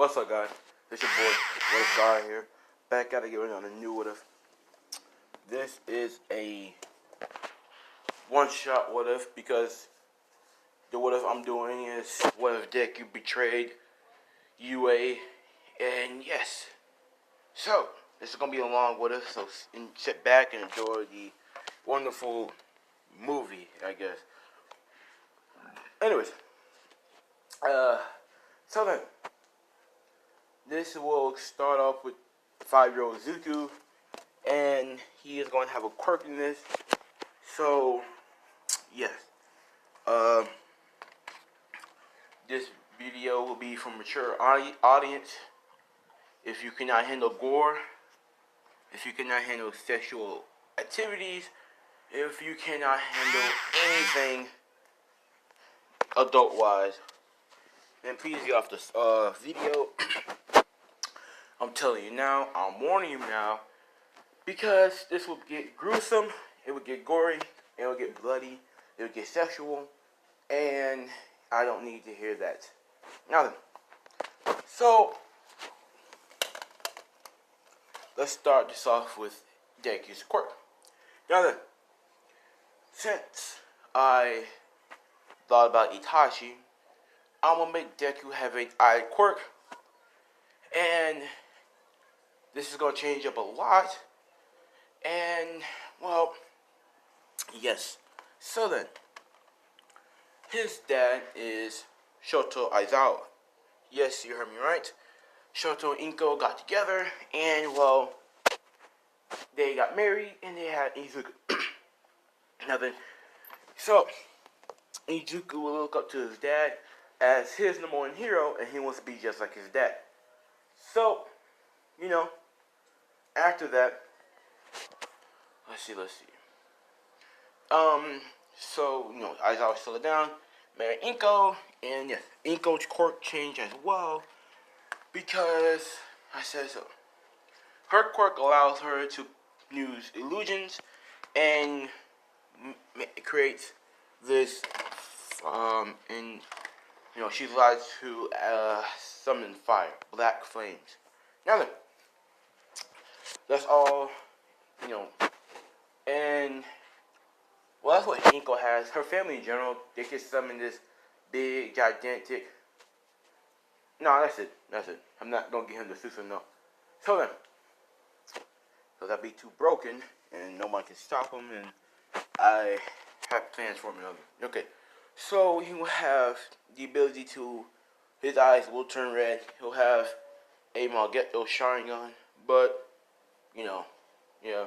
What's up, guys? It's your boy, What If Guy here. Back at it again on a new What If. This is a one-shot What If because the What If I'm doing is What If Deku betrayed UA, and yes. So, this is going to be a long What If, so sit back and enjoy the wonderful movie, I guess. Anyways, so then, this will start off with 5-year-old Zuko, and he is going to have a quirk in this. So, yes, this video will be for mature audience. If you cannot handle gore, if you cannot handle sexual activities, if you cannot handle anything adult-wise, then please get off this video. I'm telling you now, I'm warning you now, because this will get gruesome, it will get gory, it will get bloody, it will get sexual, and I don't need to hear that. Now then, so, let's start this off with Deku's quirk. Now then, since I thought about Itachi, I'm gonna make Deku have an eye quirk, and this is gonna change up a lot. And well, yes. So then, his dad is Shoto Aizawa. Yes, you heard me right. Shoto and Inko got together, and well, they got married, and they had Izuku. Nothing. So, Izuku will look up to his dad as his number one hero, and he wants to be just like his dad. So, you know, after that, let's see. So, you know, Aizawa settled down, married Inko, and yes, Inko's quirk changed as well, because I said so. Her quirk allows her to use illusions, and it creates this, and, you know, she's allowed to summon fire, black flames. Now then, that's all, you know, and, well, that's what Inko has. Her family in general, they can summon this big, gigantic, no, that's it. I'm not going to get him the Susan, no. So then, so that'd be too broken, and no one can stop him, and I have plans for him. Okay, so he will have the ability to, his eyes will turn red. He'll have a Malgetto Sharingan, but, you know, yeah.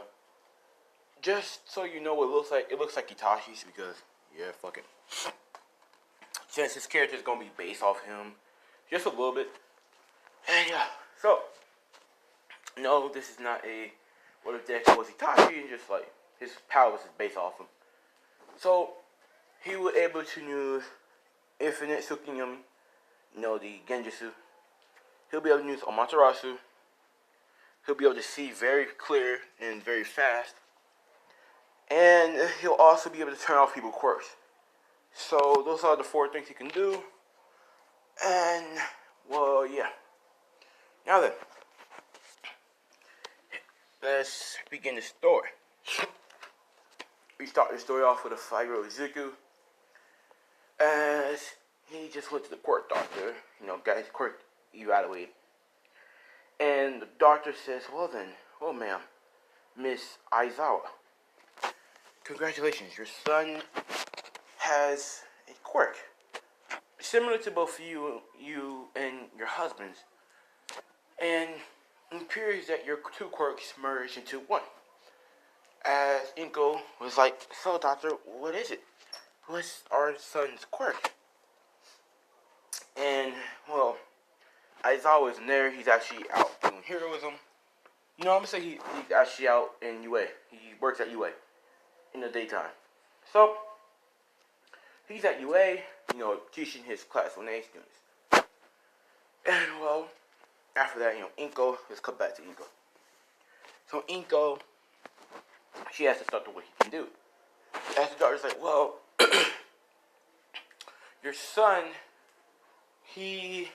Just so you know what it looks like Itachi's, because, yeah, fuck it. Since his character is going to be based off him, just a little bit. And yeah, so, no, this is not a, what if Deku was Itachi, and just like, his powers is based off him. So, he was able to use Infinite Tsukuyomi, you know, the Genjutsu. He'll be able to use Amaterasu. He'll be able to see very clear and very fast. And he'll also be able to turn off people's quirks. So, those are the 4 things he can do. And, well, yeah. Now then, let's begin the story. We start the story off with a 5-year-old Zuko, as he just went to the quirk doctor, you know, got his quirk evaluated. And the doctor says, well ma'am, Miss Aizawa, congratulations, your son has a quirk, similar to both you and your husband's. And it appears that your 2 quirks merged into one. As Inko was like, so doctor, what is it? What's our son's quirk? And, well, Aizawa isn't there. He's actually out doing heroism. You know, I'm going to say he's actually out in UA. He works at UA in the daytime. So, he's at UA, you know, teaching his class 1A students. And, well, after that, you know, Inko, let's cut back to Inko. So, Inko, she has to start to what he can do. As the daughter's like, well, your son, he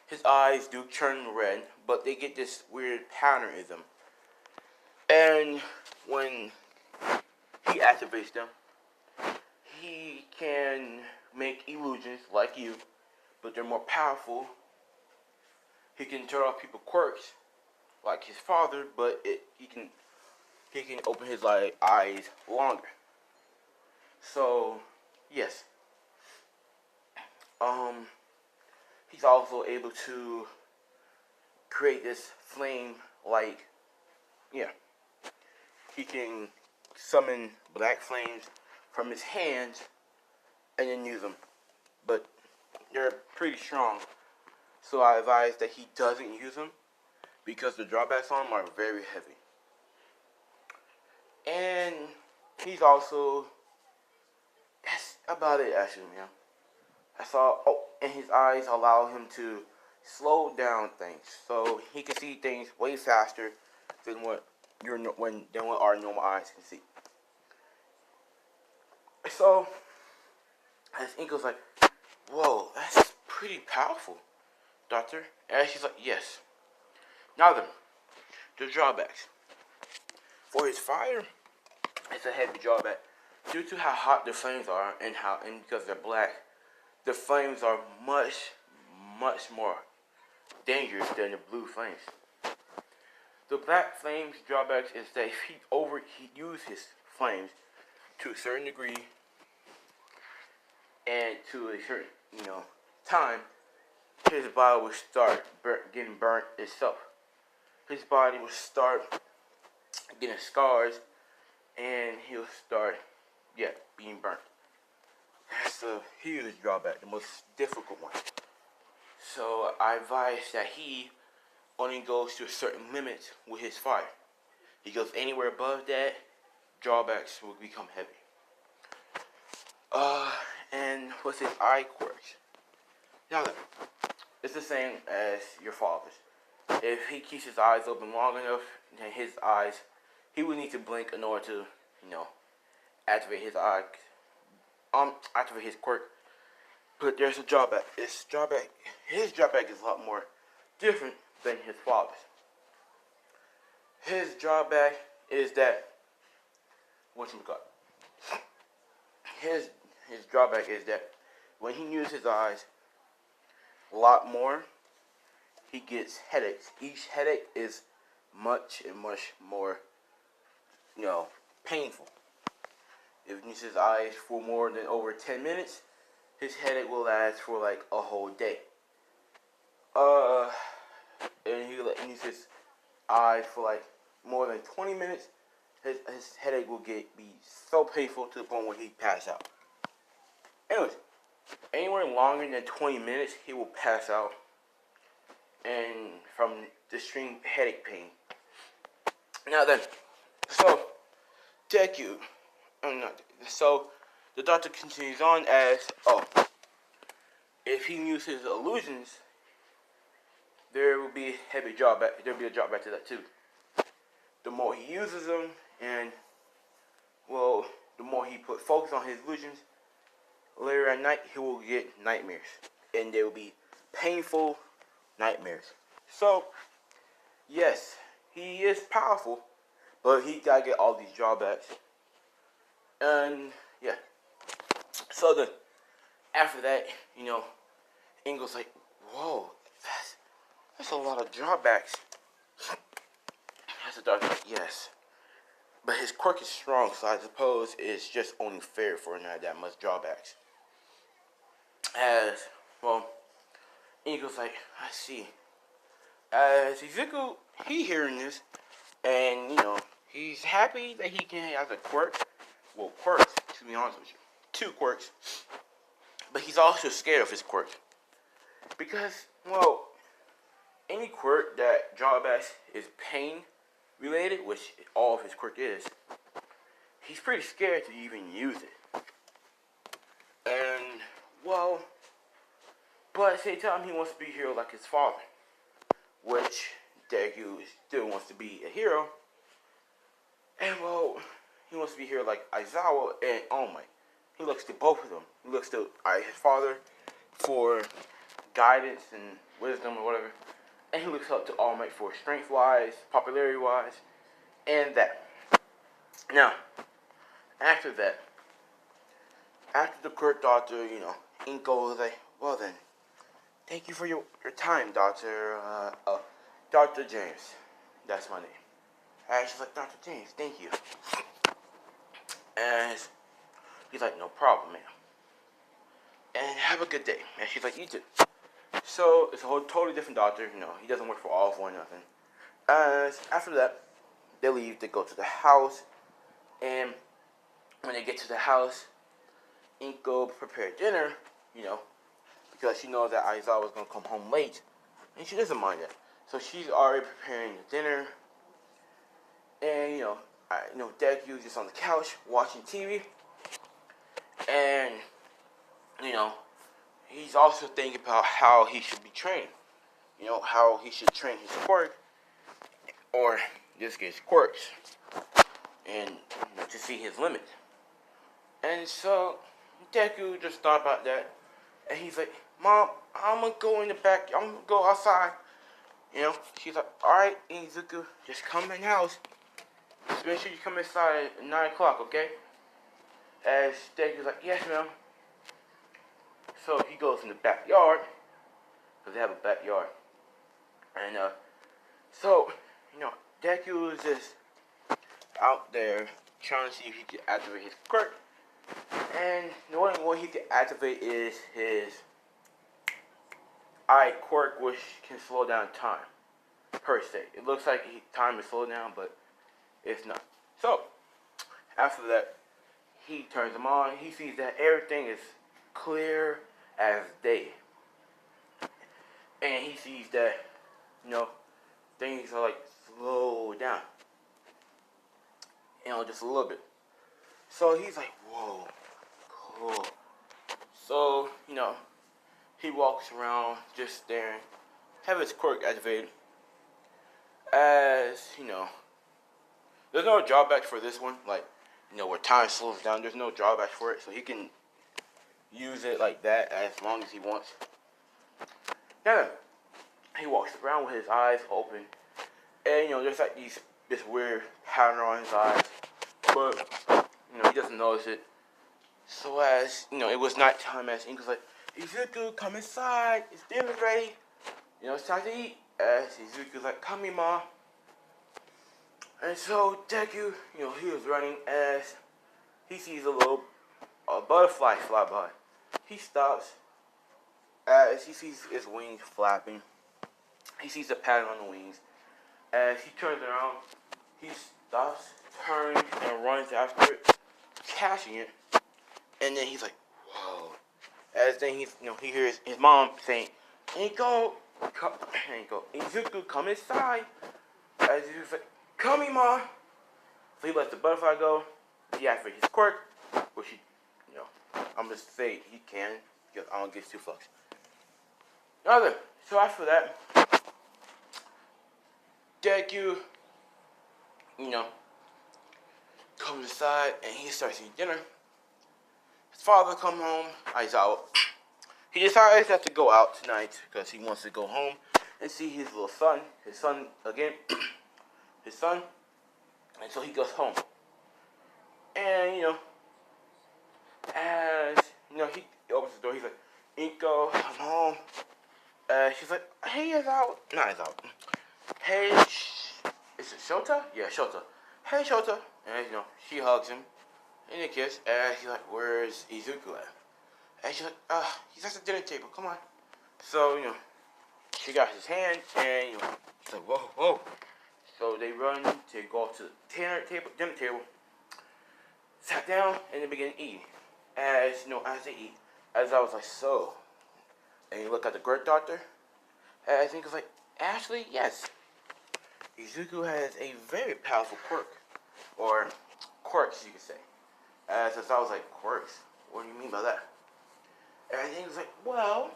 his eyes do turn red, but they get this weird pattern in them. And when he activates them, he can make illusions like you, but they're more powerful. He can turn off people's quirks like his father, but he can open his eyes longer. So yes, he's also able to create this flame. Like, yeah, he can summon black flames from his hands and then use them, but they're pretty strong. So I advise that he doesn't use them because the drawbacks on them are very heavy. And he's also, that's about it actually, man. I saw, and his eyes allow him to slow down things, so he can see things way faster than what our normal eyes can see. So, as Inko's like, whoa, that's pretty powerful, Doctor. And she's like, yes. Now then, the drawbacks. For his fire, it's a heavy drawback. Due to how hot the flames are and because they're black, the flames are much, much more dangerous than the blue flames. The black flames drawbacks is that if he uses his flames to a certain degree and to a certain time, his body will start getting burnt itself. His body will start getting scars, and he'll start being burnt. That's a huge drawback, the most difficult one. So I advise that he only goes to a certain limit with his fire. He goes anywhere above that, drawbacks will become heavy. And what's his eye quirks? Now, it's the same as your father's. If he keeps his eyes open long enough, then he would need to blink in order to, activate his activate his quirk. But there's a drawback. His drawback is a lot more different than his father's. His drawback is that His drawback is that when he uses his eyes a lot more, he gets headaches. Each headache is much more, painful. If he uses his eyes for more than over 10 minutes, his headache will last for like a whole day. And he uses his eyes for like more than 20 minutes, his headache will be so painful to the point where he pass out. Anyways, anywhere longer than 20 minutes, he will pass out, and from the extreme headache pain. Now then, so deku, so the doctor continues on as, if he uses illusions, there will be a heavy drawback. There will be a drawback to that too. The more he uses them, and the more he put focus on his illusions, later at night he will get nightmares, and they will be painful nightmares. So, yes, he is powerful, but he gotta get all these drawbacks. And yeah, so then after that, Ingo's like, whoa, that's a lot of drawbacks. As the doctor, like, yes, but his quirk is strong, so I suppose it's just only fair for him to have that much drawbacks. As Ingo's like, I see. As Izuku, he hearing this, and he's happy that he can have a quirk. Well, quirks, to be honest with you, 2 quirks. But he's also scared of his quirk because, any quirk that drawbacks is pain related, which all of his quirk is, he's pretty scared to even use it. And but at the same time, he wants to be a hero like his father, which Deku still wants to be a hero. And he wants to be a hero like Aizawa and he looks to both of them. He looks to his father for guidance and wisdom or whatever. And he looks up to All Might for strength-wise, popularity-wise, and that. Now, after that, after the court doctor, Inko was like, well then, thank you for your time, Dr. James. That's my name. And she's like, Dr. James, thank you. And he's like, no problem, ma'am. And have a good day. And she's like, you too. So it's a whole totally different doctor. He doesn't work for all for nothing. And after that, they leave to go to the house. And when they get to the house, Inko prepared dinner, because she knows that Aizawa was going to come home late. And she doesn't mind that. So she's already preparing the dinner. And, Deku just on the couch watching TV. And, he's also thinking about how he should be trained. How he should train his quirk. Or, in this case, quirks. And, to see his limit. And so, Deku just thought about that. And he's like, Mom, I'm going to go in the back. I'm going to go outside. She's like, alright, Izuku, just come in the house. Just make sure you come inside at 9 o'clock, okay? As Deku's like, yes, ma'am. So he goes in the backyard. Because they have a backyard. And, so, Deku is just out there trying to see if he can activate his quirk. And the only one he can activate is his eye quirk, which can slow down time, per se. It looks like time is slowed down, but it's not. So, after that, he turns them on. He sees that everything is clear as day. And he sees that, things are like slowed down. Just a little bit. So he's like, whoa, cool. So, he walks around just staring, have his quirk activated. As, there's no drawback for this one. Like, where time slows down, there's no drawback for it. So he can use it like that as long as he wants. Then, he walks around with his eyes open. And, there's like this weird pattern on his eyes. But, he doesn't notice it. So as, it was nighttime, as Inko's like, Izuku, come inside. It's dinner ready. It's time to eat. As Izuku's like, come here, Ma. And so Deku, he was running as he sees a butterfly fly by. He stops as he sees his wings flapping. He sees the pattern on the wings. As he turns around, he stops, turns, and runs after it, catching it. And then he's like, whoa. As then he hears his mom saying, Izuku, come inside. As he's like, come here, Ma. So he lets the butterfly go. He activates his quirk, which he, I'm just saying he can, because I don't give two fucks. So after that, Deku, comes inside and he starts eating dinner. His father comes home, Aizawa. He decides not to go out tonight because he wants to go home and see his little son, his son again, his son. And so he goes home. And, as, he opens the door, he's like, Inko, I'm home. She's like, hey, Aizawa. Not Aizawa. Hey, is it Shota? Yeah, Shota. Hey, Shota. And, she hugs him. And they kiss. And she's like, where's Izuku at? And she's like, he's at the dinner table. Come on. So, she got his hand. And, she's like, whoa, whoa. So they run to go up to the dinner table. Sat down and they began eating. As, as they eat. As I was like, so. And you look at the great doctor. And I think it's like, actually, yes. Izuku has a very powerful quirk. Or quirks, you could say. As I was like, quirks? What do you mean by that? And he was like, well,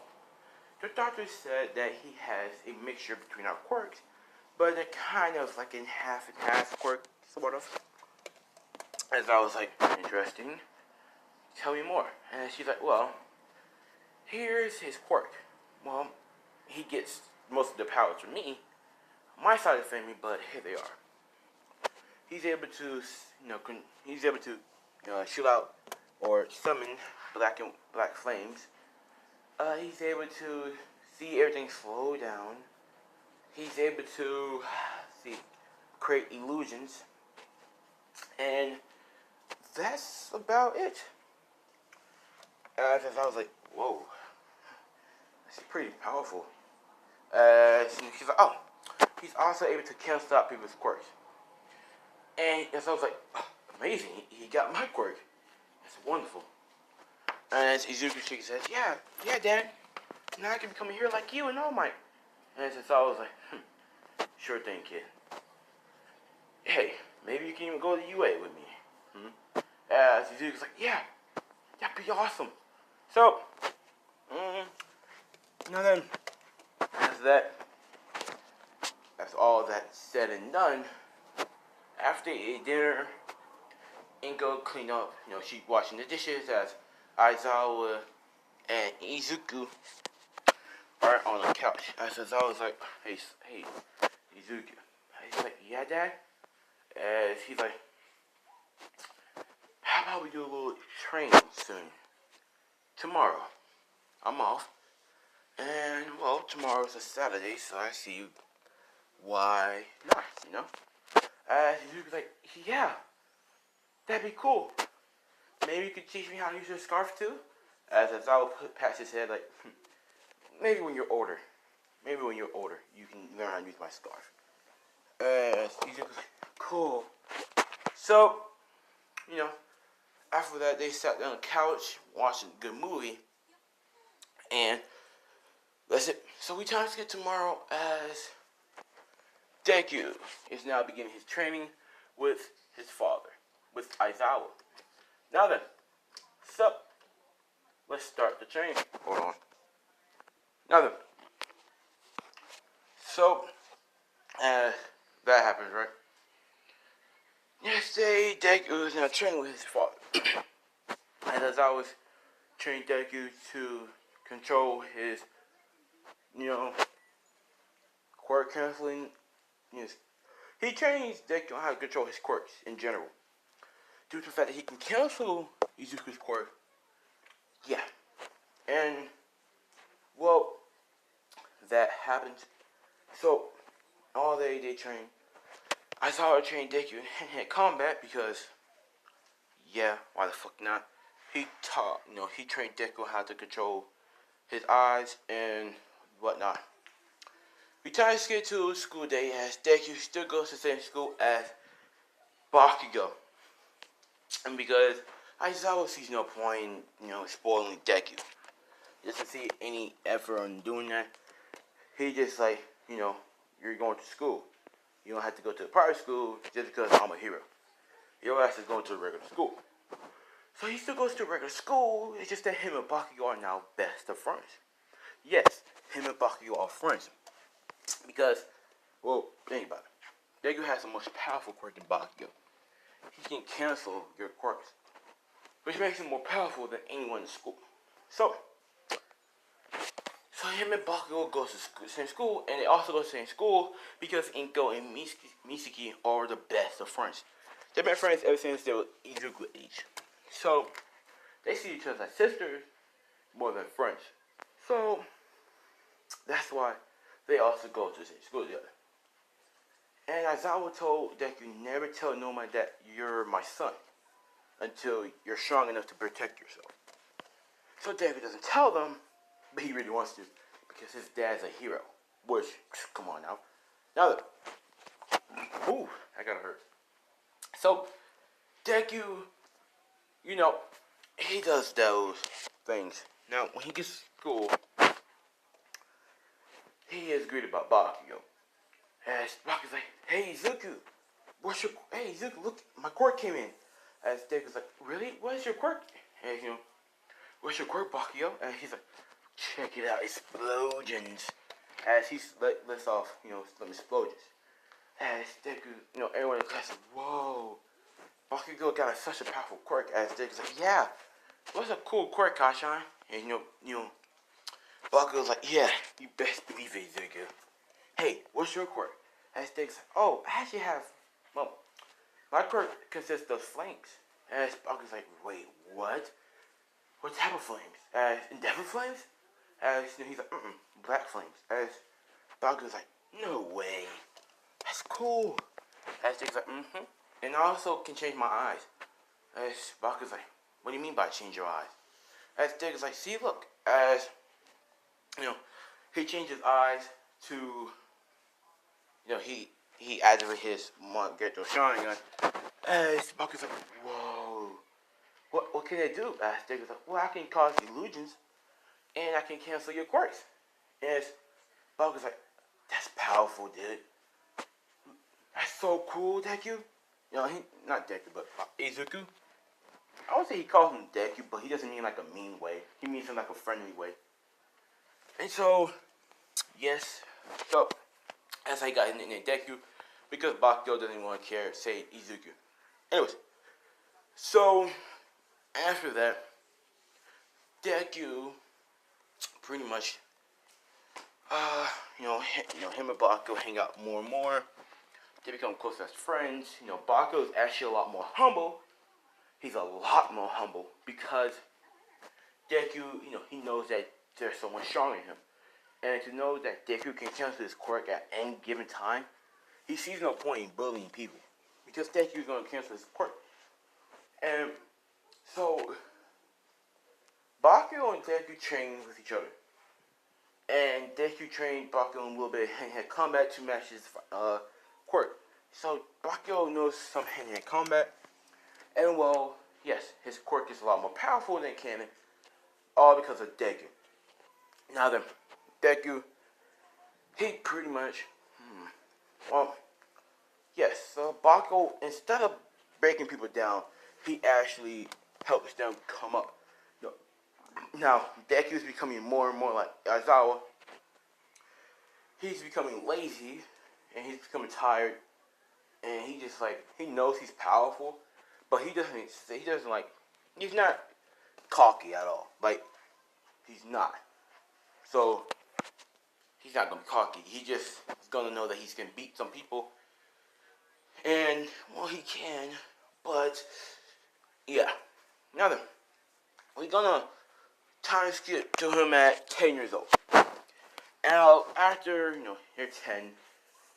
the doctor said that he has a mixture between our quirks, but they're kind of like in half and half quirk, sort of. As I was like, interesting. Tell me more. And she's like, well, here's his quirk. well, he gets most of the powers from me, my side of the family, but here they are. He's able to, he's able to shoot out or summon black flames. He's able to see everything slow down. He's able to create illusions, and that's about it. I was like, whoa, that's pretty powerful. She's like, oh, he's also able to cancel out people's quirks. And so I was like, oh, amazing, he got my quirk. It's wonderful. And as Izuku says, yeah, Dad, now I can become a hero like you and All Might. And so I was like, sure thing, kid. Hey, maybe you can even go to UA with me. As Izuku's like, yeah, that'd be awesome. So, now then, that's all that said and done. After dinner, Inko cleaned up. She washing the dishes as Aizawa and Izuku are on the couch. As Aizawa was like, hey, Izuku. He's like, yeah, Dad? As he's like, how about we do a little training soon? Tomorrow. I'm off. And, well, tomorrow's a Saturday, so I see you. Why not, Izuku's like, yeah, that'd be cool. Maybe you could teach me how to use your scarf too? As Aizawa pats his head like, maybe when you're older. Maybe when you're older, you can learn how to use my scarf. Izuku's like, cool. So, after that, they sat down on the couch, watching a good movie. And that's it. So we time to get tomorrow as Deku is now beginning his training with his father, with Aizawa. Now then, so let's start the training. Hold on. Now then, so that happens, right? Next day, Deku is now training with his father. And as I was training Deku to control his, quirk canceling, he trains Deku on how to control his quirks in general. Due to the fact that he can cancel Izuku's quirk. Yeah. And, well, that happened. So, all day they train. I saw her train Deku in hand-to-hand combat because, yeah, why the fuck not? He trained Deku how to control his eyes and whatnot. We try to get to school day as Deku still goes to the same school as Bakugo. And because Aizawa sees no point in, spoiling Deku. Just to see any effort on doing that, he just like, you're going to school. You don't have to go to a private school just because I'm a hero. Your ass is going to a regular school. So he still goes to a regular school. It's just that him and Bakugo are now best of friends. Yes, him and Bakugo are friends. Because, well, think about it. Deku has the most powerful quirk than Bakugo. He can cancel your quirks, which makes him more powerful than anyone in school. So him and Bakugo go to the same school, and they also go to the same school because Inko and Misaki are the best of friends. They've been friends ever since they were Izuku age. So, they see each other as sisters more than friends. So, that's why they also go to the same school together. And Aizawa told Deku, never tell no one that you're my son until you're strong enough to protect yourself. So Deku doesn't tell them, but he really wants to because his dad's a hero. Which, come on now. Now, ooh, that got hurt. So, Deku, he does those things. Now, when he gets to school, he is greeted by Bakugo. As Bakugo's like, hey, Izuku, hey, Izuku, look, my quirk came in. As Deku's like, really? What is your quirk? And, what's your quirk, Bakugo? And he's like, check it out, explosions. As he lets off, some explosions. As Deku, everyone in class is like, whoa. Bakugo got such a powerful quirk. As Deku's like, yeah, what's a cool quirk, Kashan? And, Bakugo's like, yeah, you best believe it, Izuku. Hey, what's your quirk? As Deku's like, oh, I actually have, well, my quirk consists of flames. As Bakugo's like, wait, what? What type of flames? As Endeavor flames? As he's like, black flames. As Bakugo's like, no way. That's cool. As Deku's like, And I also can change my eyes. As Bakugo's like, what do you mean by change your eyes? As Deku's like, see, look. As, he changes eyes to, he activated his Geto Sharingan. As Bakugo's like, whoa. What can I do? As Deku's like, well, I can cause illusions, and I can cancel your quirks. And Bakugo's like, that's powerful, dude. That's so cool, Deku. He, not Deku, but Izuku. I would say he calls him Deku, but he doesn't mean like a mean way. He means in like a friendly way. And so, yes. So, that's how he got his nickname Deku, because Bakugo doesn't want to say Izuku. Anyways, so after that, Deku pretty much, him and Bakugo hang out more and more. They become close as friends. Bakugo is actually a lot more humble. He's a lot more humble because Deku, he knows that there's someone stronger than him. And to know that Deku can cancel his quirk at any given time, he sees no point in bullying people because Deku is going to cancel his quirk. And so, Bakugo and Deku train with each other. And Deku trained Bakugo in a little bit of hand-to-hand combat to match his quirk. So Bakugo knows some hand-to-hand combat. And well, yes, his quirk is a lot more powerful than Canon. All because of Deku. Now then, Deku, he pretty much, yes, so Bakugo, instead of breaking people down, he actually helps them come up. Now, Deku is becoming more and more like Aizawa. He's becoming lazy, and he's becoming tired, and he knows he's powerful, but he's not cocky at all. Like, he's not. So, he's not going to be cocky. He just is going to know that he's going to beat some people. And, well, he can, but, yeah. Now then, we're going to time skip to him at 10 years old. Now, after, you're 10,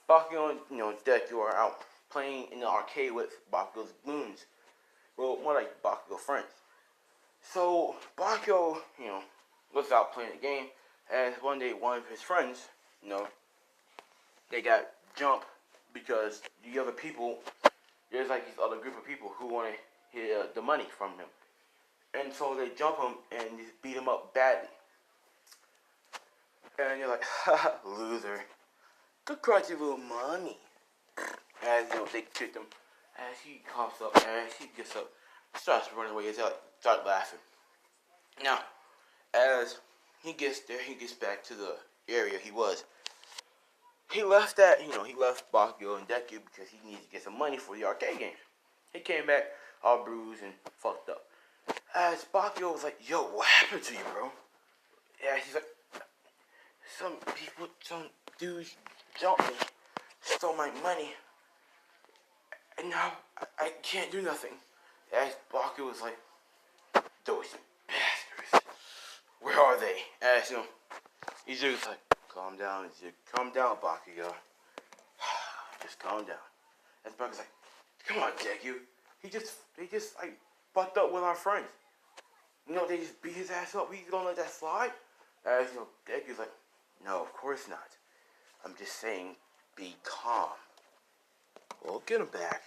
Bakugo and, Deku are out playing in the arcade with Bakugo's goons. Well, more like Bakugo friends. So, Bakugo, was out playing the game, and one day one of his friends, they got jumped because the other people, there's like this other group of people who wanted the money from him. And so they jump him and just beat him up badly. And you're like, haha, loser. Good crunchy little money. As they kicked him. As he coughs up, as he gets up, starts running away, they start laughing. Now, as he gets there, he gets back to the area he was. He left Bakugo and Deku because he needed to get some money for the arcade game. He came back all bruised and fucked up. As Bakugo was like, yo, what happened to you, bro? Yeah, he's like, some dudes jumped me, stole my money, and now I can't do nothing. As Bakugo was like, those bastards, where are they? As he's just like, calm down, Bakugo. Just calm down. As Bakugo's like, come on, Deku. They just like fucked up with our friends. They just beat his ass up. We gonna let that slide? As Deku's like, no, of course not. I'm just saying, be calm. We'll get him back.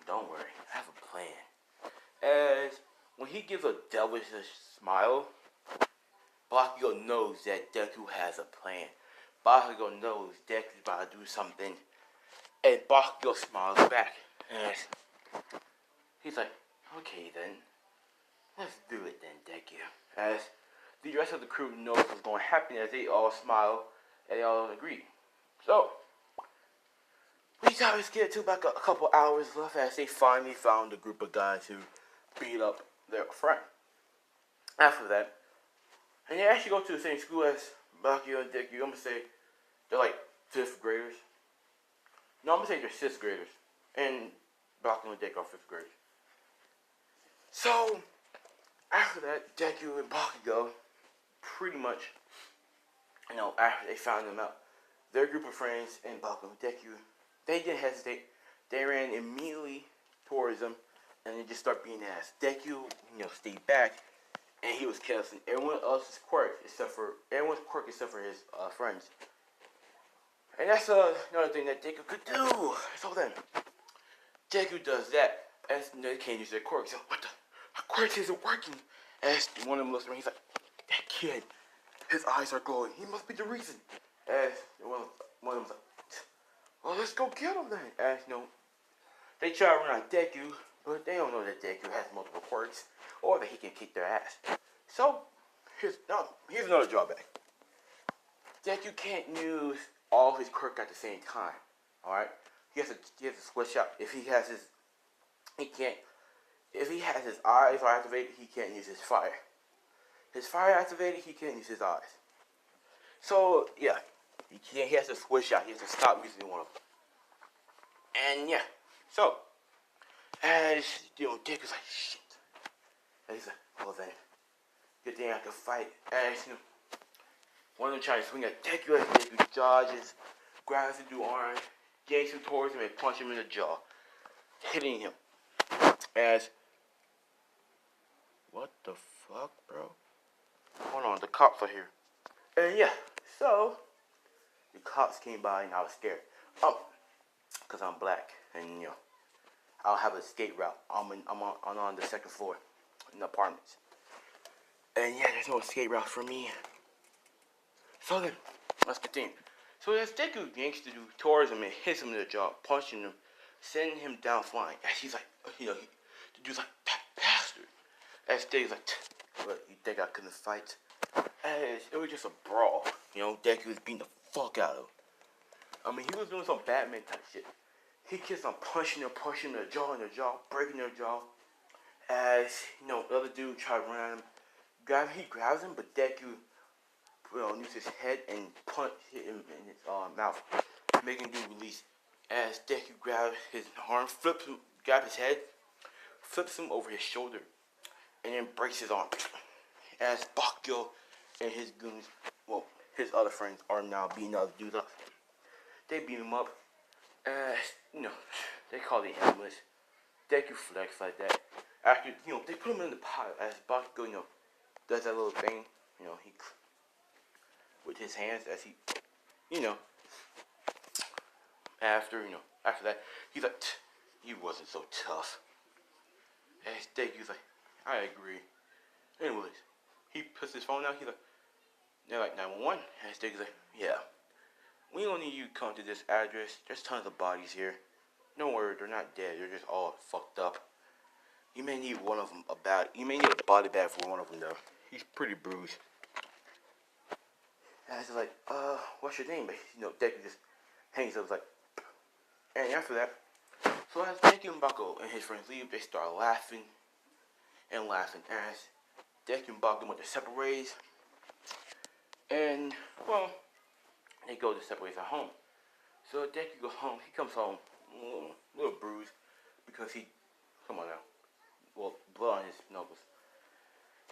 Don't worry, I have a plan. As when he gives a devilish smile, Bakugo knows that Deku has a plan. Bakugo knows Deku's about to do something, and Bakugo smiles back. And he's like, okay then, let's do it then, Deku. As the rest of the crew knows what's going to happen, as they all smile and they all agree. So, we gotta skip to about a couple hours left as they finally found a group of guys who beat up their friend. After that, And they actually go to the same school as Bakio and Deku. I'm gonna say they're like 5th graders. No, I'm gonna say they're 6th graders. And Bakio and Deku are 5th graders. So, after that, Deku and Bakugo pretty much, after they found them out, their group of friends and Bakugo and Deku, they didn't hesitate. They ran immediately towards them, and they just start being ass. Deku, stayed back, and he was canceling everyone else's quirk except for his friends. And that's another thing that Deku could do. So then, Deku does that, and they can't use their quirks. So, what the? My quirk isn't working. And one of them looks around, he's like, that kid, his eyes are glowing. He must be the reason. And one of them's like, well, let's go get him then. And, they try to run on Deku, but they don't know that Deku has multiple quirks, or that he can kick their ass. So, here's another drawback. Deku can't use all his quirks at the same time. Alright? He has to switch out. If he has his eyes are activated, he can't use his fire. His fire activated, he can't use his eyes. So, yeah. He has to switch out. He has to stop using one of them. And, yeah. So, as, Deku's like, shit. And he's like, well then, good thing I can fight. As, one of them tries to swing at Deku, as Deku dodges, grabs the dude's arm, yanks him towards him, and punches him in the jaw, hitting him. As, what the fuck, bro? Hold on, the cops are here. And yeah, so, the cops came by and I was scared. Because I'm black, and I don't have an escape route. I'm on the 2nd floor in the apartments. And yeah, there's no escape route for me. So then, let's continue. So as Deku yanks the dude towards him and hits him in the jaw, punching him, sending him down flying. As he's like, the dude's like, that bastard. As Deku's like, what, you think I couldn't fight? As it was just a brawl. Deku was beating the fuck out of him. I mean, he was doing some Batman type shit. He keeps on punching them, pushing their jaw in their jaw, breaking their jaw. As, the other dude tried to run at him. He grabs him, but Deku uses his head and hit him in his mouth, making dude release. As Deku grabs his arm, grabs his head, flips him over his shoulder, and then breaks his arm. As Bakugo and his goons, his other friends, are now beating the other dudes up. They beat him up. They call the ambulance. Deku flex like that. After, they put him in the pile as Bakugo, does that little thing. He, with his hands as he, after that, he's like, he wasn't so tough. As Deku's like, I agree. Anyways, he puts his phone out, he's like, they're like, 911. And Deku's like, yeah. We don't need you to come to this address. There's tons of bodies here. Don't worry, they're not dead. They're just all fucked up. You may need one of them you may need a body bag for one of them though. He's pretty bruised. And I was like, what's your name? But Deku just hangs up like, and after that, so as Deku and Bakugo and his friends leave, they start laughing and laughing. As Deku and Bakugo went their separate ways, and they go to separate ways at home. So Deku goes home. He comes home a little bruised because come on now, blood on his knuckles.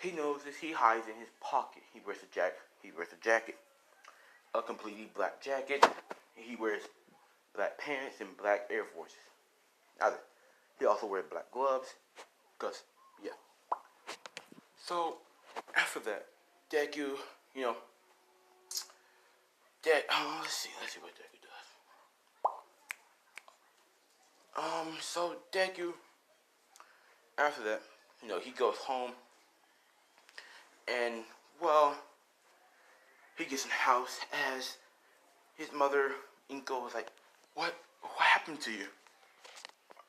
He knows this. He hides in his pocket. He wears a jacket, a completely black jacket. He wears black pants and black Air Forces. He also wears black gloves, cause yeah. So after that, Deku, let's see what Deku does. So Deku, after that, he goes home, and he gets in the house as his mother, Inko, was like, what happened to you?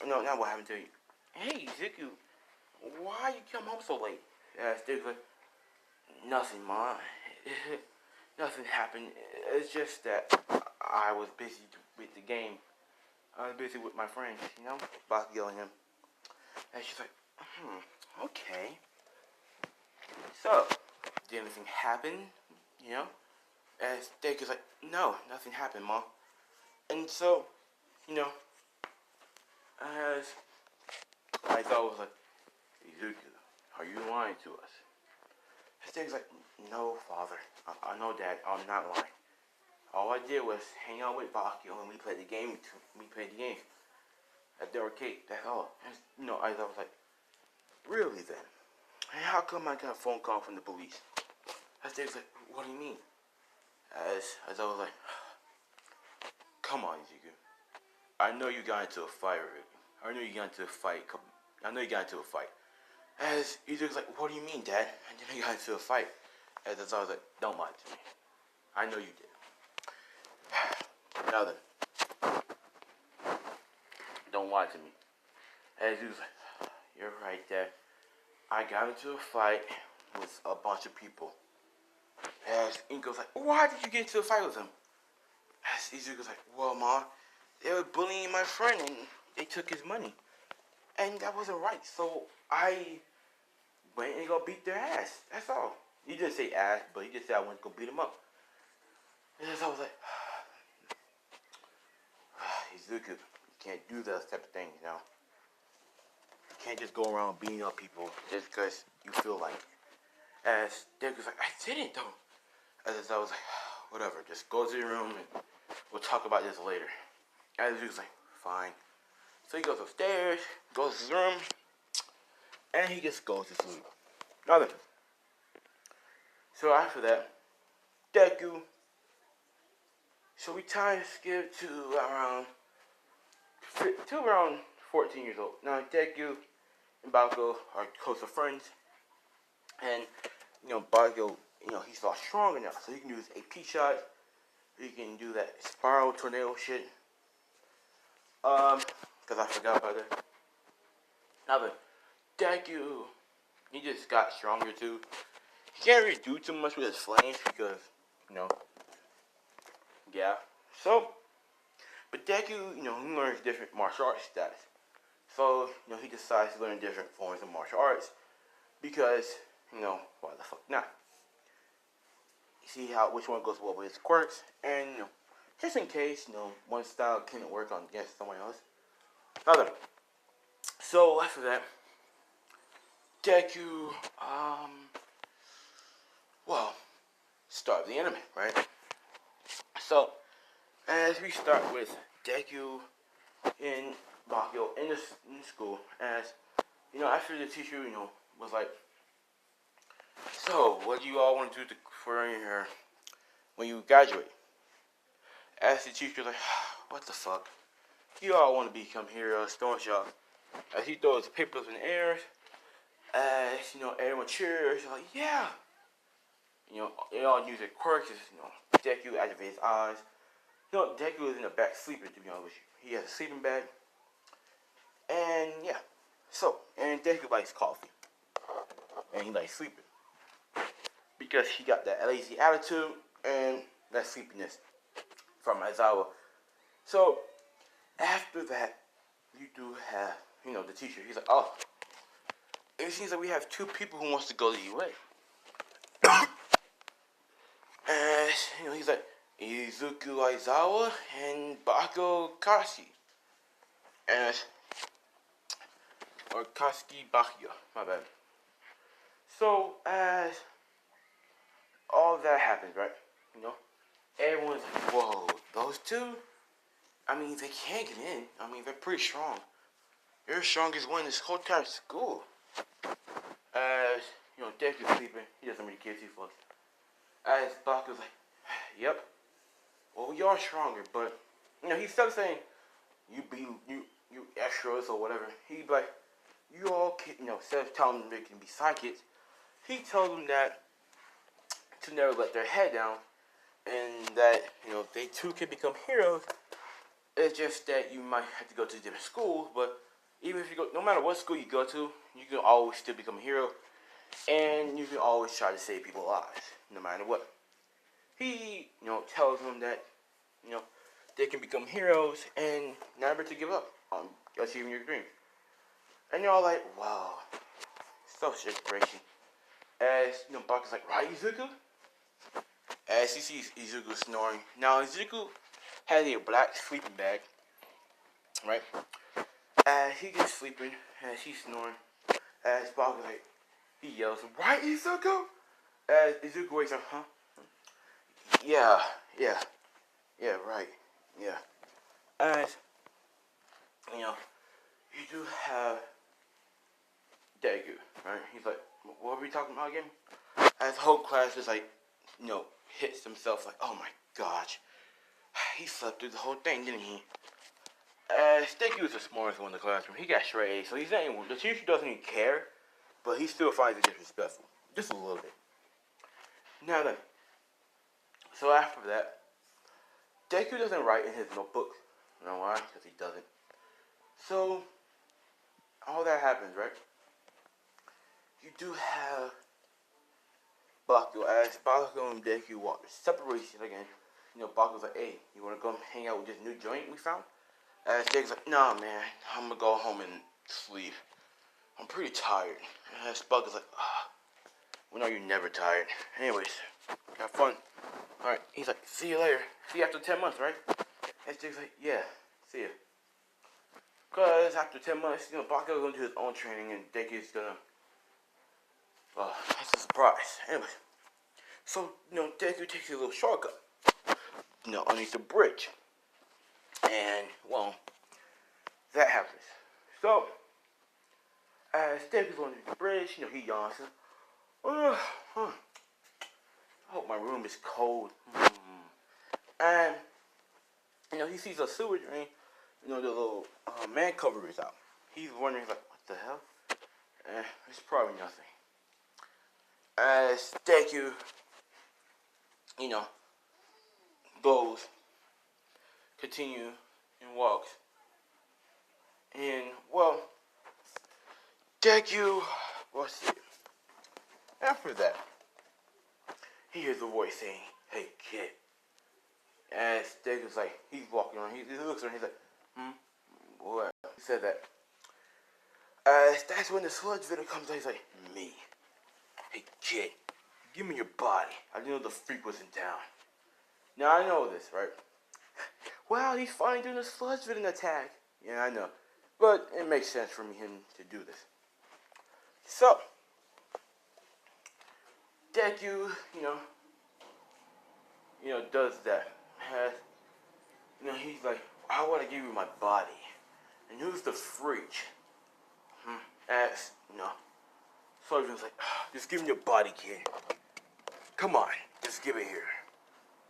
No, not what happened to you. Hey, Deku, why you come home so late? As Deku like, nothing, Ma. Nothing happened. It's just that I was busy with the game. I was busy with my friends, Bakugo and him. And she's like, okay. So, did anything happen? You know? As Deku's like, no, nothing happened, Mom. And so, you know, as I thought was like, Izuku, are you lying to us? His Deku's like, no, Father. I know, Dad, I'm not lying. All I did was hang out with Bakio and we played the game. We played the game at the arcade. That's all. And, you know, I was like, really then? And how come I got a phone call from the police? His Deku's like, what do you mean? As I was like, come on, Izuku. I know you got into a fight already. I know you got into a fight. As Izuku's like, what do you mean, Dad? And then I got into a fight. As I was like, don't lie to me. I know you did. Now then, don't lie to me. As he was like, you're right, Dad. I got into a fight with a bunch of people. As Inko's like, why did you get into a fight with them? As Izuku's like, well, Mom, they were bullying my friend and they took his money. And that wasn't right, so I went and go beat their ass. That's all. He didn't say ass, but he just said I went to go beat him up. And I was like, Izuku, you can't do those type of things, you know. You can't just go around beating up people just because you feel like it. As Deku's like, I didn't though. As I was like, whatever, just go to your room and we'll talk about this later. As he was like, fine. So he goes upstairs, goes to his room, and he just goes to sleep. Nothing. So after that, Deku. So we time skip to around 14 years old. Now Deku and Bakugo are closer friends, and you know Bakugo, you know he's a lot stronger now, so he can do his AP shot. He can do that spiral tornado shit. Because I forgot about that. Now then, Deku, he just got stronger too. He can't really do too much with his flames because, you know, yeah. So, but Deku, you know, he learns different martial arts status. So, you know, he decides to learn different forms of martial arts because, you know, why the fuck not? See which one goes well with his quirks, and you know, just in case, you know, one style couldn't work on against someone else. Another. So after that, Deku, well, start the anime, right? So, as we start with Deku in Bakugo in school, as you know, after the teacher, you know, was like, so what do you all want to do for your when you graduate? As the teacher was like, what the fuck? You all want to become heroes, don't y'all? As he throws the papers in the air, as you know, everyone cheers, like, yeah. You know, they all use their quirks. You know, Deku activates his eyes. You know, Deku is in the back sleeping, to be honest with you. He has a sleeping bag. And yeah. So, and Deku likes coffee. And he likes sleeping. Because he got that lazy attitude and that sleepiness from Aizawa. So, after that, you do have, you know, the teacher. He's like, oh, it seems like we have two people who wants to go to the UA. And, you know, he's like, Izuku Aizawa and Bako Kashi. And, or Kasuki Bakugo, my bad. So, as all that happens, right, you know, everyone's like, whoa, those two? I mean, they can't get in. I mean, they're pretty strong. They're the strongest one in this whole entire school. As, you know, Deku's sleeping. He doesn't really care too much. As Bakugo's like, yep. Well, we are stronger, but, you know, he starts saying, you extras or whatever. He'd be like, you all can, you know, instead of telling them they can be psychics, he told them that to never let their head down, and that, you know, they too can become heroes. It's just that you might have to go to different schools, but even if you go, no matter what school you go to, you can always still become a hero, and you can always try to save people's lives, no matter what. He, you know, tells them that, you know, they can become heroes and never to give up on achieving your dreams. And you're all like, wow, so inspiration. As Baku's like, right, Izuku? As he sees Izuku snoring. Now Izuku has a black sleeping bag, right? As he gets sleeping, as he's snoring, as Baku's like, he yells, right, Izuku? As Izuku wakes up, huh? Yeah, right, yeah. As, you do have Deku, right? He's like, what were we talking about again? As the whole class is like, hits themselves like, oh my gosh. He slept through the whole thing, didn't he? Deku was the smartest one in the classroom. He got straight A's, so he's not even, the teacher doesn't even care, but he still finds it disrespectful. Just a little bit. Now then, so after that, Deku doesn't write in his notebook. You know why? Because he doesn't. So, all that happens, right? You do have Baku. As Baku and Deku walk separation again, Baku's like, hey, you want to go hang out with this new joint we found? As Deku's like, nah, man, I'm going to go home and sleep. I'm pretty tired. As Baku's like, well, no, you're never tired. Anyways, have fun. Alright, he's like, see you later. See you after 10 months, right? And Deku's like, yeah, see ya. Because after 10 months, Baku's going to do his own training and Deku's going to, that's a surprise. Anyways, so, Deku takes a little shortcut, underneath the bridge. And, well, that happens. So, as Deku's underneath the bridge, he yawns. I hope my room is cold. And, he sees a sewer drain. The little man cover is out. He's wondering, like, what the hell? It's probably nothing. As Deku, goes, continue, and walks. And, well, Deku, what's it? After that, he hears a voice saying, hey, kid. As Deku's like, he's walking around, he looks around, he's like, what? He said that. That's when the sludge video comes out, he's like, me. Hey, kid, give me your body. I didn't know the freak was in town. Now, I know this, right? Wow, he's finally doing a sludge video attack. Yeah, I know. But it makes sense for him to do this. So, Deku, does that. He's like, I want to give you my body. And who's the freak? As, Soldier's like, just give me your body, kid. Come on, just give it here.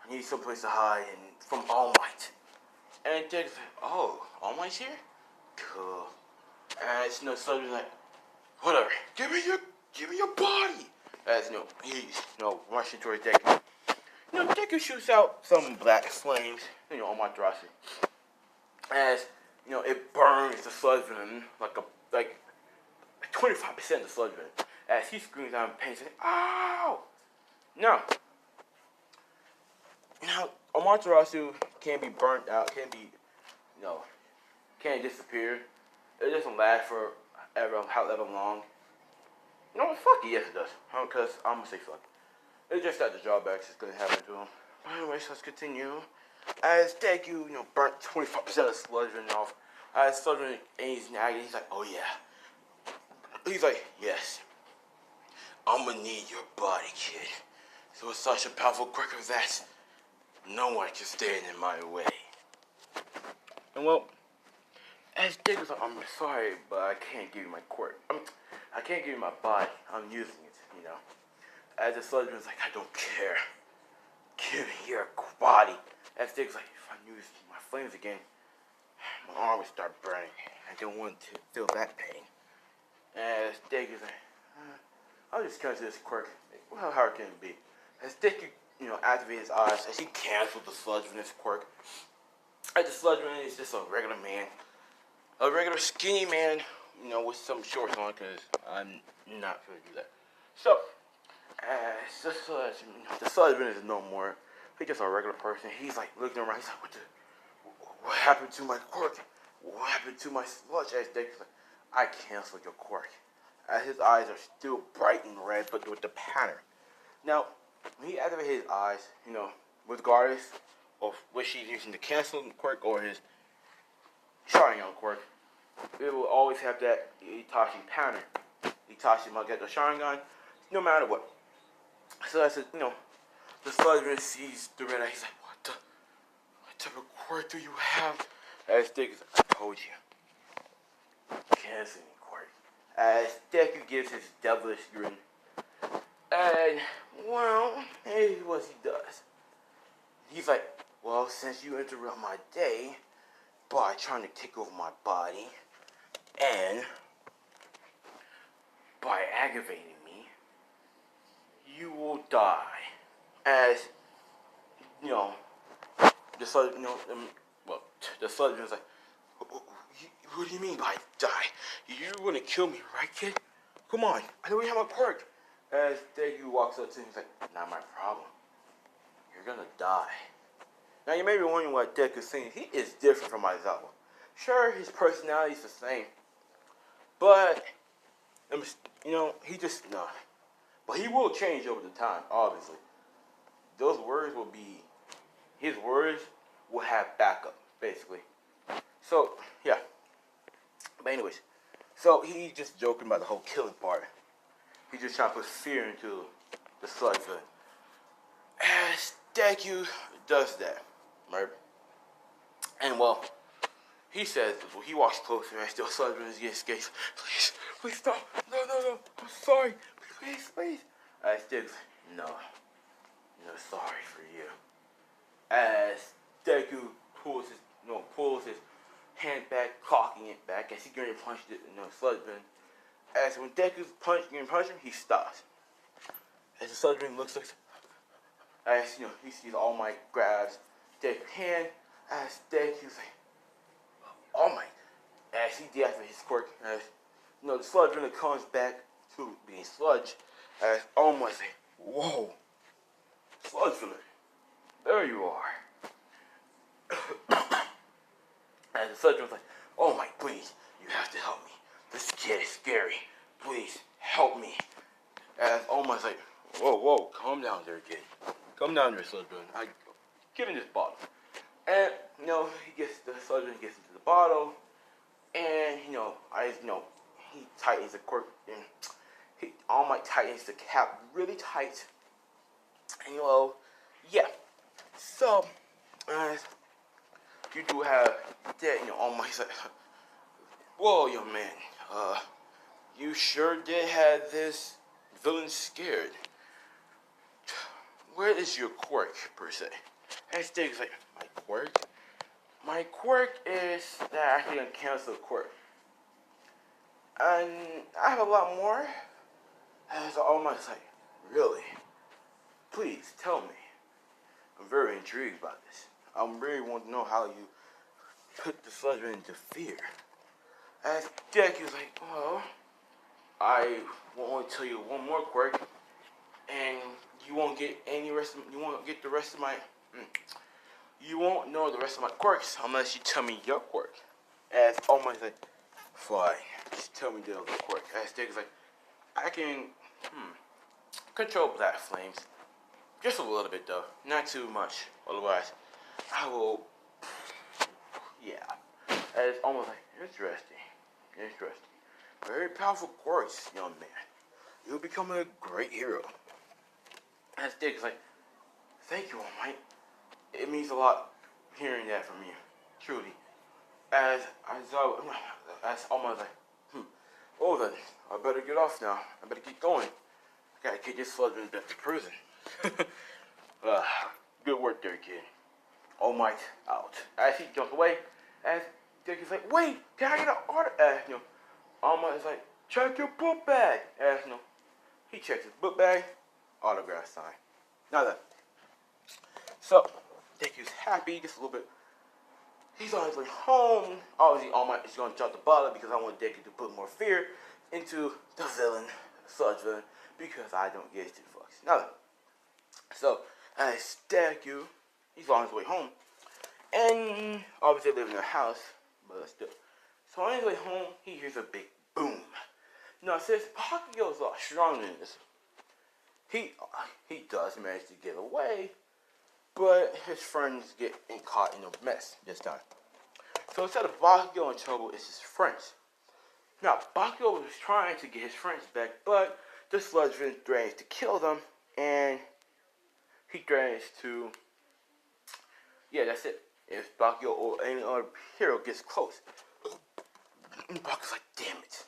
I need someplace to hide and from All Might. And Deku's like, oh, All Might's here? Cool. And Soldier's like, whatever, give me your body. As he's rushing towards Deku. Deku shoots out some black flames, on my Drashi. As, it burns the sludge venom, like 25% of the sludge venom. As he screams out in pain, saying, ow! Now, Amaterasu can't be burnt out, can't disappear. It doesn't last for however long. Fuck it, yes it does. Because I'm gonna say fuck. It's just that the drawbacks is gonna happen to him. But anyways, let's continue. As Deku, burnt 25% of the sludge off. As Sludge aims in agony, he's like, oh yeah. He's like, yes. I'm gonna need your body, kid. So it's such a powerful quirk of that, no one can stand in my way. And well, as Deku's like, I'm sorry, but I can't give you my quirk. I can't give you my body. I'm using it, As the Sludge like, I don't care. Give me your body. As Deku's like, if I use my flames again, my arm would start burning. I don't want to feel that pain. As Deku's like, I'll just cancel this quirk. How hard can it be? As Deku, activates his eyes, as he cancels the sludge from this quirk. As the sludge man is just a regular man. A regular skinny man, with some shorts on, because I'm not going to do that. So, the sludge man is no more. He's just a regular person. He's like looking around, he's like, what happened to my quirk? What happened to my sludge? As Deku's like, I canceled your quirk. as his eyes are still bright and red, but with the pattern. Now, when he activates his eyes, regardless of which he's using the cancel quirk or his Sharingan quirk, it will always have that Itachi pattern. Itachi might get the Sharingan, no matter what. So that's it, the Slytherin sees the red eye. He's like, what type of quirk do you have? As Dick is like, I told you. Canceling quirk. As Deku gives his devilish grin. And, well, here's what he does. He's like, well, since you interrupt my day by trying to take over my body and by aggravating me, you will die. As, the Southern, the Southern's like, what do you mean by die? You're gonna kill me, right, kid? Come on, I don't even have a quirk. As Deku walks up to him, he's like, not my problem. You're gonna die. Now you may be wondering what Deku's saying. He is different from Aizawa. Sure, his personality is the same, but he just no. But he will change over the time, obviously. Those words will be, his words will have backup, basically. So, yeah. But anyways, so he's just joking about the whole killing part. He's just trying to put fear into the Slugfoot. As Deku does that, right? And well, he says, well, he walks closer and still Slugfoot is getting scared. Please stop. No, I'm sorry. Please. As Deku's, no, sorry for you. As Deku pulls his hand back, cocking it back, as he's going to punch the Slugfoot. As when Deku's getting punched him, he stops. As the Slugfoot looks, as he sees All Might grabs Deku's hand, as Deku's like, All Might, as he deactivates his quirk, as the Sludge Villain comes back to being Sludge, as All Might say, whoa, Sludge Villain, there you are. As the Sludge Villain's like, All Might, please, you have to help me. This kid is scary. Please, help me. As All Might's like, whoa, calm down there, kid. Come down there, Sludge Villain. Give him this bottle. And, the Sludge Villain gets into the bottle, and, he tightens the quirk, and All Might tightens the cap really tight. And, yeah. So, you do have that, All Might's like, whoa, young man, you sure did have this villain scared. Where is your quirk, per se? And Stig's like, my quirk? My quirk is that I actually can cancel a quirk. And I have a lot more. And so All Might's like, really? Please, tell me. I'm very intrigued by this. I really want to know how you put the Sludge into fear. As Deku's like, well, I will only tell you one more quirk, and you won't get you won't get the rest of my, you won't know the rest of my quirks unless you tell me your quirk. As All Might's like, fine, just tell me the other quirk. As Deku's like, I can, control black flames. Just a little bit though, not too much, otherwise I will, yeah. As almost like, interesting. Very powerful quirks, young man. You'll become a great hero. As Dick's like, thank you, All Might. It means a lot hearing that from you, truly. As All Might's like, well then, I better get off now. I better get going. I gotta kick this Sludge back to prison. Good work there, kid. All Might out. As he jumps away, as Dick is like, wait, can I get an order? All Might is like, check your book bag. As he checks his book bag, autograph sign. Now that. So, Dick is happy, just a little bit. He's on his way home. Obviously, All Might is going to drop the bottle because I want Dick to put more fear into the villain, Sludge Villain, because I don't give two fucks. Now that. So, as Deku, he's on his way home. And obviously living in a house, but still. So on his way home, he hears a big boom. No, since Bakugyo's a lot stronger than this, he does manage to get away, but his friends get caught in a mess this time. So instead of Bakugyo in trouble, it's his friends. Now, Bakugyo was trying to get his friends back, but the Sludgeman threatens to kill them, and he threatens to... Yeah, that's it. If Bakugyo or any other hero gets close. And Bakugyo's like, damn it.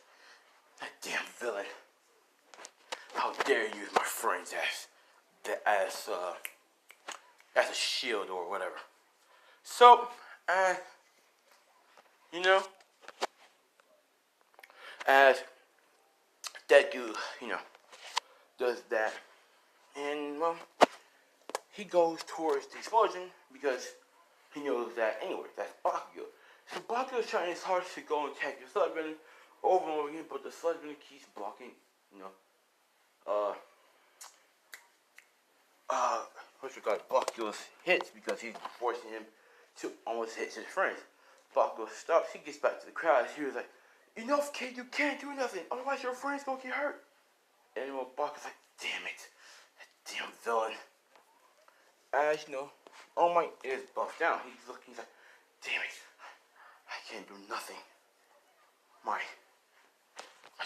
That damn villain. How dare you use my friends as a shield or whatever. So, you know, as Deku, does that, and well, he goes towards the explosion because he knows that anyway, that's Bakugyo. So Bakugyo's trying his hardest to go and attack the Sludgeman over and over again, but the Sludgeman keeps blocking, what's regard Bakugyo's hits because he's forcing him to almost hit his friends. Bakugyo stops, he gets back to the crowd, he was like, enough kid, you can't do nothing, otherwise your friends gonna get hurt. And Bakugyo's like, damn it, that damn villain. As you know, All Might is buffed down. He's looking, he's like, damn it, I can't do nothing. My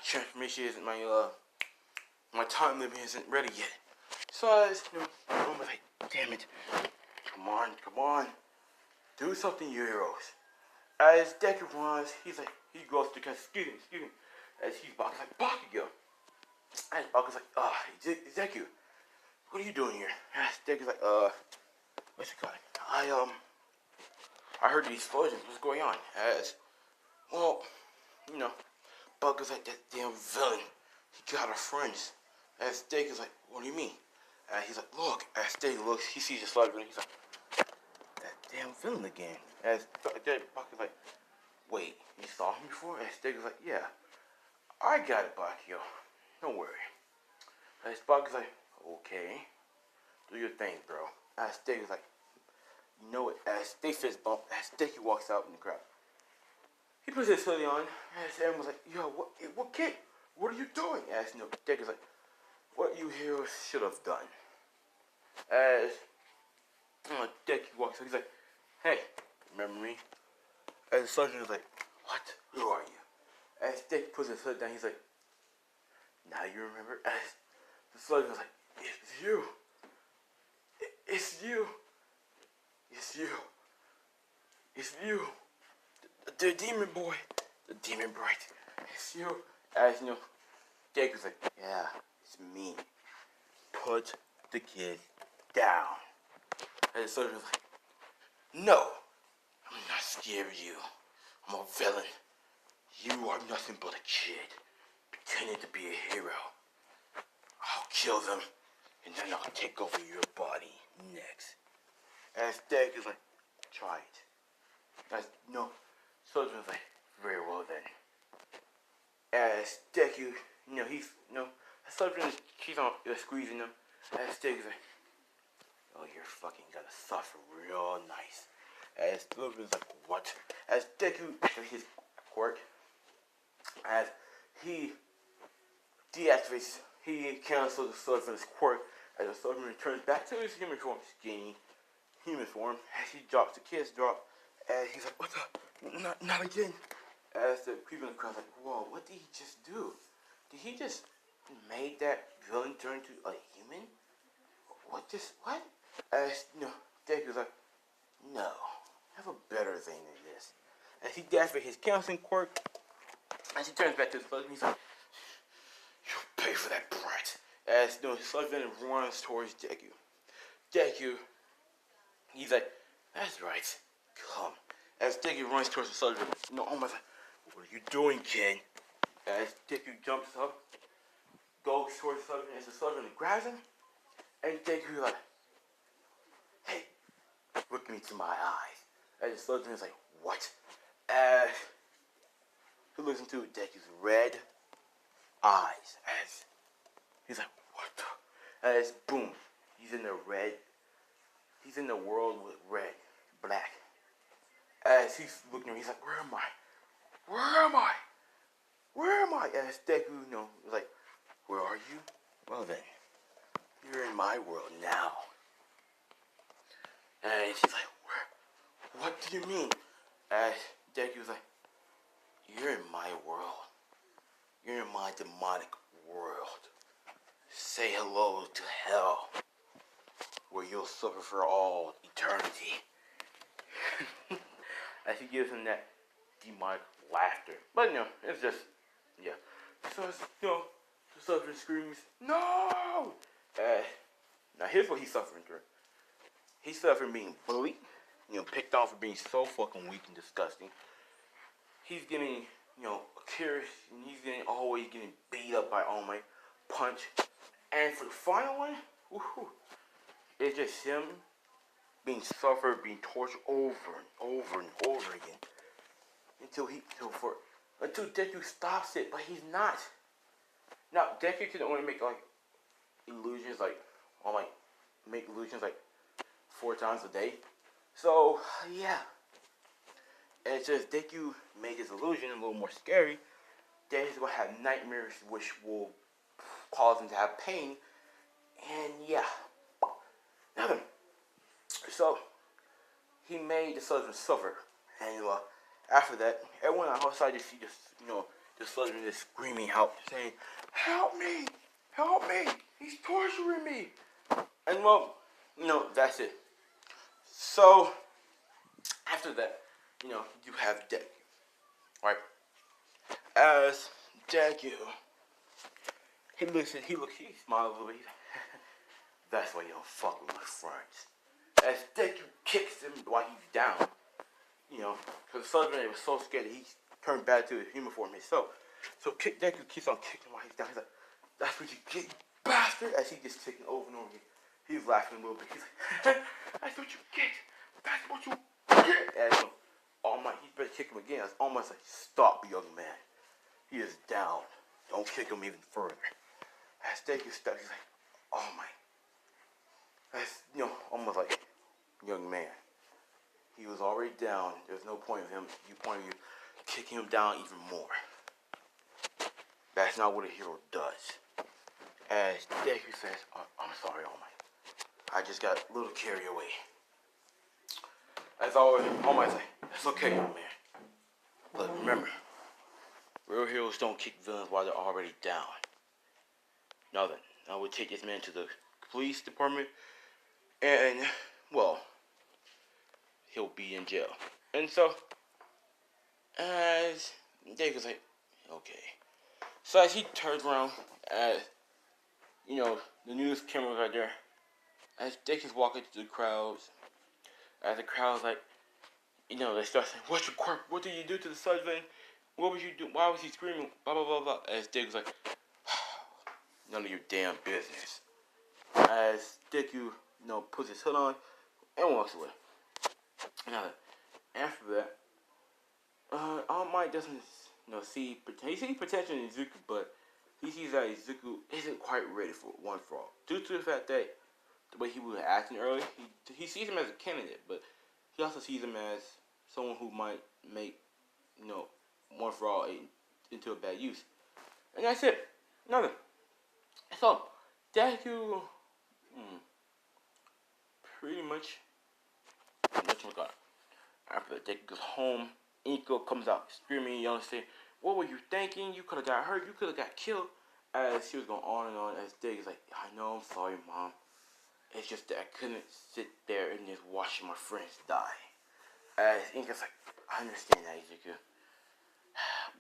transformation isn't my time limit isn't ready yet. So as All Might's like, damn it, come on, do something, you heroes. As Deku runs, he goes to excuse me, as he's like Bakugyo. And Bakugyo's like, Deku, what are you doing here? As Deku's like, what's it called? I heard the explosions, what's going on? As, well, Bakugyo's like, that damn villain, he got our friends. As Deku's like, what do you mean? He's like, look, as Deku looks, he sees the Sludgeman, he's like, that damn villain again. As Bakugyo's like, wait, you saw him before? As Deku's like, yeah, I got it, Bakugyo, don't worry. As Bakugyo's like, okay, do your thing, bro. As Deku's like, you know it, as they fist bump, as Deku walks out in the crowd. He puts his hoodie on, as everyone's like, yo, what kid? What are you doing? As Deku's like, what you heroes should have done. As Deku walks out, he's like, hey, remember me? As the sergeant is like, what? Who are you? As Deku puts his hood down, he's like, now you remember? As the sergeant is like, it's you. It's you. It's you. It's you. The demon boy. The demon bright. It's you. As Deku's like, yeah, it's me. Put the kid down. And the soldier's like, no, I'm not scared of you. I'm a villain. You are nothing but a kid, pretending to be a hero. I'll kill them, and then I'll take over your body next. As Deku's like, try it. As soldier's like, very well then. As Deku, he's, the soldier keeps on squeezing him. As Deku's like, oh, you're fucking gonna suffer real nice. As Soldier's like, what? As Deku, his quirk, as he deactivates, he cancels the Soldier's quirk, as the Soldier returns back to his human form, skinny human form, as he drops the kiss drop, and he's like, what the? Not again. As the people in the crowd's like, whoa, what did he just do? Did he just make that villain turn into a human? What? As Deku's like, no, I have a better thing than this. As he deactivates his canceling quirk, as he turns back to his husband, he's like, you'll pay for that brat. As Sullivan runs towards Deku. Deku, he's like, that's right, come. As Deku runs towards the Sullivan, Oma's like, what are you doing, kid? As Deku jumps up, goes towards the Sullivan, as the Sullivan grabs him, and Deku like, hey, look me to my eyes. As the Sullivan is like, what? As he looks into Deku's red eyes, as he's like, what the? As boom, he's in the world with red, black. As he's looking at him, he's like, where am I? where am I? As Deku, was like, where are you? Well then, you're in my world now. And she's like, where? What do you mean? As Deku was like, you're in my world. You're in my demonic world. Say hello to hell, where you'll suffer for all eternity. As he gives him that demonic laughter. But it's just, yeah. So it's, the suffering screams, no! Now here's what he's suffering through. He's suffering being bullied, picked on for being so fucking weak and disgusting. He's getting, curious, and he's always getting beat up by All Might, punch. And for the final one, it's just him being suffered, being tortured over and over and over again. Until Deku stops it, but he's not. Now, Deku can only make, illusions, All Might make illusions, 4 times a day. So, yeah. And it's just Deku made his illusion a little more scary. Then he's going to have nightmares which will cause him to have pain. And yeah. Nothing. So, he made the Southern suffer. And after that, everyone outside you see the Southern just screaming out, saying, help me! Help me! He's torturing me! And that's it. So, after that, you have Deku. Right? As Deku, he smiles a little bit. That's why you don't fuck with my friends. As Deku kicks him while he's down, because Southern was so scared that he turned back to his human form himself. So Deku keeps on kicking him while he's down. He's like, that's what you get, you bastard! As he gets kicking over and over again. He's laughing a little bit. He's like, that's what you get! That's what you get! And All Might, he's better kick him again. It's almost like, stop, young man. He is down. Don't kick him even further. As Deku steps, he's like, All Might. That's, almost like, young man. He was already down. There's no point of you kicking him down even more. That's not what a hero does. As Deku says, I'm sorry, All Might. I just got a little carried away. As always, All Might's like, it's okay, young man. But remember, real heroes don't kick villains while they're already down. Now then, I will take this man to the police department, and, he'll be in jail. And so, as Deku's like, okay. So as he turns around, as, the news cameras right there, as Deku's walking through the crowds, as the crowd's like, they start saying, what's your quirk? What did you do to the Sutherland? What was you doing? Why was he screaming? Blah, blah, blah, blah. As Deku's like, none of your damn business. As Deku, puts his hood on and walks away. Now, after that, All Might doesn't, see, he sees potential in Izuku, but he sees that Izuku isn't quite ready for One For All. Due to the fact that the way he was acting earlier, he sees him as a candidate, but he also sees him as someone who might make, One For All into a bad use. And that's it. Nothing. So, Deku, pretty much, after Deku goes home, Inko comes out screaming, yelling, saying, what were you thinking? You could have got hurt. You could have got killed. As she was going on and on, as Deku's like, I know, I'm sorry, Mom. It's just that I couldn't sit there and just watch my friends die. As Inko's like, I understand that, Izuku.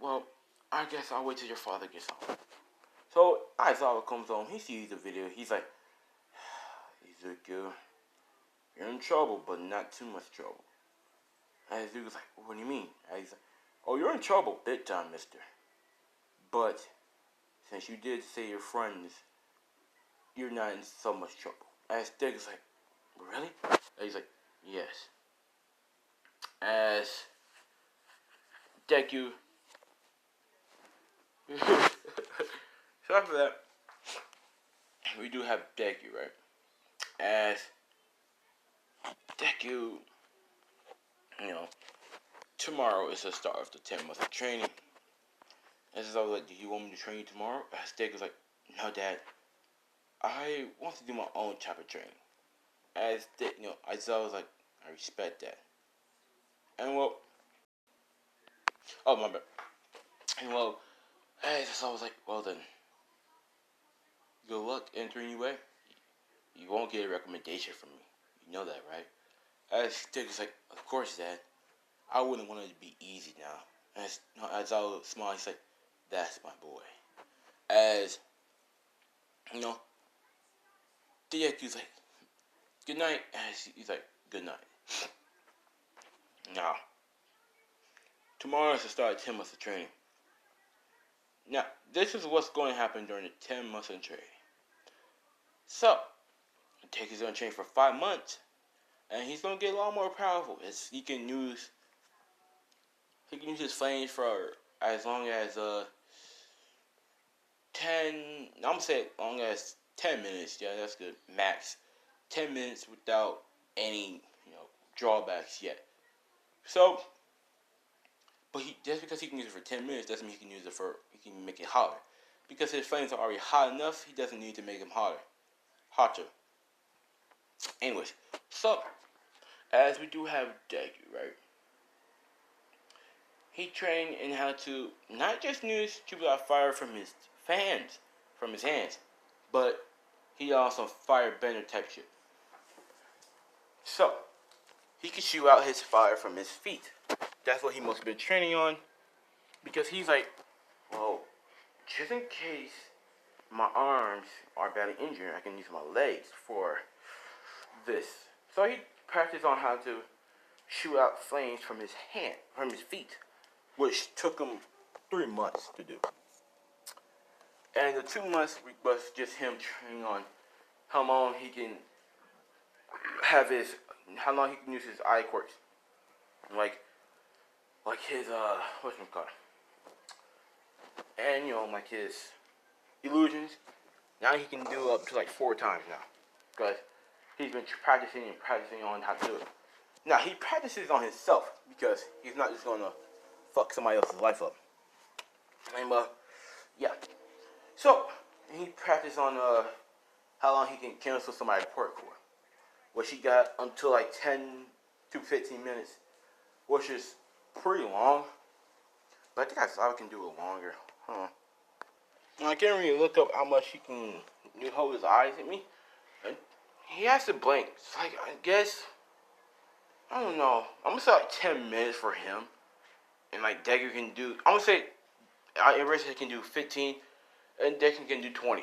Well, I guess I'll wait till your father gets home. So, Aizawa comes home. He sees the video. He's like, Izuku, you're in trouble, but not too much trouble. And Izuku's like, what do you mean? And he's like, oh, you're in trouble, big time, mister. But, since you did say your friends, you're not in so much trouble. As Deku's like, really? And he's like, yes. As Deku, so after that, we do have Deku, right? As Deku, tomorrow is the start of the 10 months of training. And so I was like, do you want me to train you tomorrow? And Dick was like, no, Dad. I want to do my own type of training. As Dick, I was like, I respect that. And well, oh my bad. And well, as I was like, well then, good luck entering UA. You won't get a recommendation from me. You know that, right? As Dick was like, of course, Dad. I wouldn't want it to be easy now. As I was small, he's like, that's my boy. As, Diegu's like, good night. And he's like, good night. Now, tomorrow is the start of 10 months of training. Now, this is what's going to happen during the 10 months of training. So, Diegu's going to train for 5 months. And he's going to get a lot more powerful. He can use his flames for as long as 10, I'm going to say as long as 10 minutes. Yeah, that's good. Max. 10 minutes without any, drawbacks yet. So, but just because he can use it for 10 minutes doesn't mean he can make it hotter. Because his flames are already hot enough, he doesn't need to make them hotter. Anyways, so, as we do have Deku, right? He trained in how to not just use shoot out fire from his hands, but he also firebender type shit. So, he can shoot out his fire from his feet. That's what he must have been training on. Because he's like, well, just in case my arms are badly injured, I can use my legs for this. So he practiced on how to shoot out flames from his feet, which took him 3 months to do. And the 2 months was just him training on how long he can use his eye quirks. Like his, whatchamacallit. And, like his illusions. Now he can do up to like 4 times now. Because he's been practicing on how to do it. Now, he practices on himself. Because he's not just going to fuck somebody else's life up. And, yeah. So, he practiced on, how long he can cancel somebody's quirk for. Which he got until like 10 to 15 minutes. Which is pretty long. But I think I thought I can do it longer. I can't really look up how much he can hold his eyes at me. And he has to blink. It's like, I guess, I don't know. I'm going to say like 10 minutes for him. And like Deku can do, I'm going to say, Eraser can do 15. And Deku can do 20.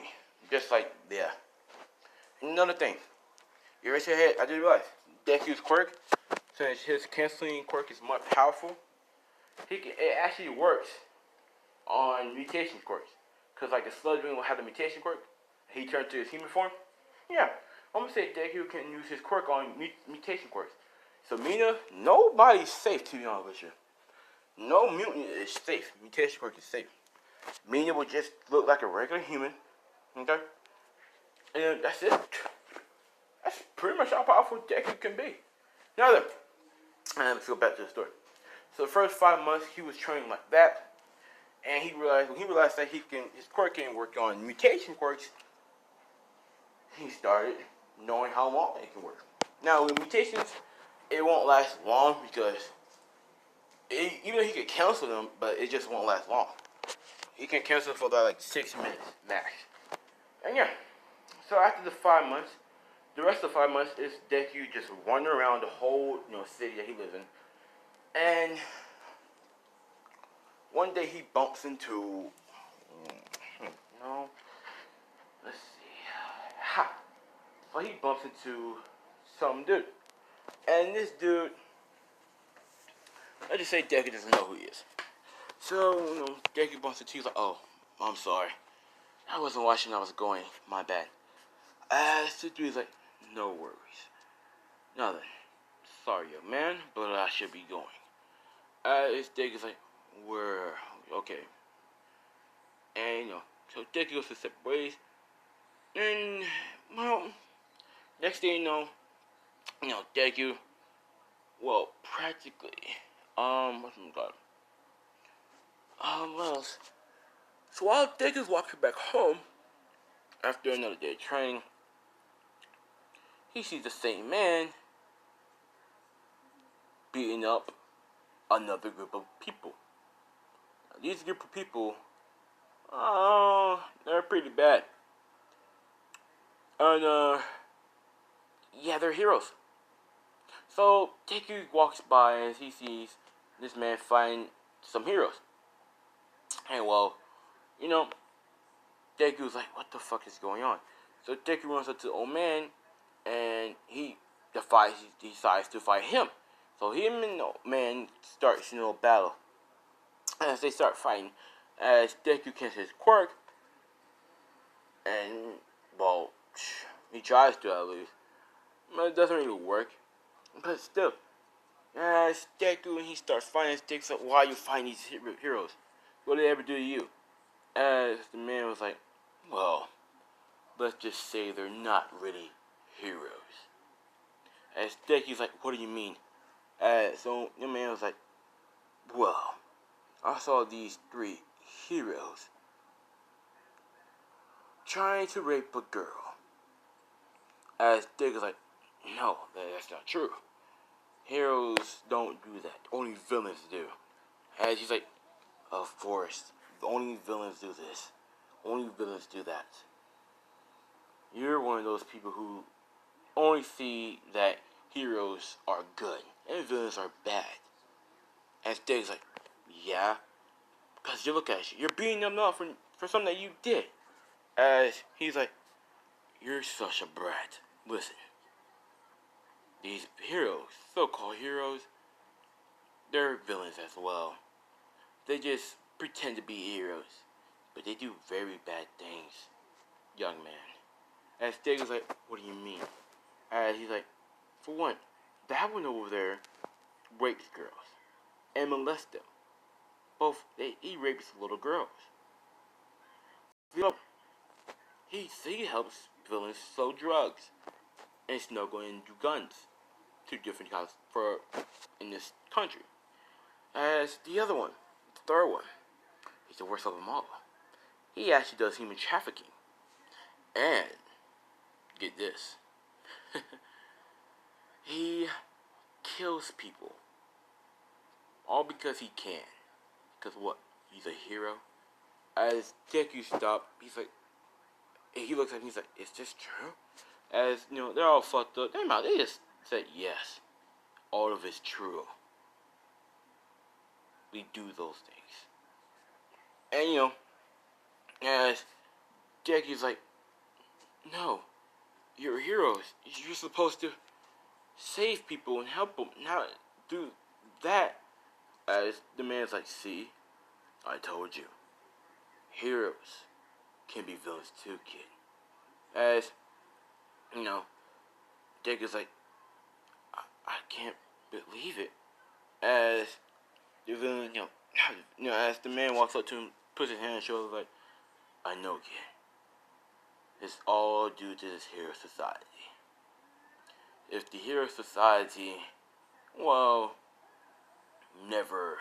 Just like, yeah. Another thing. Eraser head, I just realized. Deku's quirk, since his canceling quirk is more powerful, it actually works on mutation quirks. Because like the Sludge Ring will have the mutation quirk. He turned to his human form. Yeah. I'm going to say Deku can use his quirk on mutation quirks. So Mina, nobody's safe, to be honest with you. No mutant is safe. Mutation quirk is safe. Mina will just look like a regular human. Okay? And that's it. That's pretty much how powerful Deku can be. Now then, let's go back to the story. So the first 5 months he was training like that. And when he realized that his quirk can work on mutation quirks, he started knowing how long it can work. Now with mutations, it won't last long because even though he could cancel them, but it just won't last long. He can cancel for about like 6 minutes max. And yeah, so after the 5 months, the rest of the 5 months is Deku just wandering around the whole city that he lives in, and one day he bumps into, let's see, so he bumps into some dude, and this dude, let's just say Deku doesn't know who he is. So, Deku bumps into, he's like, oh, I'm sorry, I wasn't watching, I was going, my bad. The dude's like, no worries. Now then, sorry young man, but I should be going. His Deku's like, we're okay. And so Deku goes to separate ways. And well, next thing you know, Deku, well, practically, what else? So while Dick is walking back home after another day of training, he sees the same man beating up another group of people. Now, these group of people, they're pretty bad. And, yeah, they're heroes. So, Deku walks by as he sees this man fighting some heroes. And, well, you know, Deku's like, what the fuck is going on? So, Deku runs up to the old man, and he decides to fight him. So, him and the old man start a battle. As they start fighting, as Deku casts his quirk, and, well, he tries to at least, but it doesn't really work. But still, as Deku and he starts fighting, Deku's like, why are you fighting these heroes? What did they ever do to you? As the man was like, well, let's just say they're not really heroes. As Deku's like, what do you mean? So the man was like, well, I saw these 3 heroes trying to rape a girl. As Deku's like, no, that's not true. Heroes don't do that. Only villains do. As he's like, of course, only villains do this. Only villains do that. You're one of those people who only see that heroes are good and villains are bad. As Deku's like, yeah, because you look at you, you're beating them up for something that you did. As he's like, you're such a brat. Listen, these heroes, so-called heroes, they're villains as well. They just pretend to be heroes, but they do very bad things, young man. As Deku's like, what do you mean? As he's like, for one, that one over there rapes girls and molests them. He rapes little girls. He helps villains sell drugs and smuggle in guns to different guys in this country. As the other one, the third one, he's the worst of them all. He actually does human trafficking. And, get this, he kills people. All because he can. Because what? He's a hero. As Deku stops, he looks at me, he's like, is this true? As, they're all fucked up. They just said, yes, all of it's true. We do those things. And, as Deku's like, no, you're heroes. You're supposed to save people and help them, not do that. As the man's like, see, I told you. Heroes can be villains too, kid. As, Deku's like, I can't believe it. As the villain, as the man walks up to him, puts his hand on his shoulder, like, I know, kid. It's all due to this hero society. If the hero society, well, never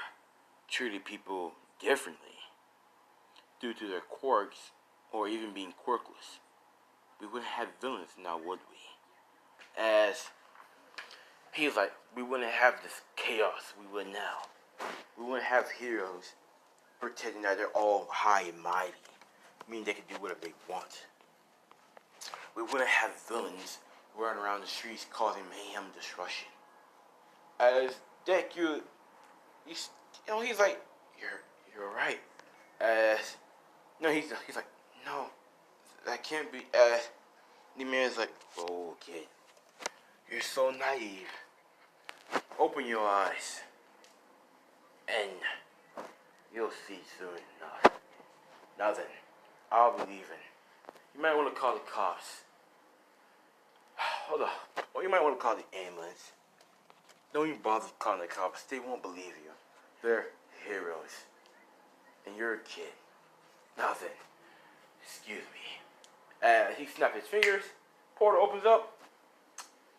treated people differently due to their quirks or even being quirkless, we wouldn't have villains now, would we? As he's like, we wouldn't have this chaos we would now. We wouldn't have heroes pretending that they're all high and mighty, meaning they can do whatever they want. We wouldn't have villains running around the streets causing mayhem and destruction. As Deku, he's like, you're right. As he's like, no, that can't be. As the man's like, oh kid, you're so naive. Open your eyes, and you'll see soon enough. Now then, I'll be leaving. You might want to call the cops. Hold up. Or you might want to call the ambulance. Don't even bother calling the cops. They won't believe you. They're heroes. And you're a kid. Now then, excuse me. He snaps his fingers. Portal opens up.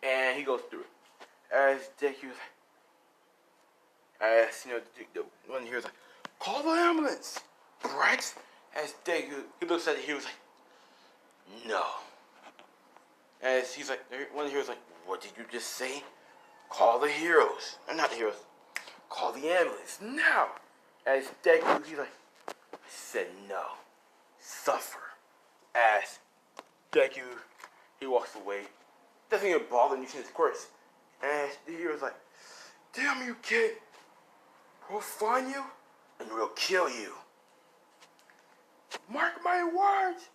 And he goes through it. As Deku, the one here is like, call the ambulance, right? As Deku, he looks at the hero, like, no. As he's like, one of the heroes like, what did you just say? Call the heroes. Not the heroes. Call the ambulance now. As Deku, he's like, I said no. Suffer. As Deku, he walks away. Doesn't even bother him using his quirks. And the hero's like, damn you, kid. We'll find you and we'll kill you. Mark my words.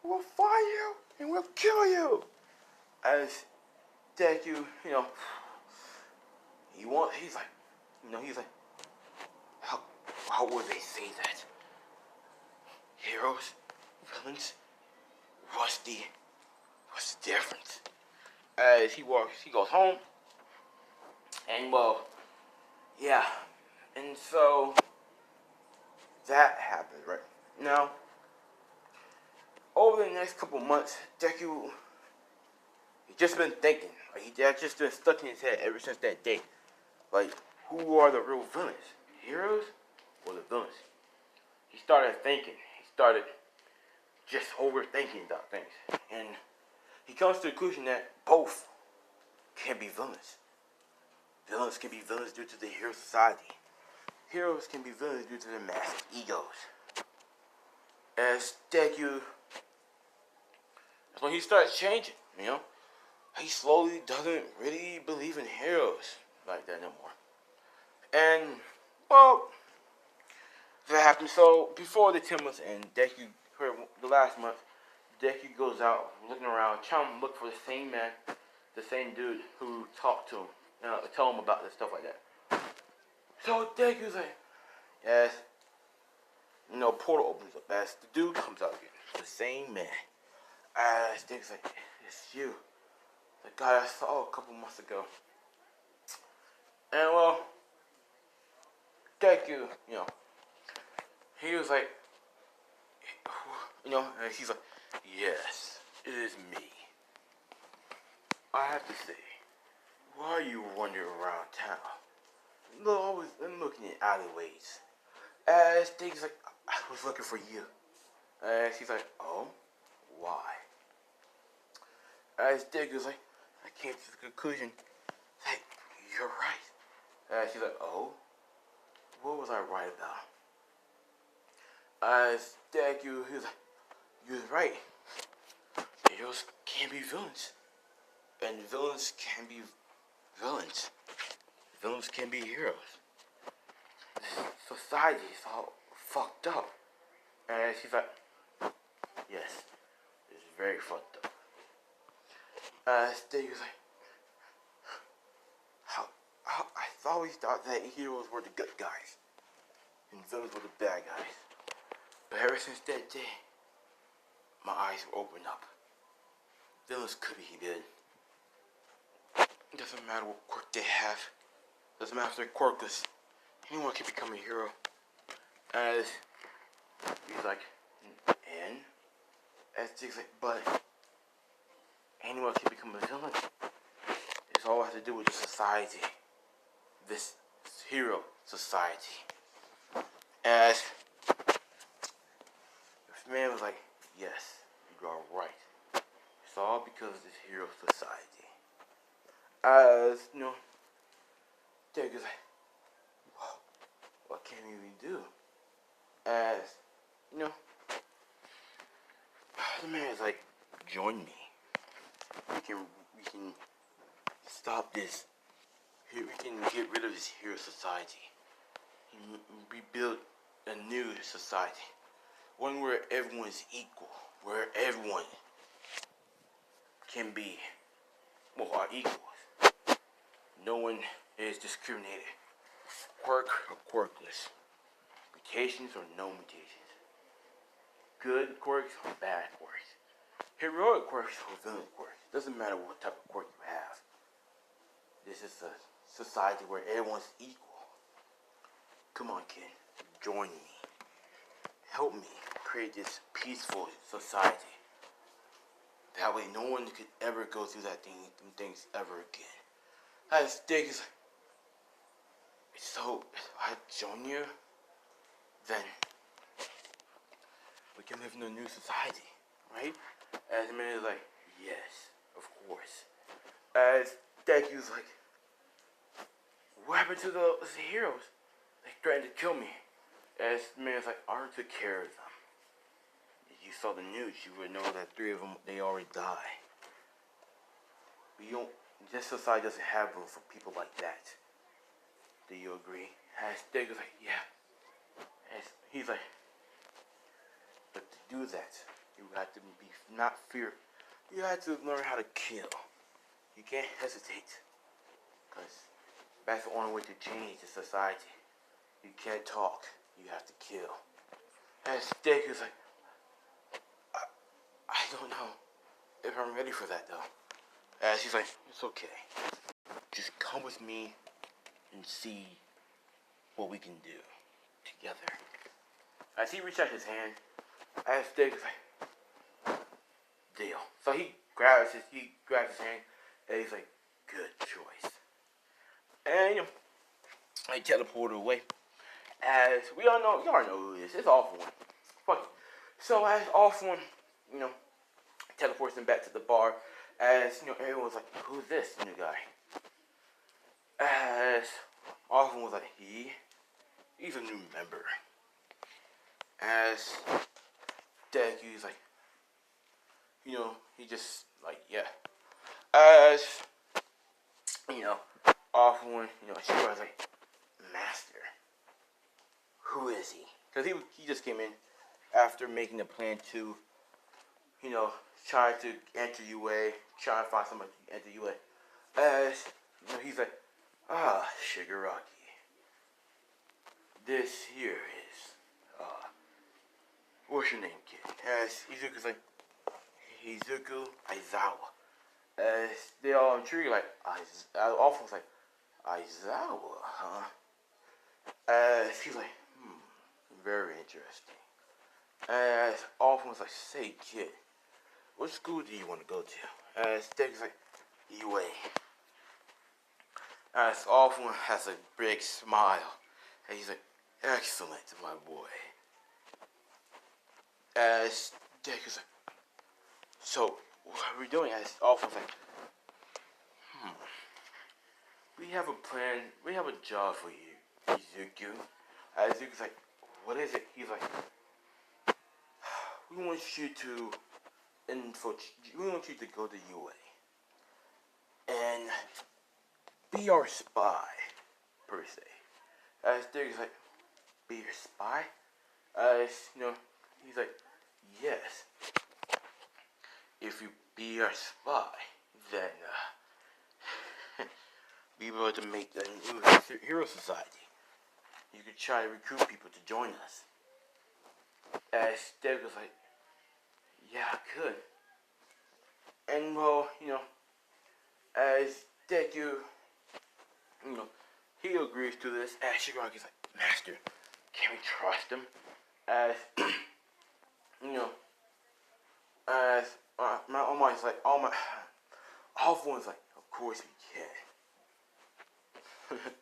We'll find you and we'll kill you. As Deku, he's like, how would they say that? Heroes, villains, what's the difference? As he goes home, and well, yeah, and so that happened, right? Now, over the next couple months, Deku, he's just been thinking, like that's just been stuck in his head ever since that day. Like, who are the real villains? Heroes or the villains? He started thinking. He started just overthinking about things. And he comes to the conclusion that both can be villains. Villains can be villains due to the hero society. Heroes can be villains due to their massive egos. As Deku, that's when he starts changing, He slowly doesn't really believe in heroes like that no more. And, well, that happened. So, before the 10 months end, Deku, for the last month, Deku goes out looking around, trying to look for the same man, the same dude who talked to him, tell him about this stuff like that. So, Deku's like, yes, portal opens up as the dude comes out again, the same man. As Deku's like, it's you, the guy I saw a couple months ago. And well, Deku, he was like, and he's like, yes, it is me. I have to say, why are you wandering around town? Always looking in alleyways. As Deku's like, I was looking for you. As he's like, oh, why? As Deku's like, I came to the conclusion that you're right. She's like, oh, what was I right about? As Deku, he was like, you was right. Heroes can be villains. And villains can be villains. Villains can be heroes. This society is all fucked up. And she's like, yes, it's very fucked up. As Deku was like, I always thought that heroes were the good guys and villains were the bad guys. But ever since that day, my eyes were opened up. Villains could be good. It doesn't matter what quirk they have. It doesn't matter if they're quirkless. Anyone can become a hero. As he's like, and as Dig's like, but anyone can become a villain. It's all has to do with the society. This hero society. As this man was like, yes, you are right. It's all because of this hero society. As, Derek is like, well, what can we do? As, the man is like, join me. We can stop this. We can get rid of this hero society. And rebuild a new society. One where everyone is equal. Where everyone can be, are equals. No one is discriminated. Quirk or quirkless. Mutations or no mutations. Good quirks or bad quirks. Heroic quirks or villain quirks. Doesn't matter what type of quirk you have. This is a society where everyone's equal. Come on, kid. Join me. Help me create this peaceful society. That way no one could ever go through them things ever again. As Dick is like, so if I join you, then we can live in a new society, right? As the man is like, yes, of course. As Deku's like, what happened to the heroes? They threatened to kill me. As the man is like, I already took care of them. If you saw the news, you would know that 3 of them, they already died. We don't, this society doesn't have room for people like that. Do you agree? As Deku's like, yeah. As he's like, but to do that, you have to be not fear. You have to learn how to kill. You can't hesitate, because that's the only way to change the society. You can't talk. You have to kill. And Steak is like, I don't know if I'm ready for that though. As he's like, it's okay. Just come with me and see what we can do together. As he reaches out his hand, as Steak is like, deal. So he grabs his hand, and he's like, good choice. And you know, I teleported away. As we all know, you already know who it is. It's Awful One. Fuck it. So as Awful One, you know, teleports him back to the bar. As you know, everyone's like, who's this new guy? As Awful One was like, he's a new member. As Deku's like, you know, he just like, yeah. As you know, Awful One, you know, she was like, Master, who is he? Because he just came in after making a plan to, you know, try to enter UA, try to find somebody to enter UA. As you know, he's like, Shigaraki, this here is, what's your name, kid? As Izuku's like, Izuku Aizawa. As they all intrigued, like, Awful One's like, Aizawa, huh? As he's like, very interesting. As Awful One's like, say kid, what school do you want to go to? As Steg's like, UA. As Awful One has a big smile. And he's like, excellent, my boy. As Steg is like, so, what are we doing? As Awful One's like, we have a plan, we have a job for you, Izuku. As Izuku's like, what is it? He's like, we want you to go to UA and be our spy, per se. As Dig's like, be your spy? As you know, he's like, yes. If you be our spy, then be able to make the new hero society. You could try to recruit people to join us. As Steg was like, yeah, I could. And well, you know, as Deku, you know, he agrees to this. As Shigaraki's like, Master, can we trust him? As, you know, as my Omar's like, Awful One's like, of course we can.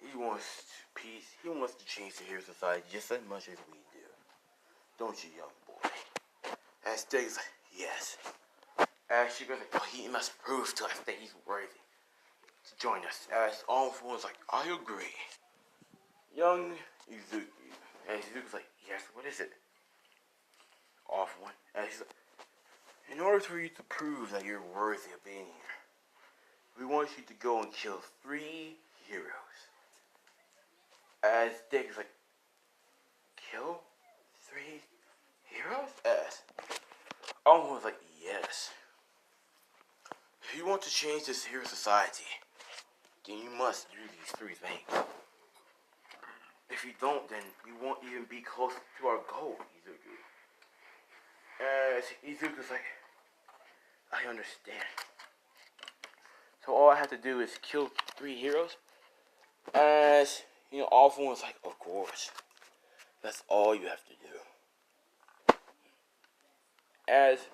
He wants peace. He wants to change the hero society just as much as we do. Don't you, young boy? As Steg's like, yes. As she goes like, oh, he must prove to us that he's worthy to join us. As Awful One's like, I agree. Young Izuku. And Izuku's like, yes, what is it? Awful One. And he's like, in order for you to prove that you're worthy of being here, we want you to go and kill 3 heroes. As Dick is like, kill 3 heroes? As Awful One's like, yes. If you want to change this hero society, then you must do these 3 things. If you don't, then you won't even be close to our goal, Izuku. As Izuku's like, I understand. So all I have to do is kill 3 heroes? As, you know, Awful One's like, of course. That's all you have to do. As,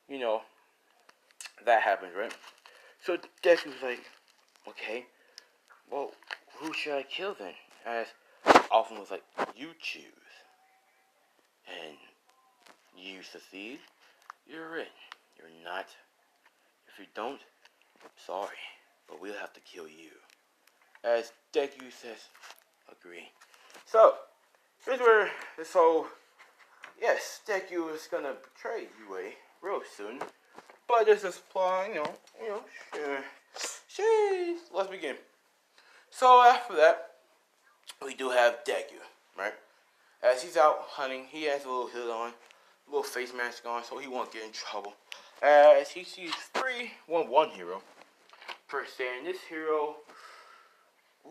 you know, that happens, right? So Deku's like, okay, well, who should I kill then? As Awful One's like, you choose. and you succeed, you're in. You're not. If you don't, sorry, but we'll have to kill you. As Deku says, agree. So, here's where this whole, yes, Deku is gonna betray Yue real soon. But there's this plan, sure. Jeez, let's begin. So after that, we do have Deku, right? As he's out hunting, he has a little hood on, a little face mask on, so he won't get in trouble. As he sees one hero. First saying this hero, I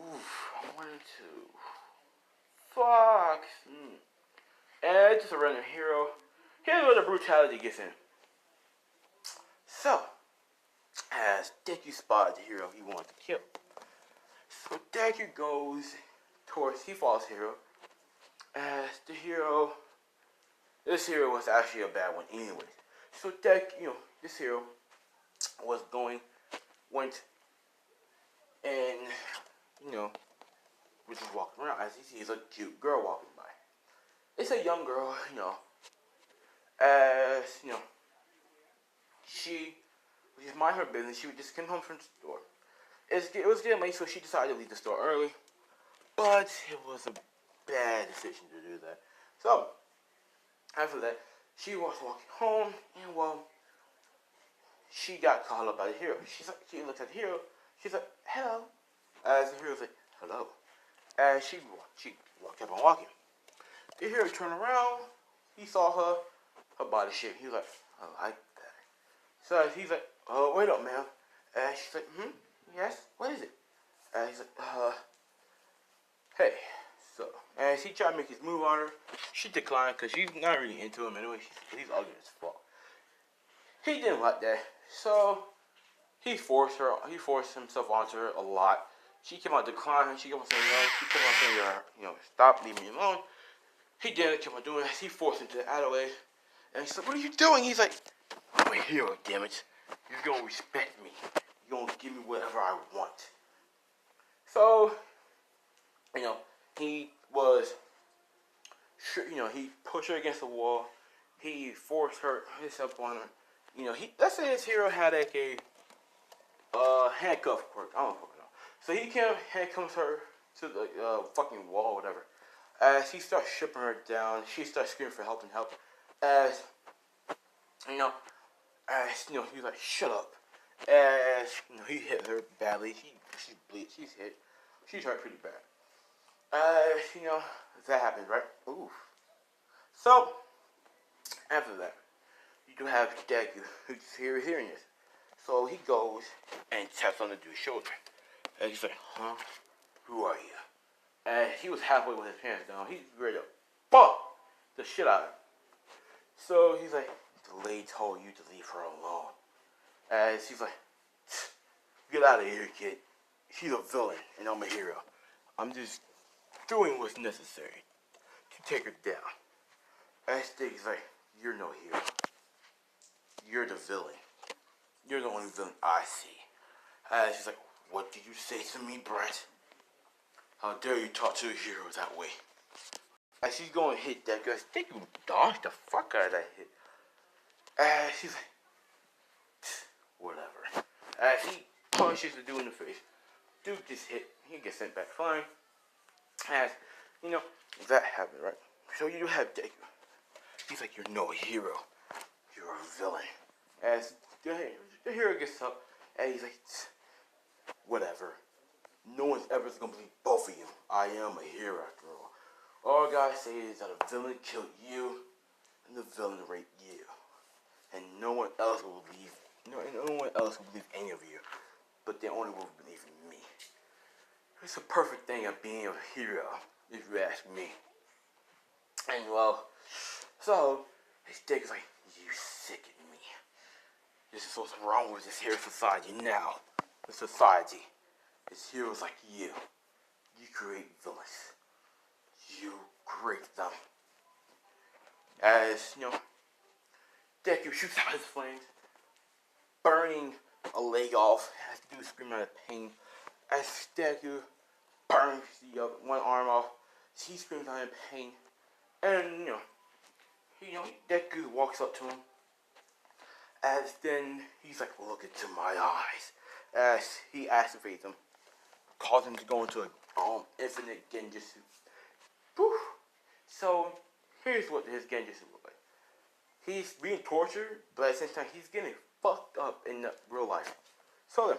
wanted to, fuck. And it's just a random hero. Here's where the brutality gets in. So, as Deku spotted the hero he wanted to kill. So Deku goes towards, he follows hero. As the hero, this hero was actually a bad one anyways. So this hero went and, was just walking around as he sees a cute girl walking by. It's a young girl, as, she was just mind her business. She just came home from the store. It was getting late, so she decided to leave the store early. But it was a bad decision to do that. So, after that, she was walking home, and she got called up by the hero. She looked at the hero. She's like, hello. As the hero's like, hello. As she kept on walking. The hero turned around. He saw her body shape. He was like, I like that. So he's like, oh, wait up, ma'am. And she's like, yes, what is it? And he's like, hey. So, as he tried to make his move on her, she declined because she's not really into him anyway. He's ugly as fuck. He didn't like that. So, he forced himself onto her a lot. She kept on declining. She kept on saying no. She kept on saying, stop, leave me alone. He didn't keep on doing it. He forced him to the alleyway. And he's like, what are you doing? He's like, I'm a hero, damn it. You're going to respect me. You're going to give me whatever I want. So, he he pushed her against the wall. He forced himself on her. Let's say this hero had like a handcuff quirk. I don't fucking know. So he handcuffs her to the fucking wall or whatever. As he starts stripping her down, she starts screaming for help. As he's like, shut up. As he hit her badly. She's bleeding. She's hit. She's hurt pretty bad. That happened, right? Ooh. So, after that, you do have Deku, who's hearing this. So he goes and taps on the dude's shoulder. And he's like, huh? Who are you? And he was halfway with his pants down. He's ready to fuck the shit out of him. So he's like, the lady told you to leave her alone. And she's like, get out of here, kid. She's a villain, and I'm a hero. I'm just doing what's necessary to take her down. And Stig's like, you're no hero. You're the villain. You're the only villain I see. And she's like, what did you say to me, Brent? How dare you talk to a hero that way? And she's going to hit that guy. Stig, you dodged the fuck out of that hit. And she's like, whatever. As he punches the dude in the face, dude gets hit. He gets sent back fine. As, that happened, right? So you do have Deku. He's like, you're no hero. You're a villain. As the hero gets up, and he's like, whatever. No one's ever going to believe both of you. I am a hero after all. All I gotta say is that a villain killed you, and the villain raped you. And no one else will believe, no one else will believe any of you. But they only will believe in me. It's a perfect thing of being a hero, if you ask me. And so his dick is like, you sicken me. This is what's wrong with this here society now. The society. It's heroes like you. You create villains. You create them. As, Deku shoots out his flames, burning a leg off, has to do screaming out of pain. As Deku burns the one arm off, he screams out in pain. And, Deku walks up to him, as then he's like, look into my eyes, as he activates him, calls him to go into a infinite genjutsu. Whew. So here's what his genjutsu looks like. He's being tortured, but at the same time he's getting fucked up in the real life. So then,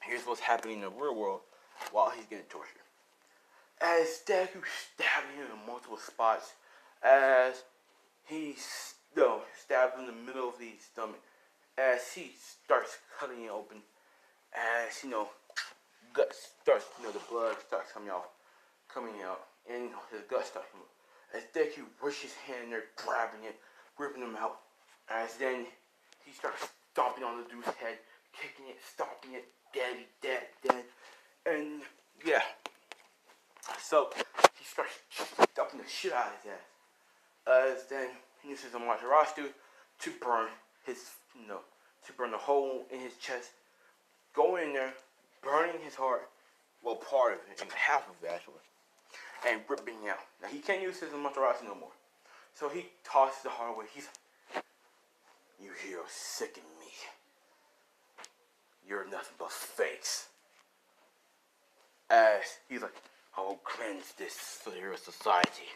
here's what's happening in the real world while he's getting tortured. As Deku stabbing him in multiple spots, as he stabs in the middle of the stomach, as he starts cutting it open, as guts starts, the blood starts coming out, and his guts start coming out. As Deku rushes his hand there, grabbing it, ripping him out, as then he starts stomping on the dude's head, kicking it, stomping it, dead, and yeah. So he starts stomping the shit out of his ass. As then he uses a Matarasu to burn to burn the hole in his chest, going in there, burning his heart, well, part of it, and half of it actually, and ripping it out. Now he can't use his Matarasu no more, so he tosses the heart away. He's like, "You heroes sicken me. You're nothing but fakes." As he's like, "I will cleanse this hero society."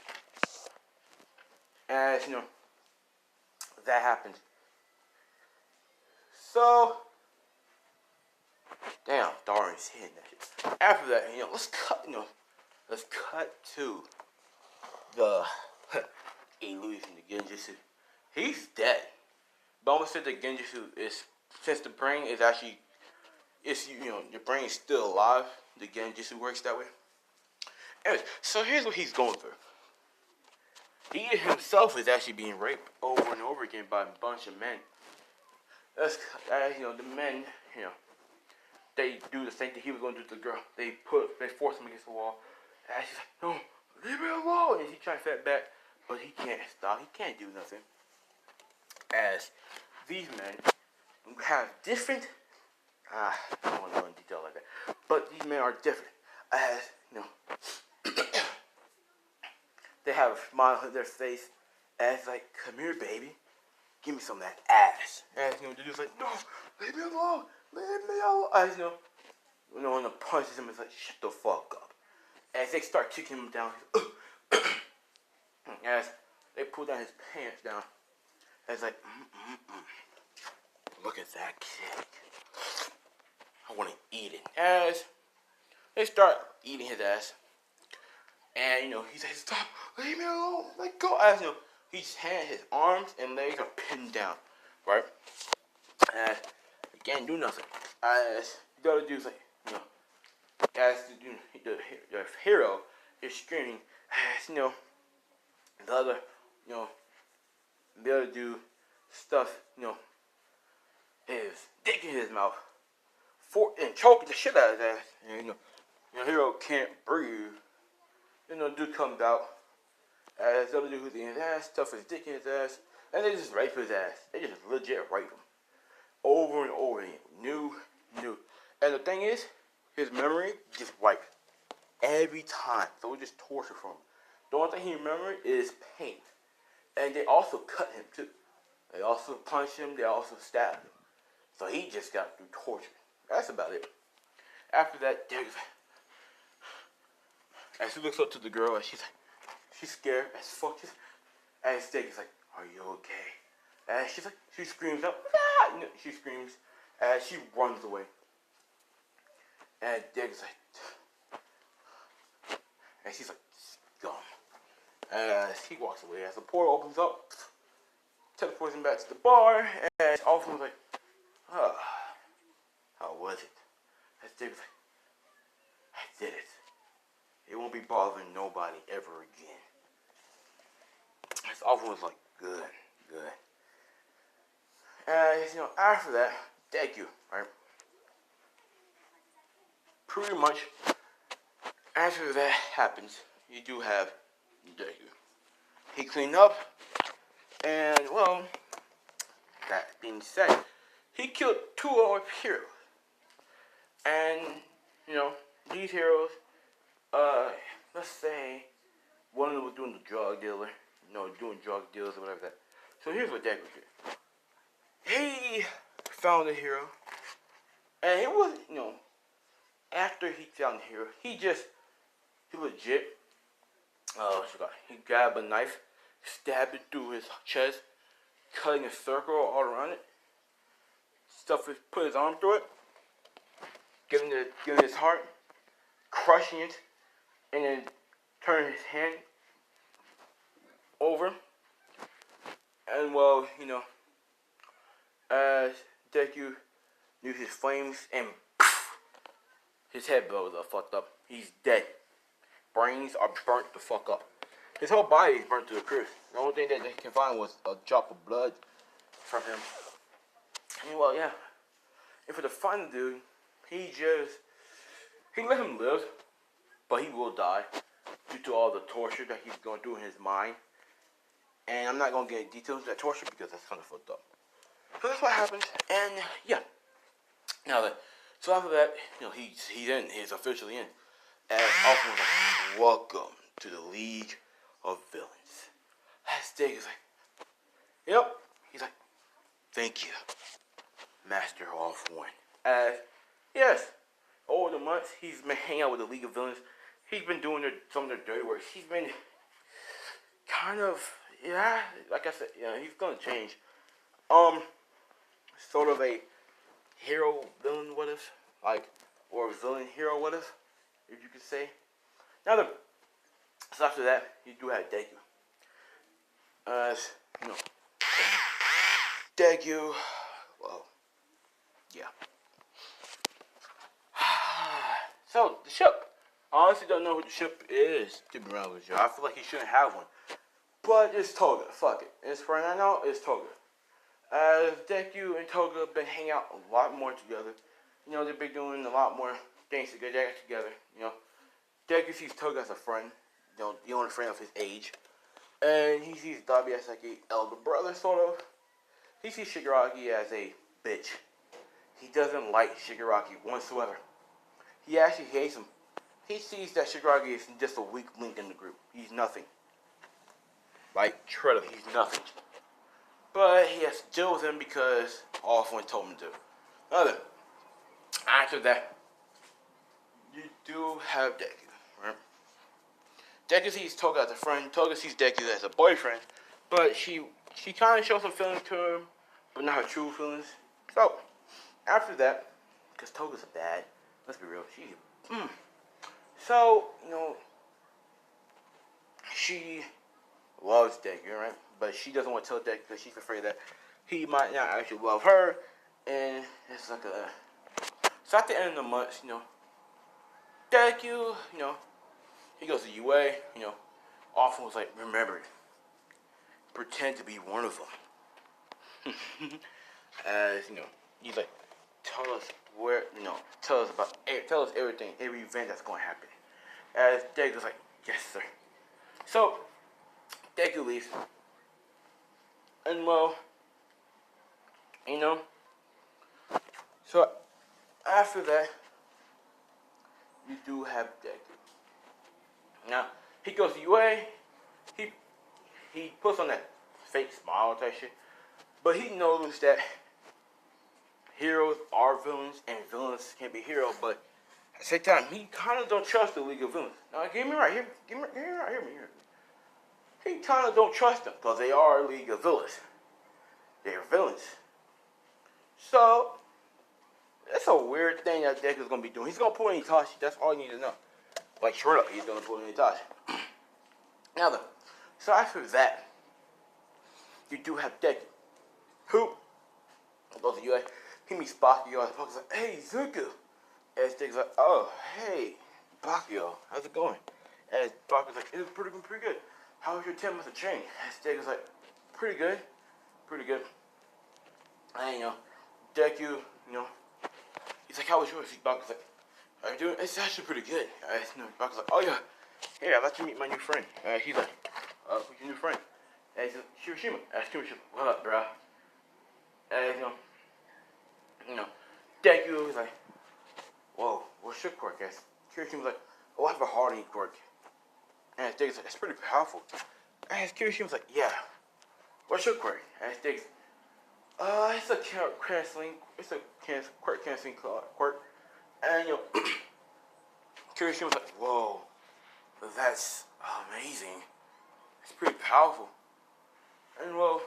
As that happens. So, damn, Darren's hitting that shit. After that, let's cut to the illusion, the Genjutsu. He's dead. But I'm gonna say the Genjutsu is, since the brain is actually, your brain is still alive, the Genjutsu works that way. Anyways, so here's what he's going through. He himself is actually being raped over and over again by a bunch of men. The men, they do the same thing he was going to do to the girl. They force him against the wall. And she's like, "No, leave me alone." And he's trying to fight back, but he can't stop. He can't do nothing. As these men have different, I don't want to go in detail like that, but these men are different. As they have a smile on their face, as like, "Come here, baby. Give me some of that ass." And the dude's like, "No, leave me alone. Leave me alone." As when the punches him, it's like, "Shut the fuck up." As they start kicking him down, as they pull down his pants down, as like, "Look at that cake. I want to eat it." As they start eating his ass, and he says, "Stop, leave me alone, let go." As his arms and legs are pinned down, right? And he can't do nothing. As the other dude's like, as the hero is screaming, as the other dude stuff, his dick in his mouth, and choking the shit out of his ass. And the hero can't breathe. Dude comes out. As the other dude who's in his ass, stuff his dick in his ass, and they just rape his ass. They just legit rape him. Over and over again. New. And the thing is, his memory just wiped every time. So we just torture from him. The only thing he remembers is pain. And they also cut him too. They also punched him, they also stabbed him. So he just got through torture. That's about it. After that, as he looks up to the girl, and she's scared as fuck. And Steak like, "Are you okay?" And she's like, she screams out, "Ah!" She screams, and she runs away. And Dig's like, and she's like, "Scum." As he walks away, as the portal opens up, teleports him back to the bar, and Alpha was like, "Oh, how was it?" As Dig was like, "I did it. It won't be bothering nobody ever again." As Alpha was like, "Good. And after that, Deku, right? Pretty much after that happens, you do have Deku. He cleaned up, and well, that being said, he killed 2 other heroes. And these heroes, let's say one of them was doing the drug dealer, doing drug deals or whatever that. So here's what Deku did. He found a hero, and it was, after he found the hero, he legit, he grabbed a knife, stabbed it through his chest, cutting a circle all around it, put his arm through it, giving his heart, crushing it, and then turning his hand over. And well, as Deku used his flames and his head blows up, fucked up. He's dead. Brains are burnt the fuck up. His whole body is burnt to the crisp. The only thing that they can find was a drop of blood from him. And well, yeah. And for the final dude, he let him live, but he will die due to all the torture that he's going through in his mind. And I'm not going to get into details of that torture because that's kind of fucked up. So that's what happens. And yeah. So after that, he's in. He's officially in. And Alpha was like, welcome to the League of Villains. Stig is like, yep. He's like, thank you, Master All for One. Yes, over the months, he's been hanging out with the League of Villains. He's been doing some of their dirty work. He's been kind of, like I said, he's gonna change. Sort of a hero villain, what if? Or a villain hero, what if you could say. So after that, you do have Deku. Deku, well, yeah. So, the ship. I honestly don't know what the ship is, to be honest with you. I feel like he shouldn't have one. But it's Toga. Fuck it. As far as I know, it's Toga. Deku and Toga have been hanging out a lot more together. They've been doing a lot more things together. Deku sees Toga as a friend. The only friend of his age. And he sees Dabi as like an elder brother, sort of. He sees Shigaraki as a bitch. He doesn't like Shigaraki whatsoever. He actually hates him. He sees that Shigaraki is just a weak link in the group. He's nothing. Like, Shredder, he's nothing. But he has to deal with him because All For One told him to. After that, you do have Deku, right? Deku sees Toga as a friend. Toga sees Deku as a boyfriend. But she kind of shows some feelings to him, but not her true feelings. So, after that, because Toga's a bad, let's be real, So, she loves Deku, right? But she doesn't want to tell Deku because she's afraid that he might not actually love her. And it's like so at the end of the month, Deku, he goes to UA, often was like, remember, pretend to be one of them. He's like, tell us tell us everything, every event that's going to happen. As Deku's like, yes, sir. So, Deku leaves. And well, so after that, you do have Deku. Now, he goes to UA, he puts on that fake smile type shit, but he knows that heroes are villains and villains can be heroes, but at the same time, he kind of don't trust the League of Villains. Now, get me right here. He kind of don't trust them because they are a League of Villains. They are villains. So, that's a weird thing that Deku's going to be doing. He's going to pull in Itachi. That's all you need to know. Like, straight up, he's going to pull in Itachi. So after that, you do have Deku, who goes to UA. He meets Bakio. He's like, hey, Zuko. And Deku's like, oh, hey, Bakio, how's it going? And Bakio's like, it's pretty good. How was your 10 months of training? And Deku's like, pretty good. And, Deku, he's like, how was yours? Bakio's like, how you doing? It's actually pretty good. Bakio's like, oh, yeah. Hey, I'd like to meet my new friend. He's like, who's your new friend? And he's like, Hiroshima. Hiroshima, what up, bro? And, Deku was like, whoa, what's your quirk? Hiroshima was like, oh, I have a hardy quirk. And Deku's like, that's pretty powerful. I asked Kirishima, was like, yeah. What's your quirk? I asked Diggs, it's a canceling, quirk canceling quirk. And, Kirishima was like, whoa, that's amazing. It's pretty powerful. And, well,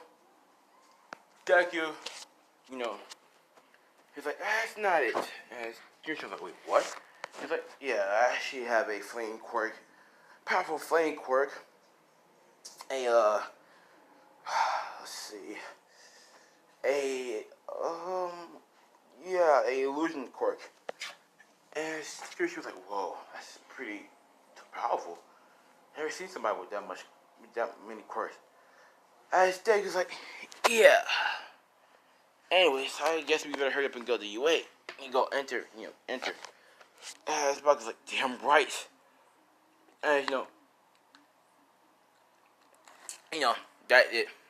Deku, you know, he's like, that's not it. And Kirishima was like, wait, what? He's like, yeah, I actually have a flame quirk. Powerful flame quirk. A, let's see. A, yeah, a illusion quirk. And she was like, whoa, that's pretty powerful. Never seen somebody with that many quirks. And Steg was like, yeah. Anyways, I guess we better hurry up and go to UA. And go enter, enter. And Spock was like, damn right. And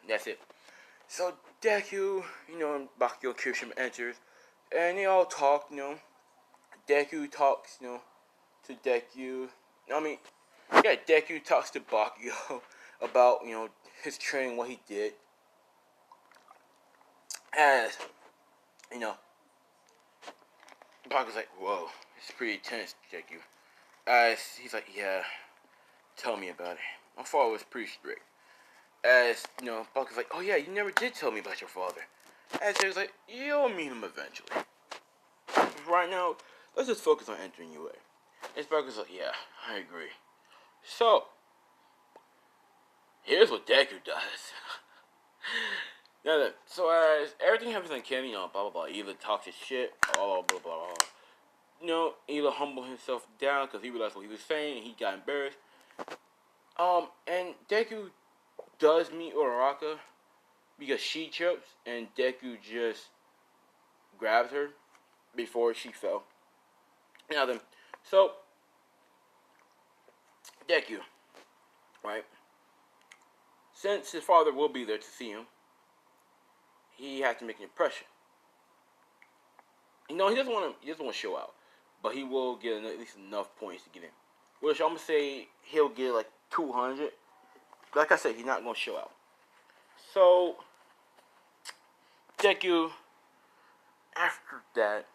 that's it. So Deku, and Bakio Kirishima enters. And they all talk, Deku talks, to Deku. Deku talks to Bakio about, his training, what he did. And, Bakio's like, whoa, it's pretty intense, Deku. He's like, yeah, tell me about it. My father was pretty strict. Bakio's like, oh yeah, you never did tell me about your father. And Deku's like, you'll meet him eventually. Right now, let's just focus on entering UA. And Sparkle's like, yeah, I agree. So, here's what Deku does. So as everything happens on Ken, blah blah blah, Ela talks his shit, blah blah blah blah. Ela humbled himself down because he realized what he was saying and he got embarrassed. And Deku does meet Uraraka because she trips and Deku just grabs her before she fell. Now then, so Deku, right? Since his father will be there to see him, he has to make an impression. He doesn't want to show out, but he will get at least enough points to get in. Which I'm gonna say he'll get like 200. Like I said, he's not gonna show out. So Deku, after that,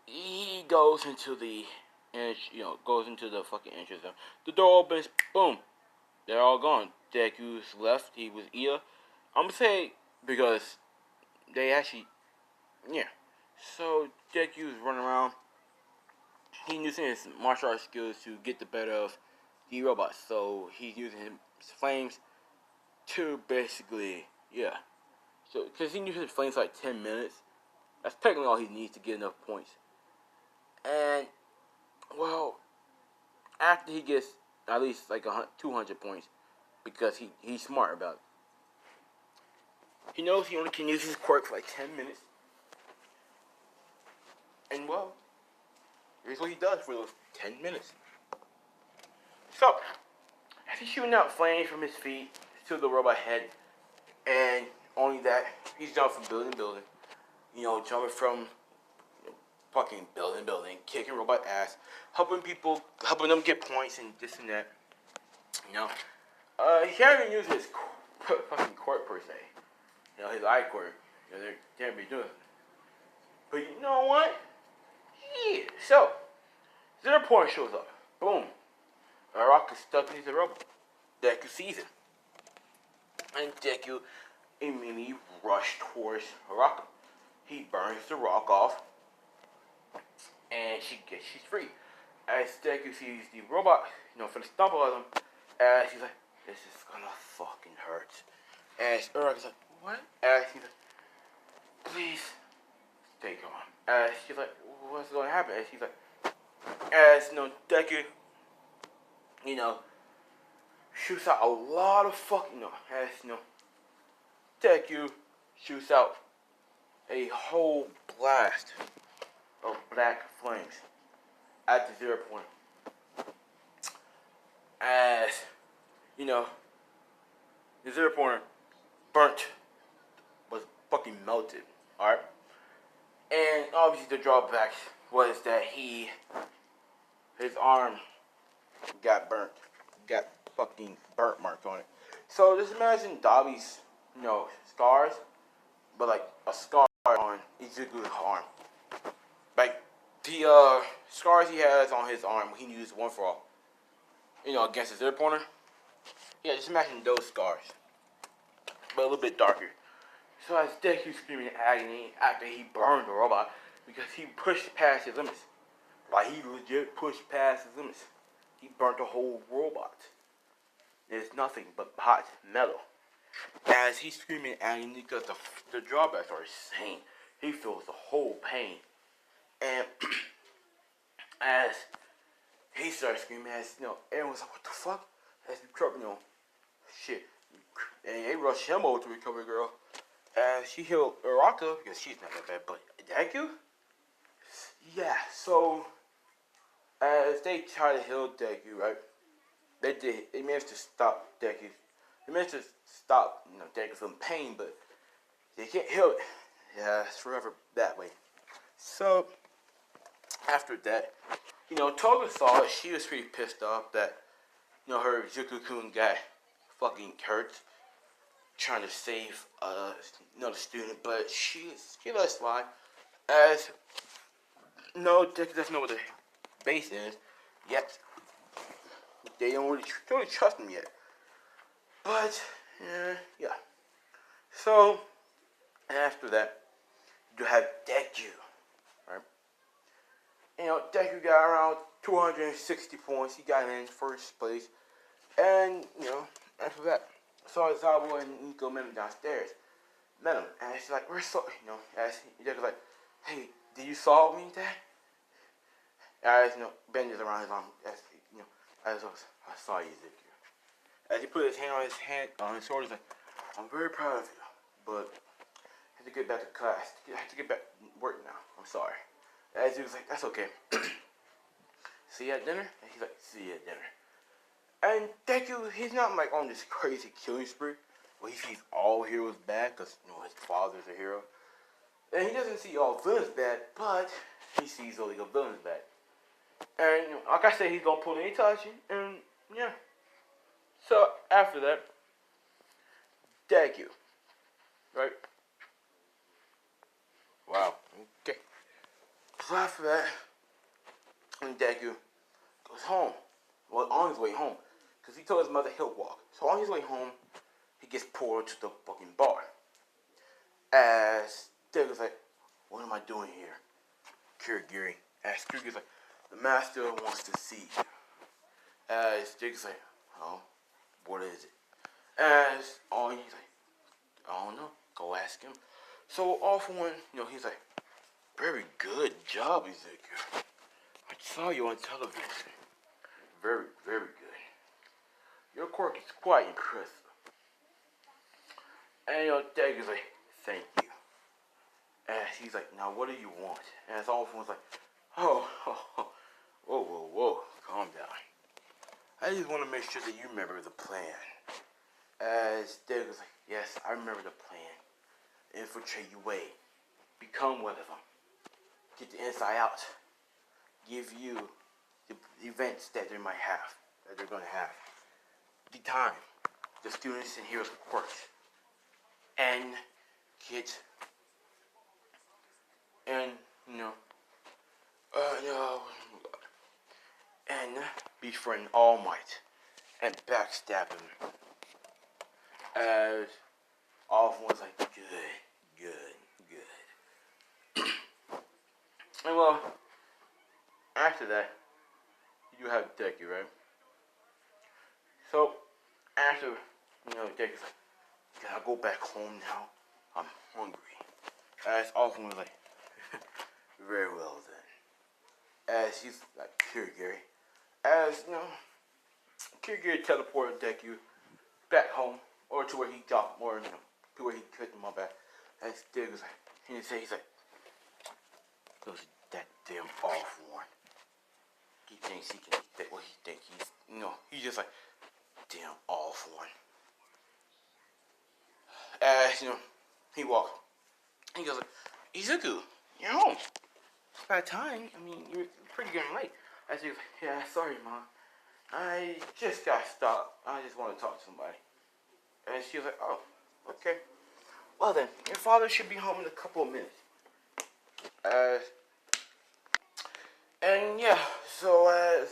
he goes into the fucking entrance. The door opens, boom, they're all gone. Deku's left. He was Ida. I'm gonna say because they actually, yeah. So Deku's running around. He's using his martial arts skills to get the better of the robots. So he's using his flames to basically, yeah. So because he uses his flames for like 10 minutes, that's technically all he needs to get enough points. And well, after he gets at least like 200 points, because he's smart about it. He knows he only can use his quirk for like 10 minutes. And well, here's what he does for those 10 minutes. So, as he's shooting out flames from his feet to the robot head, and only that, he's jumping from building to building. Jumping from fucking building to building, kicking robot ass, helping them get points and this and that. He can't even use his fucking quirk per se. His eye quirk. They can't be doing it. But you know what? Yeah. So, Zero Point shows up. Boom. Rock is stuck into the robot. Deku sees it. And Deku immediately rushes towards Haraka. He burns the rock off. And she's free. As Deku sees the robot, for the stumble at him, she's like, this is gonna fucking hurt. And Uraraka's like, what? And she's like, please, stay calm. She's like, what's gonna happen? And she's like, Deku, shoots out a lot of fucking, Deku shoots out a whole blast of black flames at the 0 point. As, the 0 pointer was fucking melted, alright? And obviously the drawback was that his arm got burnt. got fucking burnt marks on it. So just imagine Dobby's, scars, but like a scar on Izuku's arm. Like the scars he has on his arm, he used one for all. Against his zero pointer. Yeah, just imagine those scars, but a little bit darker. So as Deku screaming in agony after he burned the robot because he pushed past his limits. Like he legit pushed past his limits. He burnt the whole robot. There's nothing but hot metal. As he's screaming in agony because the drawbacks are insane. He feels the whole pain. And as he starts screaming, everyone's like, what the fuck? As we recover, shit. And they rush him over to recover girl. As she healed Uraka, because she's not that bad, but Deku? Yeah, so as they try to heal Deku, right? They managed to stop Deku. They managed to stop, Deku from pain, but they can't heal it. Yeah, it's forever that way. So after that, Toga saw it. She was pretty pissed off that, her Zuku-kun got fucking hurt trying to save another student, but she let it slide. As Deku doesn't know what the base is yet. They don't really trust him yet. But yeah. So after that, you have Deku, right? Deku got around 260 points. He got in first place, and after that, saw Zabo and Nico met him downstairs. Met him, and she's like, "We're so," as Deku's like, "Hey, did you solve me, Dad?" As bandages around his arm, as I saw you, Ezekiel. As he put his hand on his shoulder, he's like, "I'm very proud of you, but I have to get back to class. I have to get back to work now. I'm sorry." As he was like, "That's okay. See you at dinner?" And he's like, "See you at dinner." And Deku, he's not like on this crazy killing spree where he sees all heroes bad because his father's a hero. And he doesn't see all villains bad, but he sees all the villains bad. And like I said, he's gonna pull an Itachi, and yeah. So after that, Deku, right? Wow. Okay. So after that, when Deku goes home, well, on his way home, because he told his mother he'll walk. So on his way home, he gets pulled to the fucking bar. As Deku's like, "What am I doing here?" Kirigiri. As Kirigiri's like, "The master wants to see you." As Deku's like, "Oh, what is it?" As he's like, "I don't know. Go ask him." So all for one, he's like, "Very good job, Ezekiel. I saw you on television. Very, very good. Your quirk is quite impressive." And Deku's like, "Thank you." And he's like, "Now what do you want?" And it's all for one's like, "Oh, whoa, calm down. I just want to make sure that you remember the plan." As Deku's like, "Yes, I remember the plan. Infiltrate your way. Become one of them. Get the inside out. Give you the events that they might have, that they're going to have. The time, the students and heroes quirks. And get, and, and befriend All Might and backstab him." As all of one's like, good. And well, after that, you have Deku, right? So, after, Deku's like, "Can I go back home now? I'm hungry." As all of them was like, "Very well then." As he's like, Kirigiri. As, Kirigiri teleported Deku back home, or to where he dropped, or, to where he put him on back. As Deku's like, he's like, "Goes that damn off one. He thinks he can eat what he thinks he's just like, damn off one." As, he walks. He goes like, "Izuku, you're home. It's about time. I mean, you're pretty getting late." As he goes, "Yeah, sorry, Mom. I just got stopped. I just want to talk to somebody. And she was like, oh, okay. Well then, your father should be home in a couple of minutes. Uh, and yeah, so as,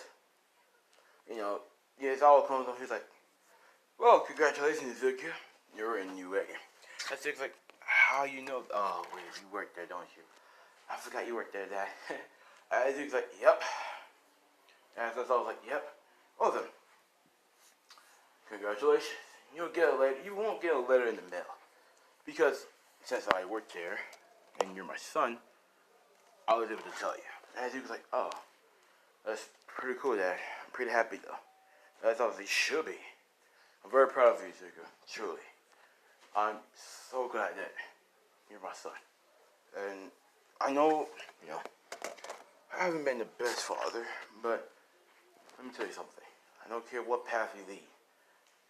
you know, yeah, it's all comes on. He's like, well, congratulations, Zuka. You're in UA. I was like, how you know? Oh, wait, you work there, don't you? I forgot you worked there, Dad. He was like, yep. And so I was like, yep. Well then, congratulations. You'll get a letter. You won't get a letter in the mail. Because since I work there, and you're my son, I was able to tell you. And he was like, oh, that's pretty cool, Dad. I'm pretty happy, though. That's obviously should be. I'm very proud of you, Zuko. Truly. I'm so glad that you're my son. And I know, you know, I haven't been the best father, but let me tell you something. I don't care what path you lead.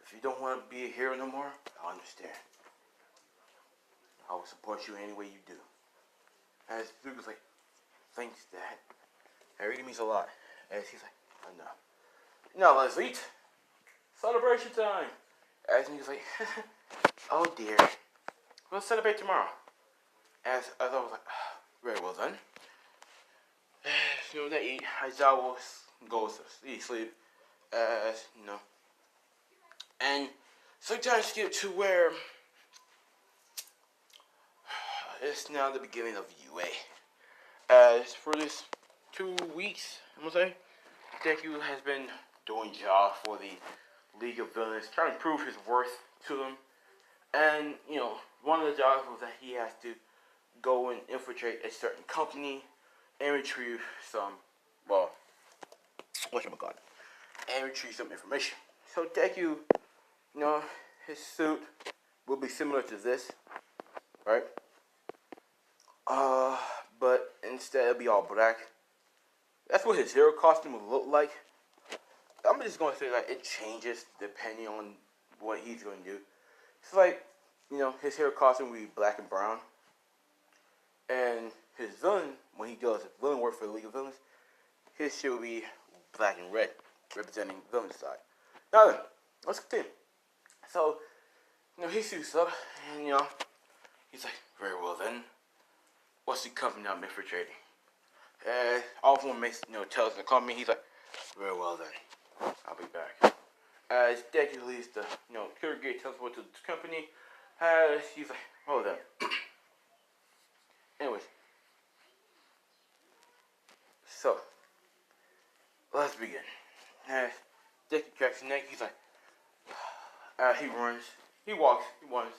If you don't want to be a hero no more, I understand. I will support you any way you do. And Zuko was like, thanks, Dad. That really means a lot. And he's like, I know. Now let's eat. Celebration time. And he was like, oh dear. We'll celebrate tomorrow. As I was like, very well done. You know, they eat. Aizawa goes to sleep. You know. And sometimes get to where it's now the beginning of UA. As for this 2 weeks, I'm gonna say, Deku has been doing jobs for the League of Villains, trying to prove his worth to them. And, you know, one of the jobs was that he has to go and infiltrate a certain company and retrieve some, well, whatchamacallit, and retrieve some information. So Deku, you know, his suit will be similar to this, right? But instead it'll be all black. That's what his hero costume will look like. I'm just gonna say that it changes depending on what he's gonna do. It's like, you know, his hero costume will be black and brown. And his villain, when he does villain work for the League of Villains, his shit will be black and red, representing villain side. Now then, let's continue. So, you know, he suits up, and, you know, he's like, very well then. What's the company I'm infiltrating? All of them makes, you know, tells the company, he's like, very well then. I'll be back. As Deku leaves the, you know, Killer Gate teleport to the company, he's like, well then. Anyways. So, let's begin. Deku cracks his neck, he's like, he runs, he walks, he runs,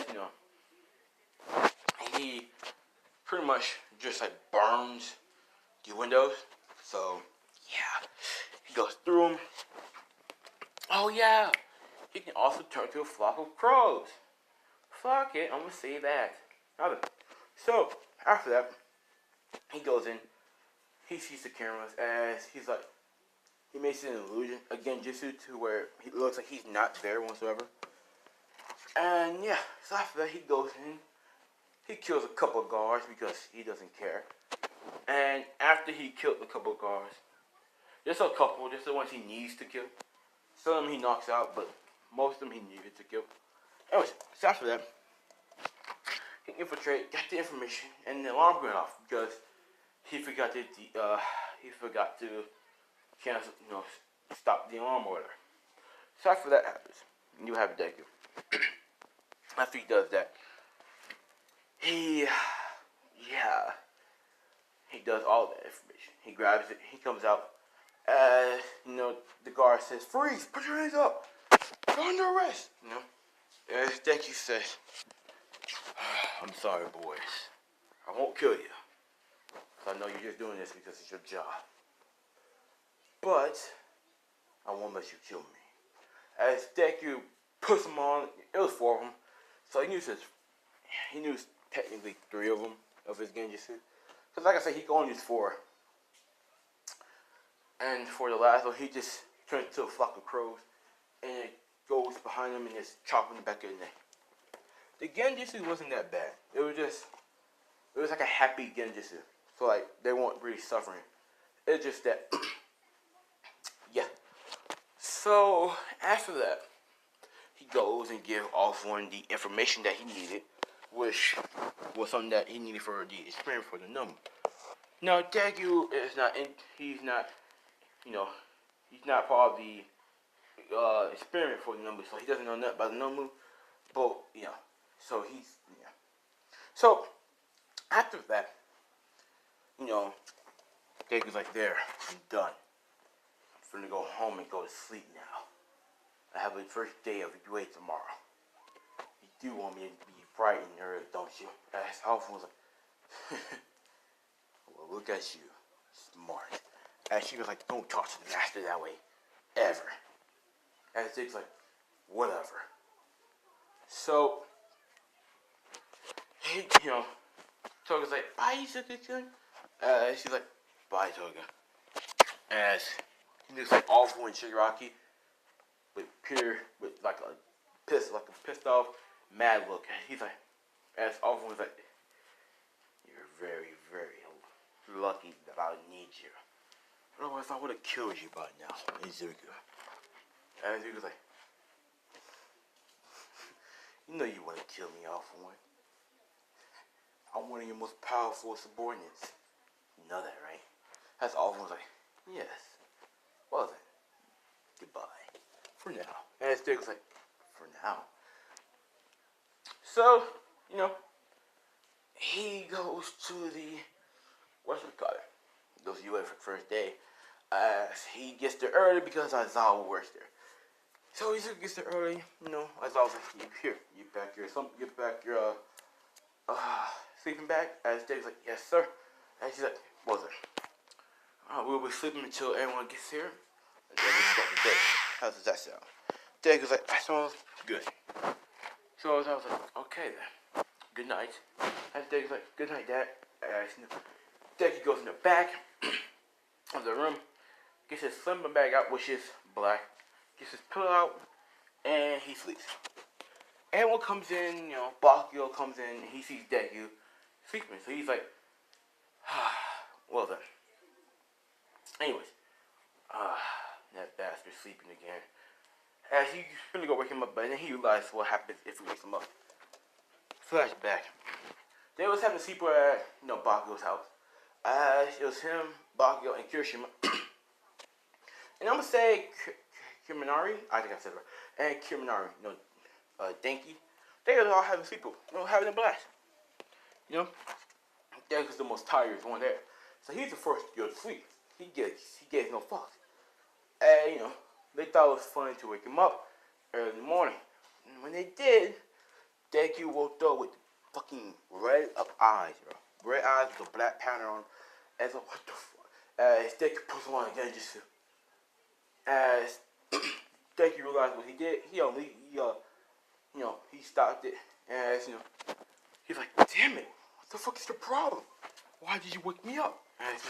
you know, he pretty much just like burns the windows. So, yeah, he goes through them. Oh yeah, he can also turn to a flock of crows. Fuck it, I'm gonna say that. So, after that, he goes in, he sees the cameras as he's like, he makes an illusion, a genjutsu, to where he looks like he's not there whatsoever. And yeah, so after that he goes in, he kills a couple of guards because he doesn't care. And after he killed a couple of guards, just the ones he needs to kill. Some of them he knocks out, but most of them he needed to kill. Anyways, so after that, he infiltrated, got the information, and the alarm went off because he forgot to cancel, you know, stop the alarm or whatever. So after that happens, you have Deku. After he does that, he does all that information. He grabs it, he comes out, you know, the guard says, freeze, put your hands up, you're under arrest, you know. As Deku says, I'm sorry, boys, I won't kill you. I know you're just doing this because it's your job. But I won't let you kill me. As Deku puts them on, it was 4 of them. So he knew technically 3 of them of his genjutsu. Because like I said, he can only use 4. And for the last one, he just turns into a flock of crows. And it goes behind him and just chops him in the back of the neck. The genjutsu wasn't that bad. It was like a happy genjutsu. So like, they weren't really suffering. It's just that, yeah, So after that, he goes and gives Osborne the information that he needed, which was something that he needed for the experiment for the number. Now Deku is not in. He's not. You know, he's not part of the experiment for the number, so he doesn't know nothing about the number. But so he's So after that, Deku's like, there, I'm done. I'm finna go home and go to sleep now. I have the first day of the UA tomorrow. You do want me to be bright and early, don't you? That's Alpha was like, well, look at you, smart. And she was like, don't talk to the master that way, ever. And Dig's like, whatever. So, he, Toga's like, bye, Suzuki-kun. She's like, bye, Toga. As he looks like Awful and Shigaraki with like a pissed off, mad look. And he's like, as Awful was like, you're very, very lucky that I need you. Otherwise, I would have killed you by now, Izuku. And Izuku's like, you know you want to kill me, Awful One. I'm one of your most powerful subordinates. You know that, right? That's Awful One's like, yes. Well then, goodbye. For now. And Stig's like, for now. So, he goes to the, whatchamacallit, goes to UA for the first day. He gets there early because Aizawa works there. So he gets there early, Aizawa's like, here, get back your sleeping bag. And Stig's like, yes sir. And she's like, what was it? We'll be sleeping until everyone gets here. And then we'll start the day. How does that sound? Dad was like, that sounds good. So I was like, okay then. Good night. And Dad was like, good night, Dad. Dad goes in the back of the room, gets his sleeping bag out, which is black, gets his pillow out, and he sleeps. Everyone comes in, Bakio comes in, and he sees Deku sleeping. So he's like, well then. Anyways, that bastard sleeping again. As he's gonna go wake him up, but then he realizes what happens if he wakes him up. Flashback. They was having a sleeper at Bakio's house. It was him, Bakio, and Kirishima. And I'm gonna say Kiminari, I think I said it right, and Kiminari, Denki. They was all having a sleeper, having a blast. Denki's the most tired one there. So he's the first to go to sleep. He gets no fucks. And, they thought it was funny to wake him up early in the morning. And when they did, Deku woke up with fucking red up eyes, bro. Red eyes with a black pattern on him. And so, what the fuck? As Deku puts him on again, just as Deku realized what he did, he stopped it. As, he's like, damn it, what the fuck is the problem? Why did you wake me up? And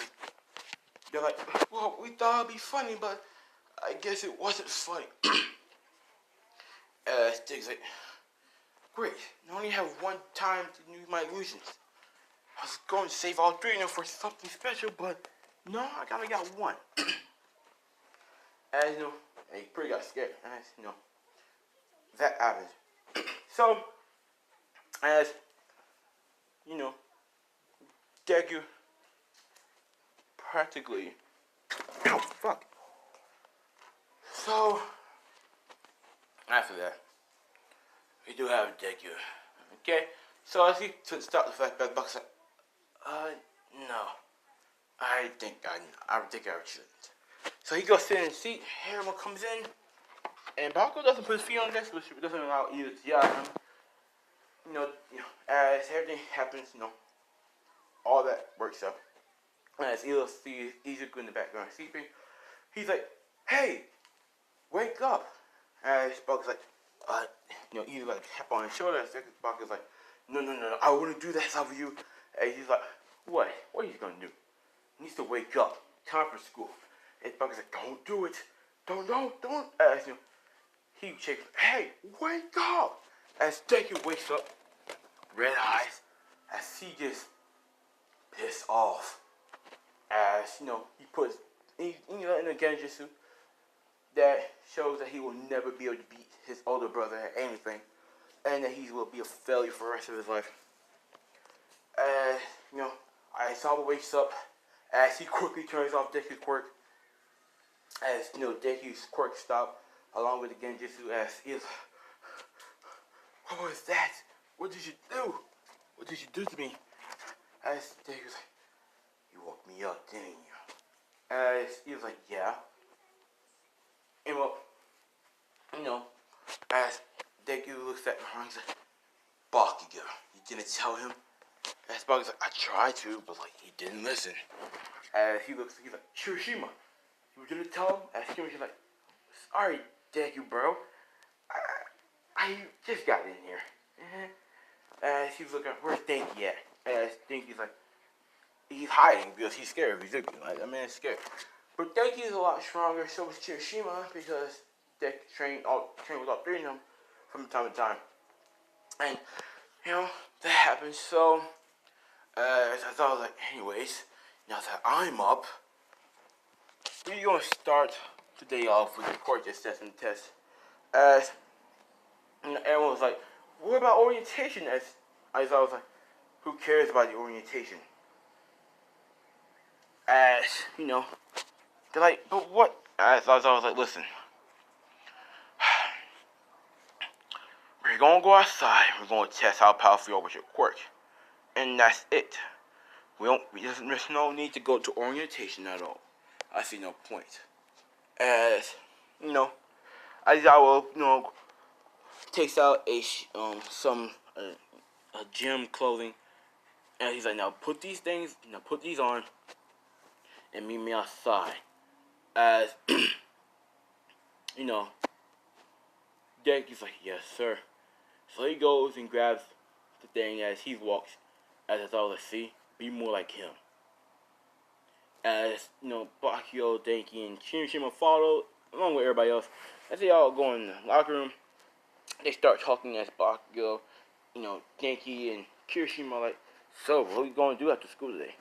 they're like, well, we thought it'd be funny, but I guess it wasn't funny. Stig's like, great, I only have one time to use my illusions. I was going to save all three of them for something special, but no, I only got one. And he pretty got scared. And that happened. So, as Deku practically, oh fuck. So, after that, we do have Deku. Okay? So as he start the flashback, Buck's like, no. I think I shouldn't. So he goes sit in his seat, everyone comes in, and Bakugo doesn't put his feet on this, which doesn't allow either to yell at him. As everything happens, all that works out. And as Ilo sees Izuku in the background sleeping, he's like, hey, wake up. And Bakugo's like, Izuku like tap on his shoulder, and Bakugo's like, no, I wouldn't do that if I were you. And he's like, what? What are you gonna do? He needs to wake up. Time for school. And Bakugo's like, don't do it. Don't. As he shakes, hey, wake up. As Deku wakes up, red eyes, as he gets pissed off. As, he puts, in the Genjutsu, that shows that he will never be able to beat his older brother at anything, and that he will be a failure for the rest of his life. You know, Aizawa wakes up as he quickly turns off Deku's quirk. As you know, Deku's quirk stopped along with the Genjutsu. As he is, what was that? What did you do? What did you do to me? As Deku's like, you woke me up, didn't you? As he was like, yeah. And well, you know, as Deku looks at her, he's like, Bakugo, you didn't tell him? As Bakugo's like, I tried to, but like he didn't listen. As he looks, he's like, Kirishima, you didn't tell him? As Kirishima's like, sorry, Deku, bro. I just got in here. As he's looking, where's Denki at? As Denki's like, he's hiding because he's scared. He's looking like that man's scared. But Denki is a lot stronger. So is Kirishima because they train with all three of them from time to time. And you know that happens. So I thought like, anyways, now that I'm up, we're gonna start today off with the court assessment test. As you know, everyone was like, what about orientation? As I was like, who cares about the orientation? As you know, they're like, but what? As I was like, listen, we're gonna go outside. We're gonna test how powerful you are with your quirk, and that's it. There's no need to go to orientation at all. I see no point. As you know, Aizawa, you know, takes out a gym clothing, and he's like, now put these on, and meet me outside. As you know, Denki's like, yes, sir. So he goes and grabs the thing as he walks. As it's all, let's see, be more like him. As you know, Bakugo, Denki, and Kirishima follow along with everybody else. As they all go in the locker room, they start talking as Bakugo, you know, Denki and Kirishima are like, so what are we going to do after school today?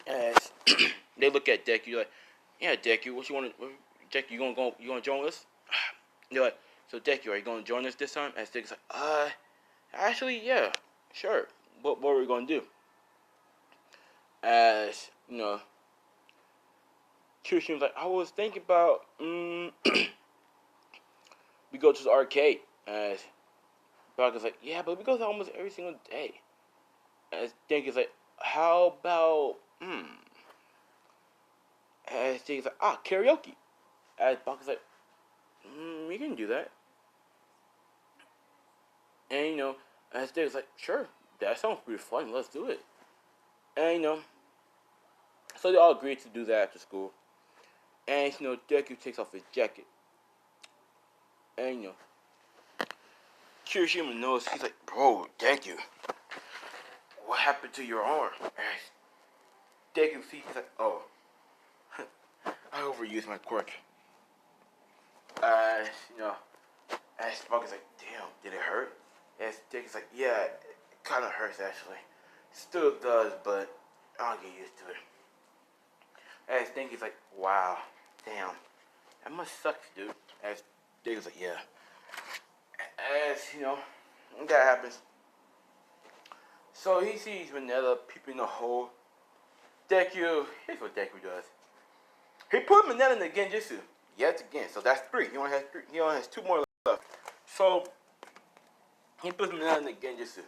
As they look at Deku, like, yeah, Deku, what you want to? Deku, you gonna join us? They're like, so Deku, are you gonna join us this time? As Deku's like, actually, yeah, sure. What are we gonna do? As you know, Kirishima's like, I was thinking about we go to the arcade. As Bakugo's like, yeah, but we go there almost every single day. As Denki's like, how about As Denki's like, karaoke. As Bakugo's like, we can do that. And you know, as Denki's like, sure, that sounds pretty fun. Let's do it. And you know, so they all agreed to do that after school. And you know, Deku takes off his jacket. And you know, Kirishima knows. He's like, bro, Deku, what happened to your arm? And Deku sees, he's like, oh, I overused my quirk. You know, and Spark is like, damn, did it hurt? And Deku's like, yeah, it kind of hurts actually. Still does, but I'll get used to it. As Denki's like, wow, damn, that must suck, dude. As Deku's like, yeah. As you know, that happens. So he sees Mineta peeping the hole. Deku, here's what Deku does. He put Mineta in the Genjutsu yet again. So that's 3. He only has 3. He only has 2 more left. So he puts Mineta in the Genjutsu.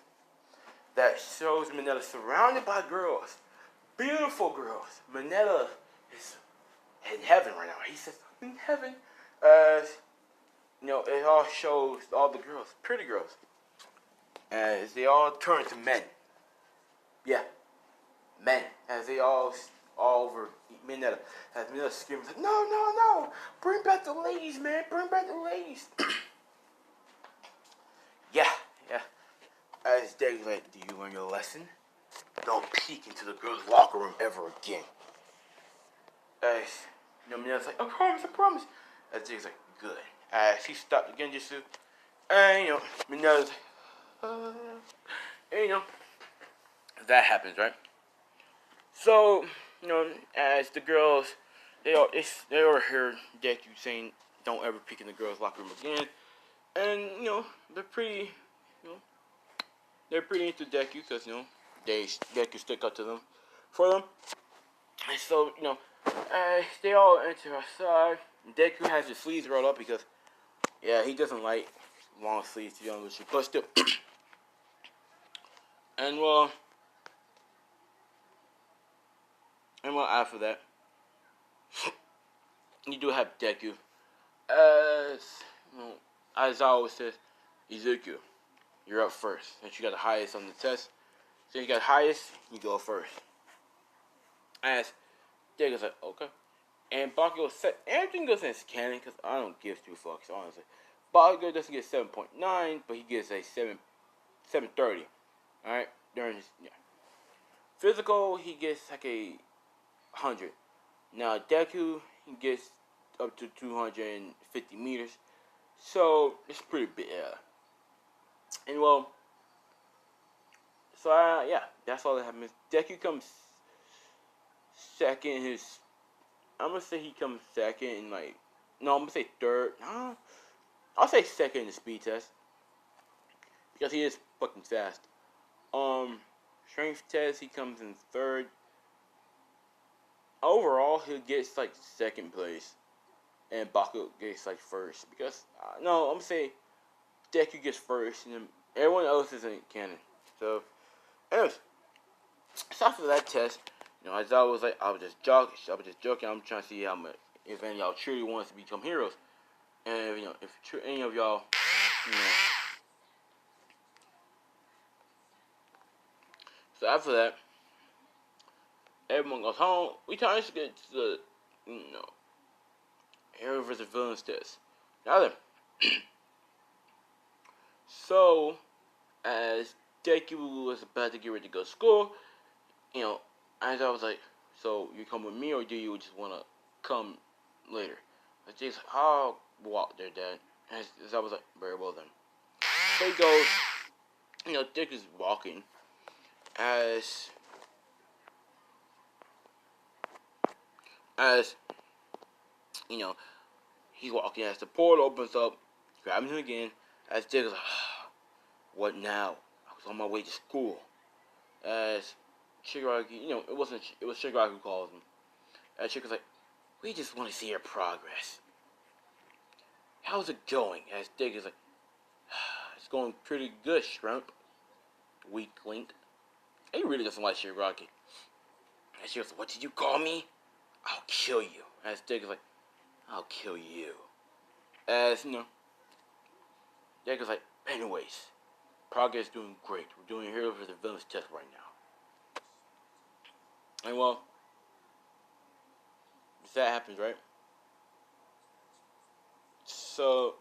That shows Mineta surrounded by girls. Beautiful girls. Mineta is in heaven right now. He says, I'm in heaven. As you know, it all shows all the girls, pretty girls. As they all turn to men. Yeah. Men. As they all over Mineta. As Mineta screams, like, no. Bring back the ladies, man. Bring back the ladies. Yeah. As Deku's like, do you learn your lesson? Don't peek into the girls' locker room ever again. As you know, Mineta's like, I promise. As Deku's like, good. As he stopped the Genjutsu. And you know, Mineta's like, and you know, that happens, right? So, you know, as the girls, they overheard Deku saying, "Don't ever peek in the girls' locker room again." And they're pretty, you know, they're pretty into Deku because Deku stick up to them, for them. And so they all enter outside. Deku has his sleeves rolled up because he doesn't like long sleeves to be honest with you, but still. and well, after that, you do have Deku. As as I always says, Ezekiel, you're up first. Since you got the highest on the test, since you got highest, you go first. As Deku's like, okay. And Bakugo said, everything goes in his canon, because I don't give two fucks, honestly. Bakugo doesn't get 7.9, but he gets a 730. Alright? During his, Physical, he gets like a 100. Now, Deku, he gets up to 250 meters. So, it's pretty big, And well, so that's all that happens. Deku comes second. I'm gonna say he comes second in no, I'm gonna say third. I'll say second in the speed test because he is fucking fast. Strength test he comes in third. Overall, he gets second place, and Baku gets first because no, I'm gonna say Deku gets first, and then everyone else is in canon. So, anyways, so after that test, as I was just joking. I'm trying to see how much, if any of y'all truly wants to become heroes, and if any of y'all, So after that, everyone goes home. We try to get to the, hero versus villains test. Now then, so as Deku was about to get ready to go to school, as I was like, so you come with me or do you just want to come later? I just, I'll walk there, Dad. As I was like, very well then. So he goes, Dick is walking as he's walking as the portal opens up, grabbing him again, as Dick is like, what now? I was on my way to school. As Shigaraki, it was Shigaraki who calls him. As Shigaraki's like, we just want to see your progress. How's it going? As Dick is like, it's going pretty good, Shrimp. Weak link. He really doesn't like Shigaraki. And she goes, what did you call me? I'll kill you. As Dick is like, I'll kill you. As, Dick is like, anyways, progress is doing great. We're doing hero for the villains test right now. And well, that happens, right? So,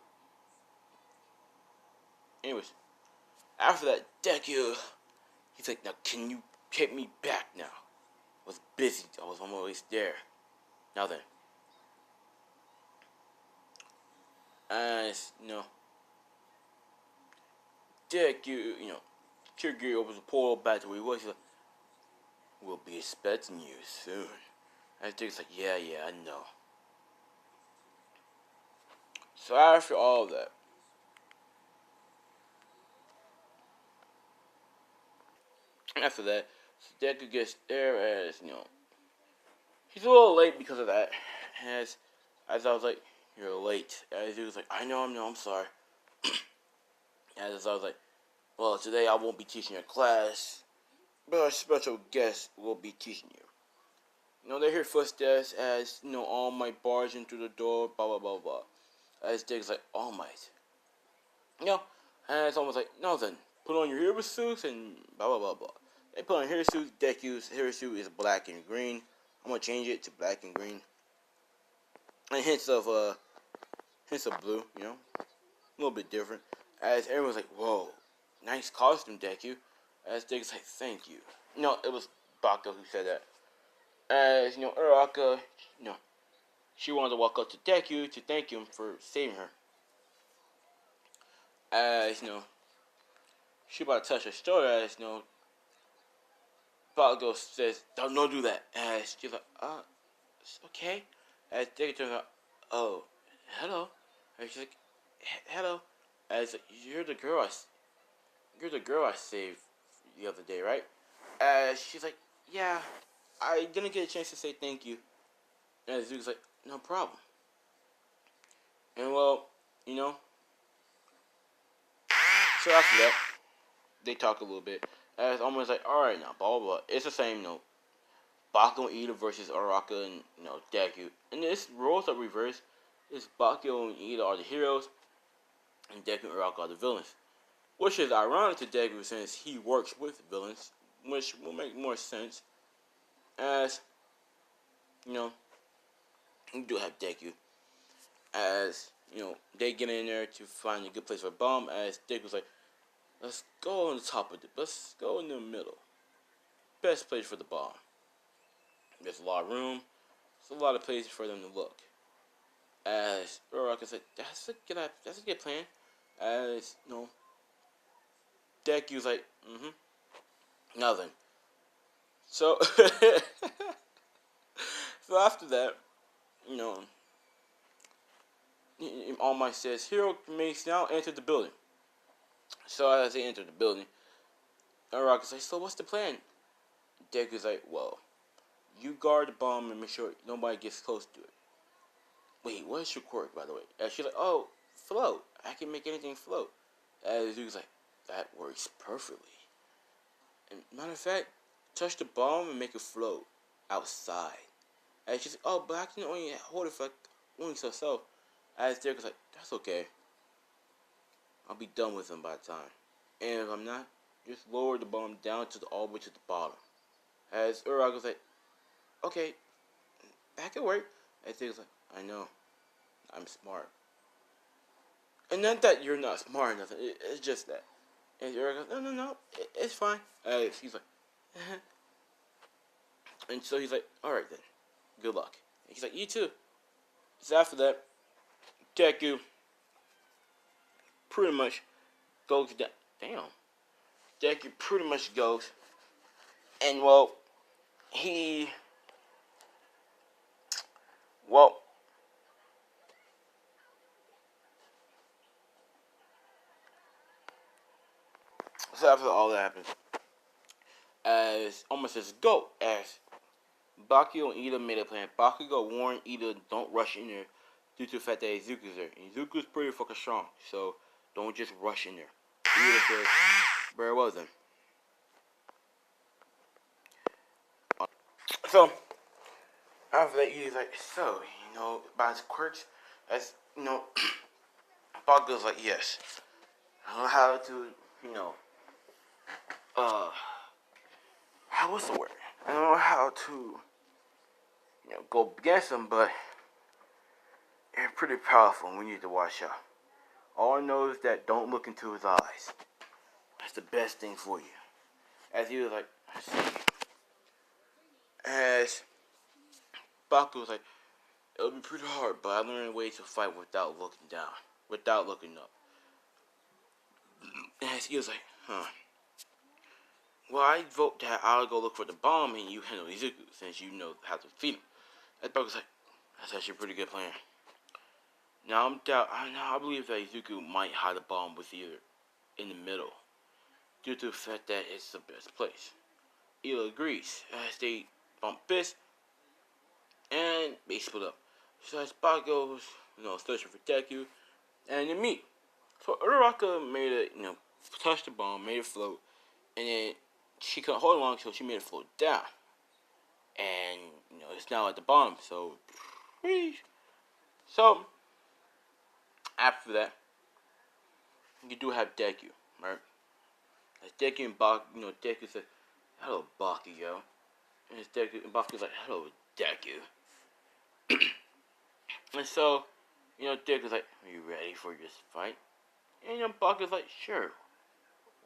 anyways, after that, Deku, he's like, now can you take me back now? I was busy. I was almost there. Now then. As, Deku, Kiryu opens the portal back to where he was. He's like, we'll be expecting you soon. And Deku's like, yeah, I know. So after all of that, Deku gets there as, he's a little late because of that. As I was like, you're late. As he was like, I know, I'm sorry. As I was like, well, today I won't be teaching your class, but a special guest will be teaching you. They hear footsteps as, all might barge in through the door, blah, blah, blah, blah. As Dick's like, all might. And it's almost like, no then, put on your hero suits and blah, blah, blah, blah. They put on hero suits. Deku's hero suit is black and green. I'm going to change it to black and green. And hints of blue, a little bit different. As everyone's like, whoa, nice costume, Deku. As Dick's like, thank you. It was Baka who said that. As, Uraraka, she wanted to walk up to Deku to thank him for saving her. As, she about to touch her shoulder, as, Baka says, don't do that. As she's like, it's okay. As Deku turns out, oh, hello. And she's like, hello. As you're the girl I saved the other day, right? As she's like, yeah, I didn't get a chance to say thank you. And Zuko's like, no problem. And well, you know, so after that, they talk a little bit. As almost like, all right now, blah blah blah. It's the same, Bakugo and Ida versus Araka and Deku. And this roles are reversed. It's Bakugo and Ida are the heroes, and Deku and Araka are the villains. Which is ironic to Deku since he works with villains, which will make more sense. As you know, you do have Deku. As they get in there to find a good place for a bomb. As Deku's like, let's go on the top of it. Let's go in the middle. Best place for the bomb. There's a lot of room. There's a lot of places for them to look. As Uraraka said, that's a good plan. As Deku's like, nothing. So, so after that, All Might says, hero mates now enter the building. So as they enter the building, Uraraka's like, so what's the plan? Deku's like, well, you guard the bomb and make sure nobody gets close to it. Wait, what is your quirk, by the way? And she's like, oh, float. I can make anything float. And the dude's like, that works perfectly. And matter of fact, touch the bomb and make it float outside. And she's like, oh, but I can only hold it for only so. As Derek's like, that's okay. I'll be done with him by the time. And if I'm not, just lower the bomb down all the way to the bottom. As Uraraka's like, okay, that could work. And Derek's like, I know. I'm smart. And not that you're not smart or nothing. It's just that. And Uraraka goes, no, it's fine. He's like, and so he's like, alright then. Good luck. And he's like, you too. So after that, Deku pretty much goes down. Damn. Deku pretty much goes. And well, so after all that happens, as almost says go, as Bakugo and Ida made a plan. Bakugo warned Ida don't rush in there due to the fact that Izuku's there. And Izuku's pretty fucking strong, so don't just rush in there. Ida says, very well then. So, after that, Ida's like, so, about his quirks, as, Bakugo's like, yes. I don't know how to, what's the word? I don't know how to, go against him, but they're pretty powerful and we need to watch out. All I know is that don't look into his eyes. That's the best thing for you. As he was like, I see. As Baku was like, it'll be pretty hard, but I learned a way to fight without looking down, without looking up. As he was like, well, I vote that I'll go look for the bomb and you handle Izuku since you know how to defeat him. As Baku's like, that's actually a pretty good plan. Now I believe that Izuku might hide the bomb with either in the middle, due to the fact that it's the best place. Ida agrees as they bump fists and they split up. So as Baku goes, searching for Deku, and they meet. So Uraraka made it, touched the bomb, made it float, and then she couldn't hold it long, so she made it float down. And it's now at the bottom. So after that, you do have Deku, right? As Deku and Baku, Deku said, hello, Bakugo. And it's Deku, and Bakugo's like, hello, Deku. And so, Deku's like, are you ready for this fight? And Bakugo's like, sure.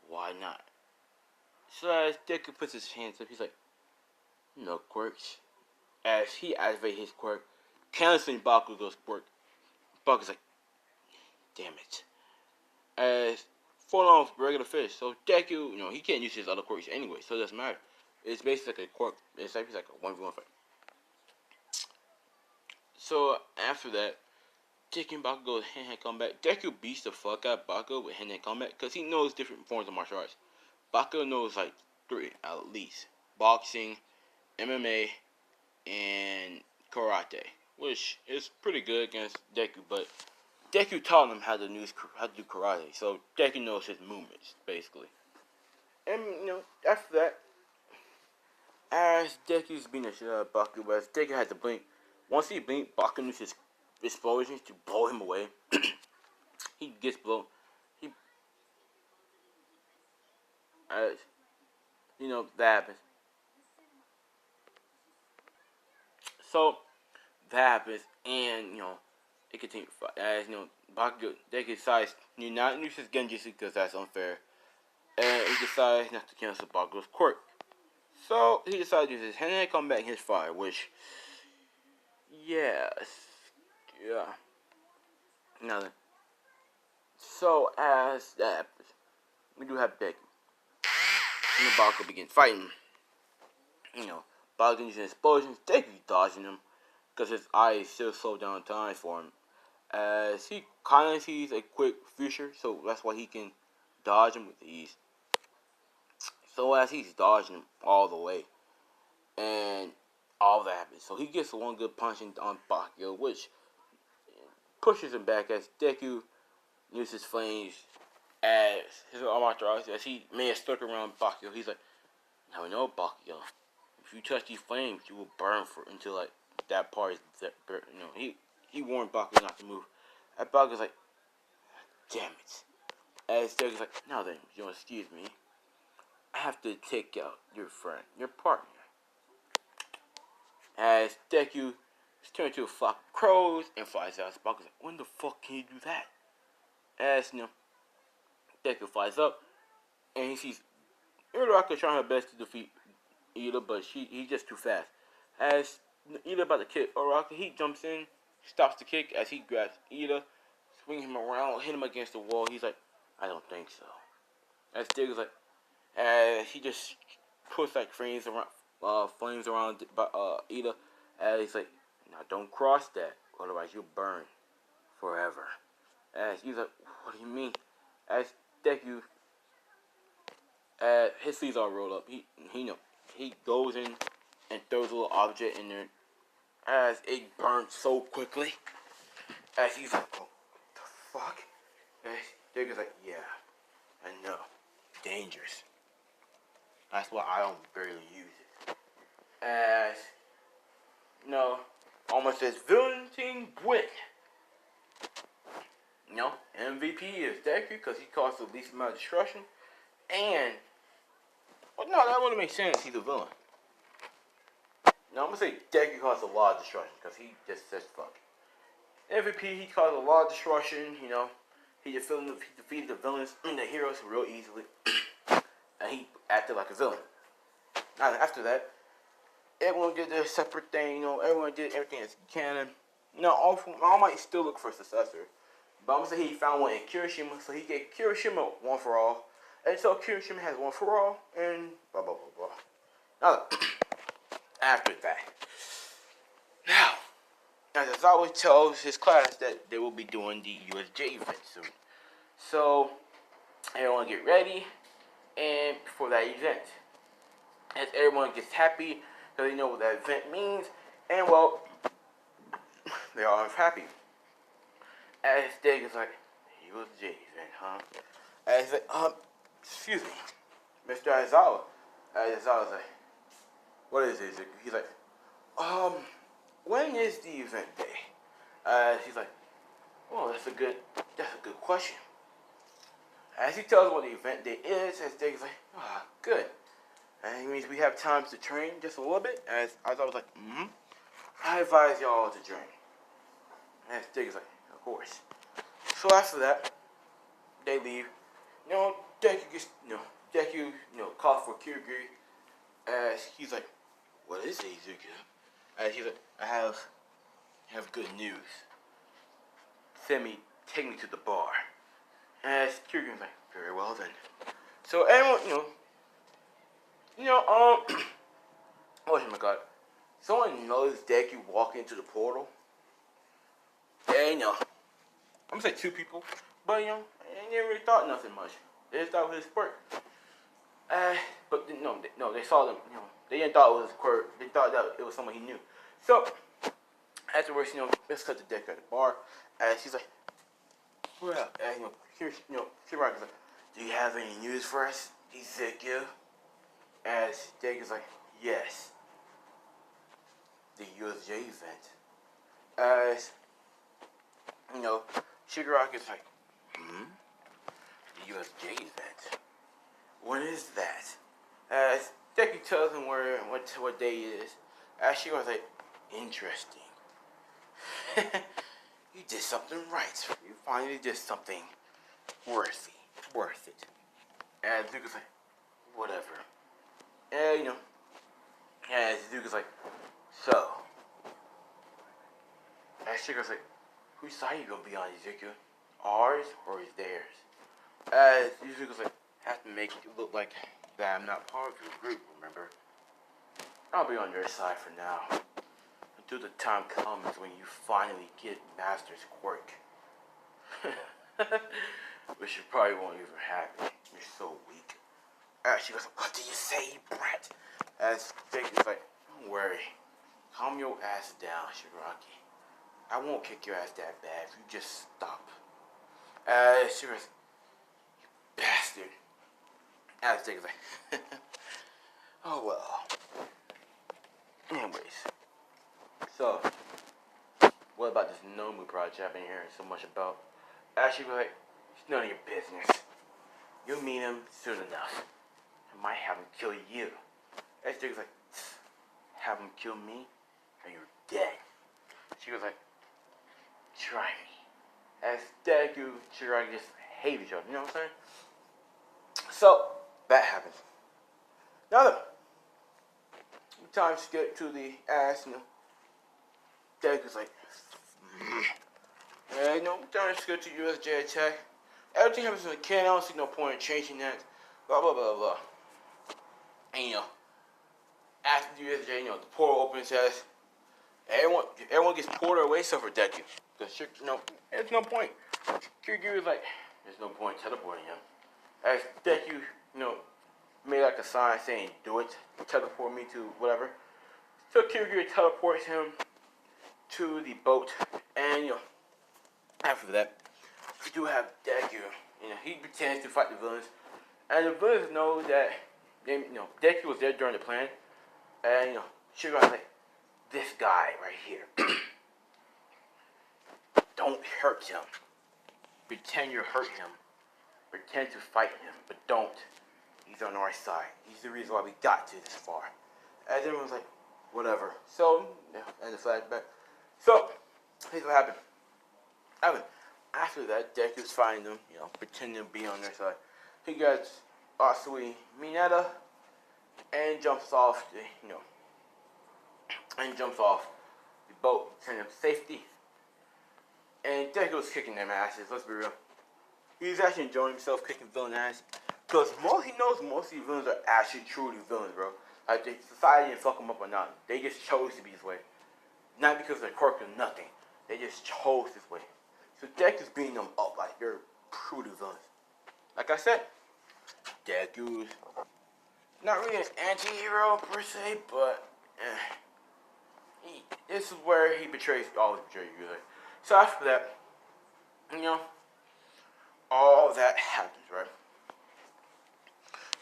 Why not? So as Deku puts his hands up, he's like, no quirks. As he activates his quirk, canceling Bakugo's quirk, Bakugo's like, damn it. As falling off regular fish. So Deku, he can't use his other quirks anyway, so it doesn't matter. It's basically like a quirk. It's like a 1v1 fight. So after that, Deku and Bakugo goes hand-to-hand combat. Deku beats the fuck out of Bakugo with hand-to-hand combat because he knows different forms of martial arts. Bakugo knows like 3 at least: boxing, MMA, and karate, which is pretty good against Deku. But Deku taught him how to do karate, so Deku knows his movements basically. And after that, as Deku's being a shit out of Bakugo, as Deku has to blink. Once he blinks, Bakugo uses his explosions to blow him away. He gets blown. He, as that happens. So that happens, and it continues. As Bakugo, Deku decides not use his Genjutsu because that's unfair, and he decides not to cancel Bakugo's quirk. So he decides to use his hand-to-hand combat against fire, which, yes, yeah. Now then, so as that happens, we do have Deku. And Bakugo begins fighting. Bakugo using explosions, Deku dodging him because his eyes still slow down time for him. As he kind of sees a quick future, so that's why he can dodge him with ease. So as he's dodging him all the way, and all that happens, so he gets one good punch on Bakugo, which pushes him back as Deku uses flames as his martial arts, as he may have stuck around Bakugo. He's like, now we know, Bakugo, if you touch these flames, you will burn until like that part is he warned Bakugo not to move. And Bakugo's like, damn it. As Deku's like, now then, excuse me, I have to take out your friend, your partner. As Deku is turned into a flock of crows and flies out. Bakugo's like, when the fuck can you do that? As Deku flies up and he sees Uraraka trying her best to defeat Ida, but he's just too fast. As Ida about to kick Uraraka, he jumps in, stops the kick as he grabs Ida, swings him around, hit him against the wall. He's like, I don't think so. As Deku's like, as he just puts like flames around Ida, as he's like, now don't cross that, otherwise you'll burn forever. As he's like, what do you mean? As Deku, his sleeves all rolled up. He goes in and throws a little object in there, as it burns so quickly. As he's like, oh, the fuck? As Deku's like, yeah, I know, dangerous. That's why I don't barely use it. As almost says villain team win. MVP is Deku because he caused the least amount of destruction. And, well, no, that wouldn't make sense. He's a villain. No, I'm going to say Deku caused a lot of destruction because he just says fuck. MVP, he caused a lot of destruction. He defeated the villains and the heroes real easily. And he acted like a villain. Now, after that, everyone did their separate thing. Everyone did everything that's canon. All Might still look for a successor. But I'm going to say he found one in Kirishima, so he gave Kirishima one for all. And so Kirishima has one for all, and blah, blah, blah, blah. Now, after that. Now, as Aizawa tells his class that they will be doing the USJ event soon. So, everyone get ready, and for that event. As everyone gets happy, because they know what that event means, and well, they are happy. As Dig is like, USJ event, huh? As like, excuse me, Mr. Aizawa. As Aizawa's like, what is it? He's like, when is the event day? He's like, oh, that's a good question. As he tells what the event day is, as Dig is like, good. And it means we have time to train just a little bit. As Aizawa was like, I advise y'all to train. As Dig is like, of course. So after that, they leave. Deku gets, Deku, calls for Kirigiri. As he's like, what is it, Izuku? As he's like, I have good news. Take me to the bar. As Kirigiri's like, very well then. So everyone, oh my god. Someone knows Deku walk into the portal. And, you know, I'm gonna say 2 people, but, you know, they didn't really thought nothing much. They just thought it was his quirk. But no, they saw them, you know, they didn't thought it was a quirk. They thought that it was someone he knew. So, afterwards, you know, let's cut the deck at the bar. And she's like, well, you know, here's, you know, Shiraka's like, do you have any news for us, Ezekiel? As Deck is like, yes. The USJ event. As, you know, Shigaraki's like, the USJ event? When is that? As Deku tells him what day it is. As Shigaraki's like, interesting. You did something right. You finally did something worth it. And Zuko's like, whatever. And, you know, and Zuko's like, so. And Shigara's like, whose side are you gonna be on, Ezekiel? Ours or is theirs? As Zuko's like, have to make it look like that I'm not part of your group, remember? I'll be on your side for now. Until the time comes when you finally get Master's quirk. Which you probably won't even happen. You're so weak. As she goes, what do you say, brat? As Jake is like, don't worry. Calm your ass down, Shigaraki. I won't kick your ass that bad if you just stop. As she goes, you bastard. As Jake is like, oh well. Anyways. So, what about this Nomu project I've been hearing so much about? Actually, like, it's none of your business. You'll meet him soon enough. I might have him kill you. As Jake's like, have him kill me, and you're dead. She was like, try me. As Deku, Shiraki just hate each other, you know what I'm saying? So, that happens. Now then, time to get to the ass, you know. Deku's like, yeah, you know, time to get to USJ attack. Everything happens in the can, I don't see no point in changing that. Blah, blah, blah, blah. And, you know, after the USJ, you know, the portal opens as everyone gets ported away except for Deku. Because, you know, there's no point. Kiryu is like, there's no point teleporting him. As Deku, you know, made like a sign saying, do it, teleport me to whatever. So Kiryu teleports him to the boat, and, you know, after that, we do have Deku. You know, he pretends to fight the villains, and the villains know that, you know, Deku was there during the plan, and, you know, Shigara's like, this guy right here, don't hurt him. Pretend you hurt him. Pretend to fight him, but don't. He's on our side. He's the reason why we got to this far. And everyone's like, whatever. So, yeah, and the flashback. So, here's what happened. After that, Deku's fighting them, you know, pretending to be on their side. He gets Asui Mineta and jumps off the, you know, the boat, sending them safety. And Deku's kicking them asses, let's be real. He's actually enjoying himself kicking villain ass. Because he knows most of these villains are actually truly villains, bro. Like, the society didn't fuck them up or not. They just chose to be this way. Not because of their quirk or nothing. They just chose this way. So Deku's beating them up like they're truly villains. Like I said, Deku's not really an anti-hero per se, but this is where he always betrays you. Like. So after that, you know, all that happens, right?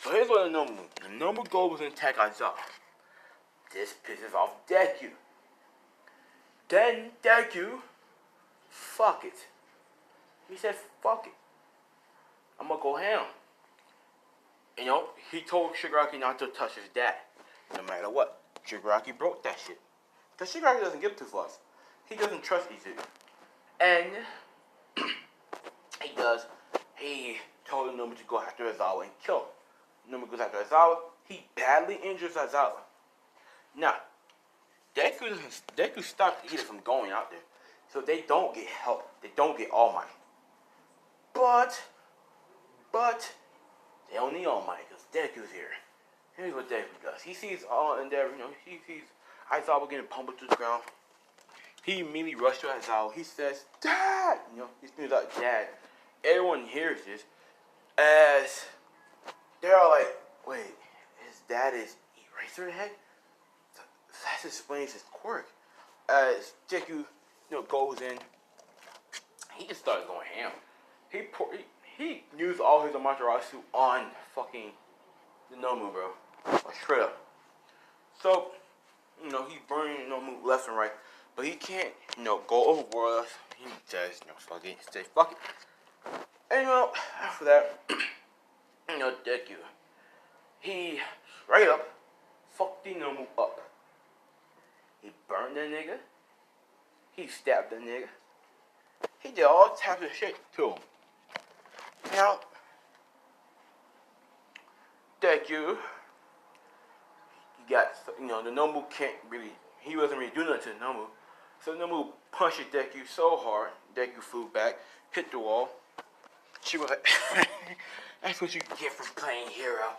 So here's what the Nomu goes and attack Aizawa. This pisses off Deku. Then Deku, fuck it. He said, fuck it. I'm gonna go ham. You know, he told Shigaraki not to touch his dad. No matter what. Shigaraki broke that shit. Because Shigaraki doesn't give two fucks. He doesn't trust Izuku. And he told Nomu to go after Aizawa and kill him. Nomu goes after Aizawa. He badly injures Aizawa. Now, Deku stopped Ida from going out there. So they don't get help. They don't get All Might. But, they don't need All Might because Deku's here. Here's what Deku does. He sees all in there, you know, he sees Aizawa getting pummeled to the ground. He immediately rushed to Aizawa. He says, "Dad!" You know, he screams out, "Dad!" Everyone hears this as they're all like, "Wait, his dad is Eraserhead?" That explains his quirk. As Deku, goes in, he just starts going ham. He used all his Amaterasu on fucking the Nomu, bro. Like, straight up. So, he's burning Nomu left and right. But he can't, go overboard. He says, fuck it. He says, fuck it. And, after that, Deku, he straight up fucked the Nomu up. He burned that nigga. He stabbed that nigga. He did all types of shit to him. Now, Deku, you got, the Nomu can't really, he wasn't really doing nothing to the Nomu. So Nomu punched Deku so hard, Deku flew back, hit the wall. She was like, that's what you get for playing hero.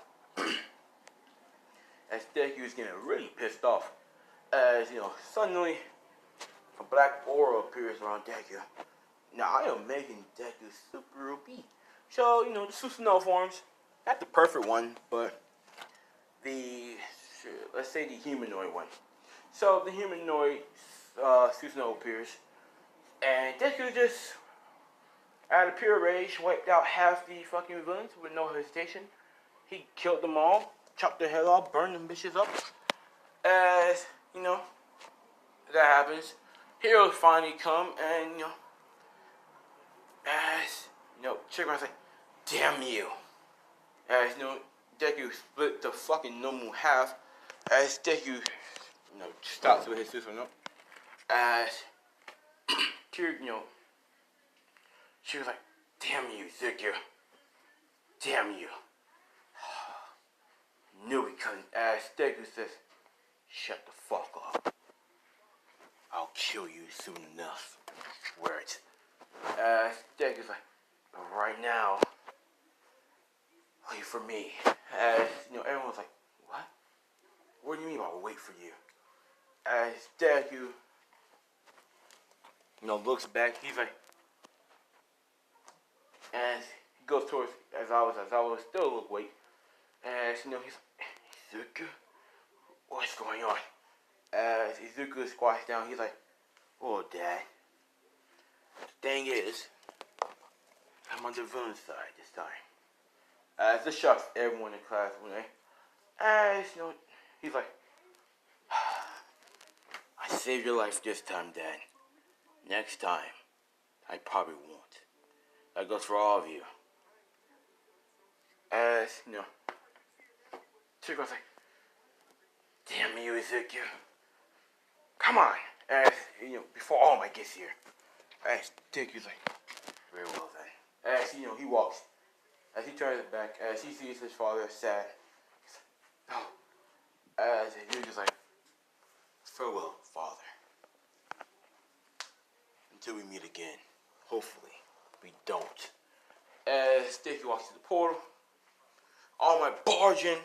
As Deku is getting really pissed off. As, suddenly, a black aura appears around Deku. Now, I am making Deku super OP. So, the Susanoo forms, not the perfect one, but let's say the humanoid one. So, the humanoid Susanoo appears, and Deku just, out of pure rage, wiped out half the fucking villains with no hesitation. He killed them all, chopped their head off, burned them bitches up. As, that happens, heroes finally come, and, as, Chikara's like, damn you. As, Deku split the fucking Nomu half, as Deku, stops with his sister, as, she was like, damn you, Deku. Damn you. Knew we couldn't. As Deku says, shut the fuck up. I'll kill you soon enough. Swear it. As Deku's like, but right now, wait for me. As, everyone's like, what? What do you mean I'll wait for you? As Deku, looks back, he's like, as he goes towards Aizawa still wait. As, he's like, Izuku, what's going on? As Izuku squats down, he's like, oh, Dad. The thing is, I'm on the villain side this time. As this shocks everyone in class, as, he's like, I saved your life this time, Dad. Next time, I probably won't. That goes for all of you. As, Chiko's like, damn you, Izuku. Come on. As, before All Might gets here. As Deku's like, very well then. As, he walks. As he turns back, as he sees his father sad. He's like, no. As Izuku's like, farewell, father. Until we meet again. Hopefully, we don't. As Deku walks to the portal, All Might barge in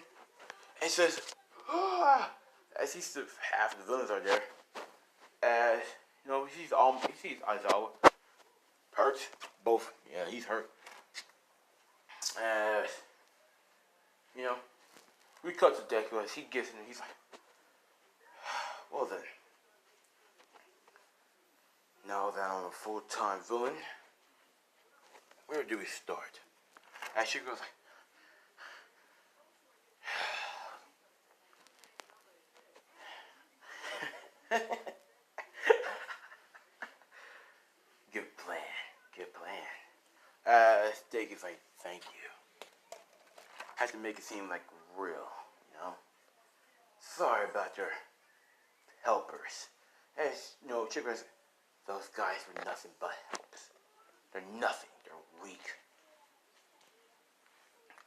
and says, ah! As he sees half the villains are there. As, he sees Aizawa. Hurt. Both. Yeah, he's hurt. As, we cut to Deku as he gets in and he's like, well then. Now that I'm a full-time villain, where do we start? As she goes like, good plan. Deku's like, thank you. Had to make it seem like real, Sorry about your helpers. As, Chikara's, those guys were nothing but helps. They're nothing. They're weak.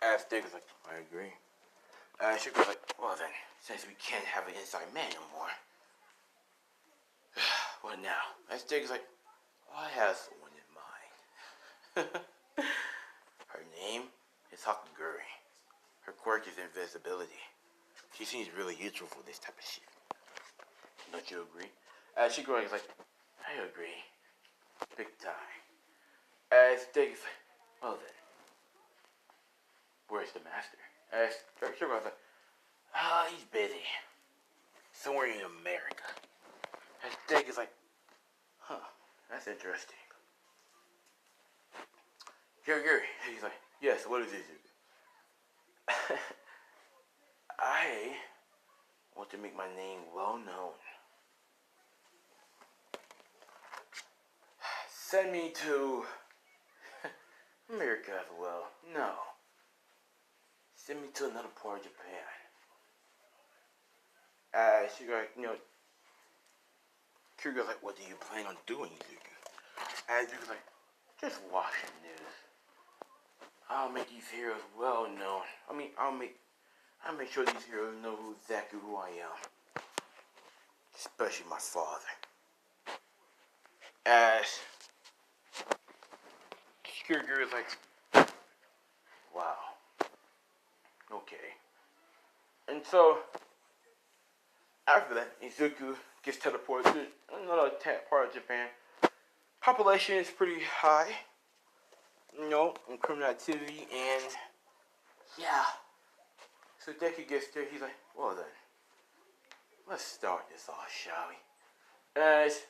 As Deku's like, I agree. Chikara's like, well then, since we can't have an inside man no more. What now? As Deku's like, I have someone in mind. Her name is Hakaguri. Her quirk is invisibility. She seems really useful for this type of shit. Don't you agree? As Shikara is like, I agree. Big time. As Dave, well then, where's the master? As Sugar was like, he's busy. Somewhere in America. As Dave is like, huh, that's interesting. Here. He's like, yes, what is this? I want to make my name well known. Send me to America as well. No. Send me to another part of Japan. She got, Kyrio's like, what do you plan on doing, Izuku? As Izuku's like, just watch the news. I'll make these heroes well known. I'll make sure these heroes know exactly who I am. Especially my father. As Kyrio's like, wow. Okay. And so, after that, Izuku gets teleported to another part of Japan. Population is pretty high, in criminal activity, and yeah. So Deku gets there, he's like, well then, let's start this off, shall we? As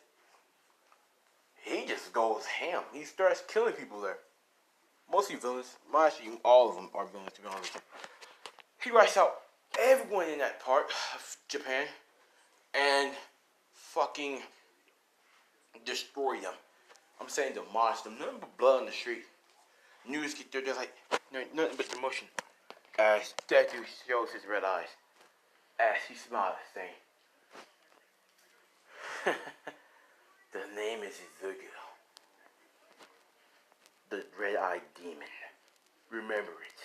he just goes ham. He starts killing people there. Mostly villains. Actually, all of them are villains, to be honest with you. He writes out everyone in that part of Japan and fucking destroy them. I'm saying demolish them. Nothing but blood on the street. News get there, they're like, nothing but emotion. As Deku shows his red eyes. As he smiles, saying, the name is Izuku. The red-eyed demon. Remember it.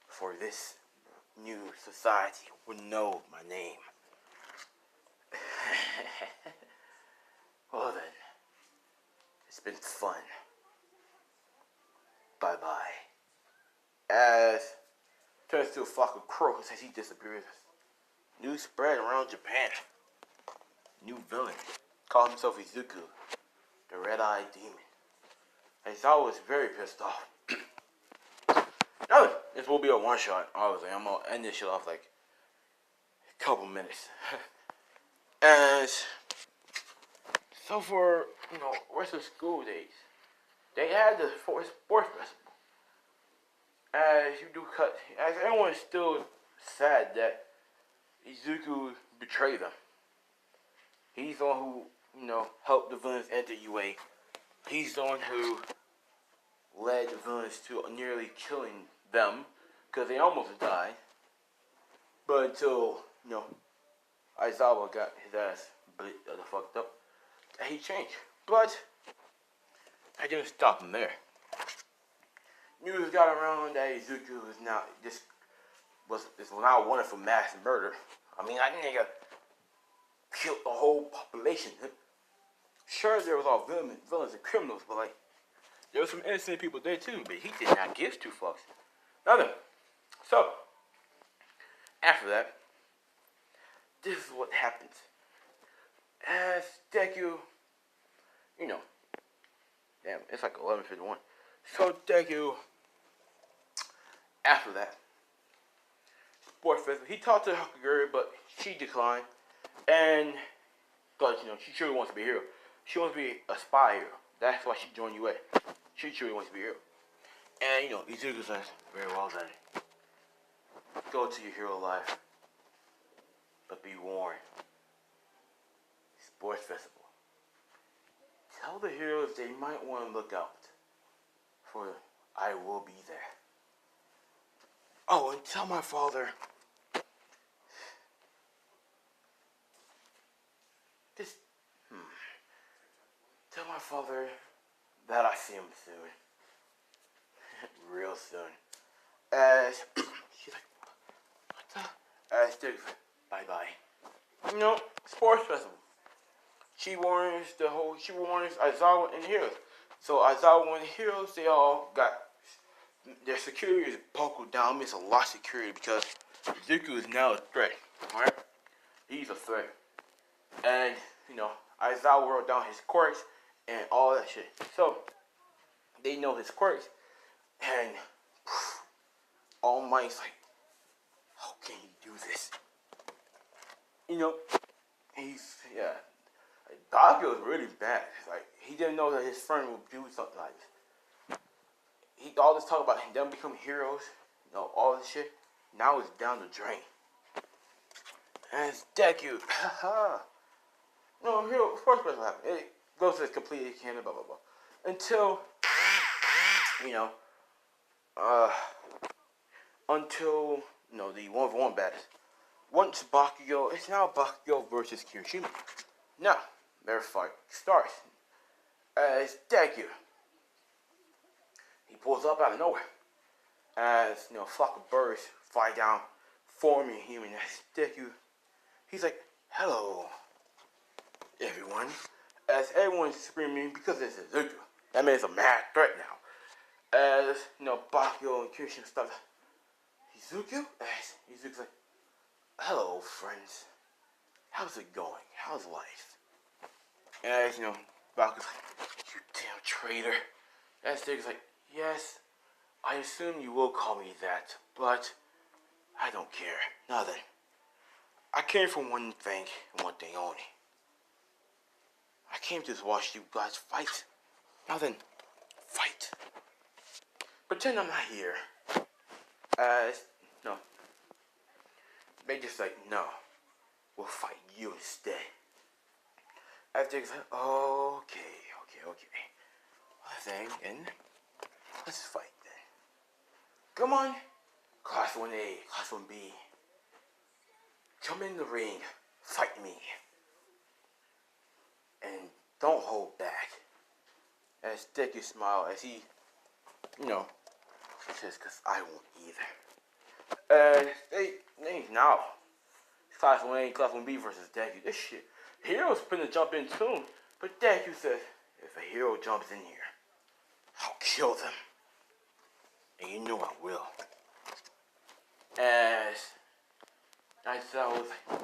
For this new society will know my name. Well then, it's been fun. Bye-bye. As turns to a flock of crows as he disappears. News spread around Japan. New villain. Calls himself Izuku, the red-eyed demon. Aizawa was very pissed off. Now, this will be a one-shot, obviously. I'm going to end this shit off like a couple minutes. As so for, rest of school days, they had the sports festival. As you do cut, as everyone is still sad that Izuku betrayed them. He's the one who, helped the villains enter UA. He's the one who led the villains to nearly killing them, because they almost died. But until, Aizawa got his ass fucked up, he changed. But I didn't stop him there. News got around that Izuku is now is now wanted for mass murder. That nigga killed the whole population. Sure, there was all villains and criminals, but there was some innocent people there too. But he did not give two fucks. Nothing. So after that, this is what happens. As Deku, damn, it's like 11:51. So Deku, after that, Sports Festival, he talked to Hakaguri, but she declined. And, because, she truly wants to be a hero. She wants to be a spy hero. That's why she joined UA. She truly wants to be a hero. And, Izuku says, very well then. Go to your hero life. But be warned. Sports Festival. Tell the heroes they might want to look out. For I will be there. Oh, and tell my father. Tell my father that I see him soon. Real soon. As she's like, what the? As Duke, bye-bye. Sports Festival. She warns Aizawa and the heroes. So Aizawa and the heroes, they all got their security is buckled down. It's a lot of security because Zuku is now a threat. Alright? He's a threat. And, Aizawa wrote down his quirks and all that shit. So they know his quirks, and All Might's like, how can he do this? You know, yeah. Bakio was really bad. Like, he didn't know that his friend would do something like this. He all this talk about them becoming heroes, all this shit. Now it's down the drain. And it's Deku. No, hero, first person happened. It goes to the completely canon, blah blah blah. Until, uh, the 1v1 battles. Once Bakio, it's now Bakio versus Kirishima. Now, their fight starts. As Deku, he pulls up out of nowhere. As, flock of birds fly down, forming human. As Deku, he's like, hello, everyone. As everyone's screaming because it's Izuku. That means a mad threat now. As, Bakio and Kirishima start, Izuku? As Izuku's like, hello, friends. How's it going? How's life? And as, Bakio's like, you damn traitor. As Deku's like, yes, I assume you will call me that, but I don't care. Now then, I came for one thing and one thing only. I came to watch you guys fight. Now then, fight. Pretend I'm not here. No. They just like, no. We'll fight you instead. As Deku's like, okay. Well then, let's fight then. Come on. Class 1A, Class 1B. Come in the ring. Fight me. And don't hold back. As Deku smiled as he, says, because I won't either. They now. Class 1A, Class 1B versus Deku. This shit. Hero's finna jump in soon. But Deku says, if a hero jumps in here, I'll kill them. And you know I will. As I saw, was like,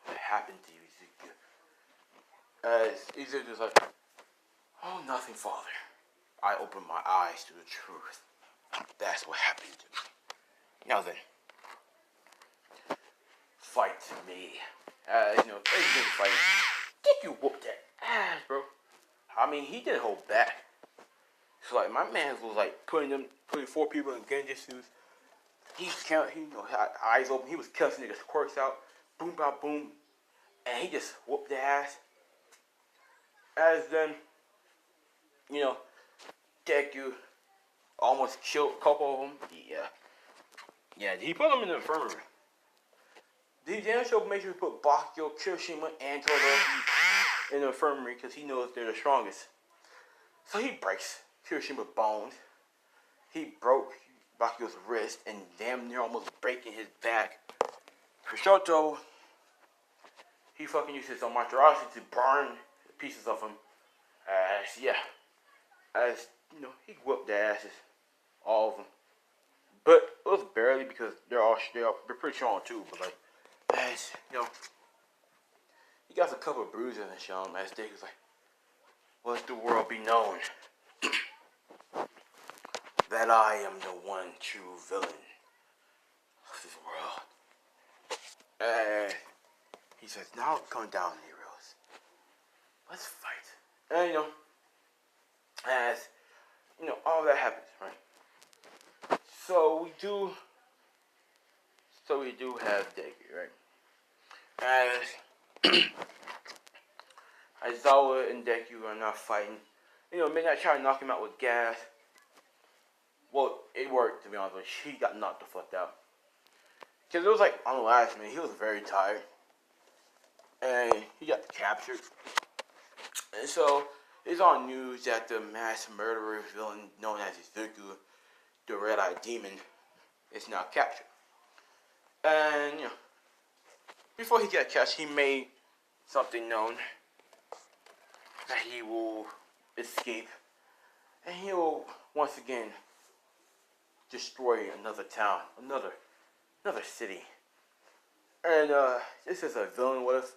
what happened to you, Izuku? As Izuku's like, oh, nothing, father. I opened my eyes to the truth. That's what happened to me. Now then, fight me. They didn't fight. Deku whooped that ass, bro. I mean, he didn't hold back. So like, my man was like putting 4 people in genjutsus. Had eyes open. He was cussing niggas' quirks out. Boom, bop, boom. And he just whooped their ass. As then, Deku almost killed a couple of them. Yeah, he put them in the infirmary. The damn show made sure to put Bakio, Kirishima, and Todoroki in the infirmary because he knows they're the strongest. So he breaks Kirishima's bones. He broke Bakio's wrist and damn near almost breaking his back. Kishoto, he fucking used his Amaterasu to burn pieces of him. He whooped their asses, all of them. But it was barely because they're pretty strong too. But like, he got a couple of bruises and shit on him. As Dick was like, let the world be known that I am the one true villain of this world. He says, now come down, heroes. Let's fight. And all that happens, right? So we do have Deku, right? As Aizawa and Deku are not fighting. Midnight tried to knock him out with gas. Well, it worked, to be honest with you. He got knocked the fuck out. Because it was like, on the last minute, he was very tired. And he got captured. And so, it's on news that the mass murderer villain known as Izuku, the red-eyed demon, is now captured. And, before he got captured, he made something known that he will escape. And he will, once again, destroy another town, another city. And this is a villain with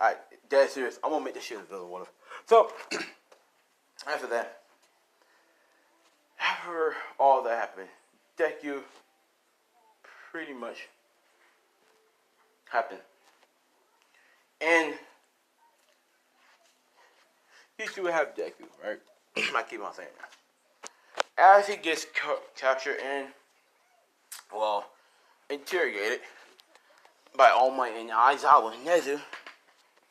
Alright, dead serious. I'm gonna make this shit a villain one of. So after that, after all that happened, Deku pretty much happened. And he do have Deku, right? I keep on saying that. As he gets captured and, well, interrogated by All Might and Aizawa Nezu,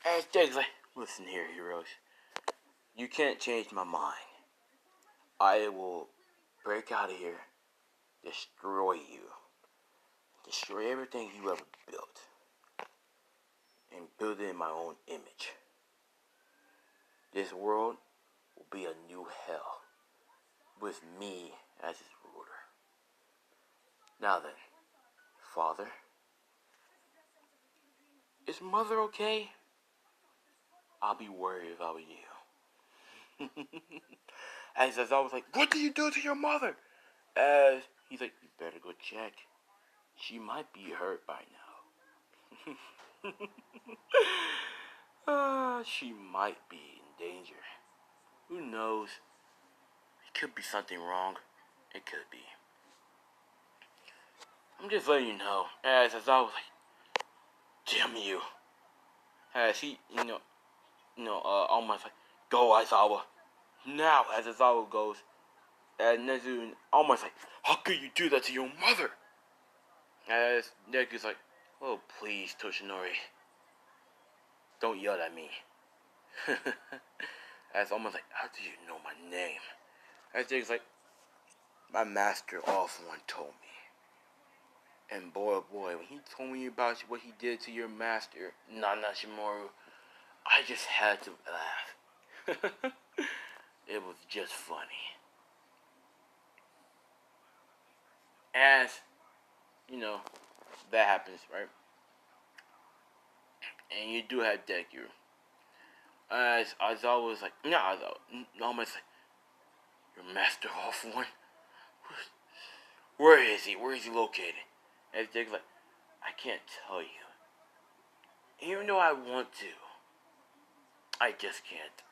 as Deku's like, listen here, heroes. You can't change my mind. I will break out of here, destroy you, destroy everything you ever built, and build it in my own image. This world will be a new hell, with me as its ruler. Now then, Father, is Mother okay? I'll be worried if I were you. As I was like, what did you do to your mother? As he's like, you better go check. She might be hurt by now. She might be in danger. Who knows? It could be something wrong. It could be. I'm just letting you know. As I was like, damn you. As he, almost like, go Aizawa. Now, as Aizawa goes, and Nezu almost like, how could you do that to your mother? As Deku's like, oh please, Toshinori, don't yell at me. As almost like, how do you know my name? As Deku's like, my master often told me. And boy, oh boy, when he told me about what he did to your master, Nana Shimoru, I just had to laugh. It was just funny. As, that happens, right? And you do have Deku. As Aizawa was like, no, Aizawa, almost like, your master off one? Where is he? Where is he located? And Deku's like, I can't tell you. Even though I want to, I just can't.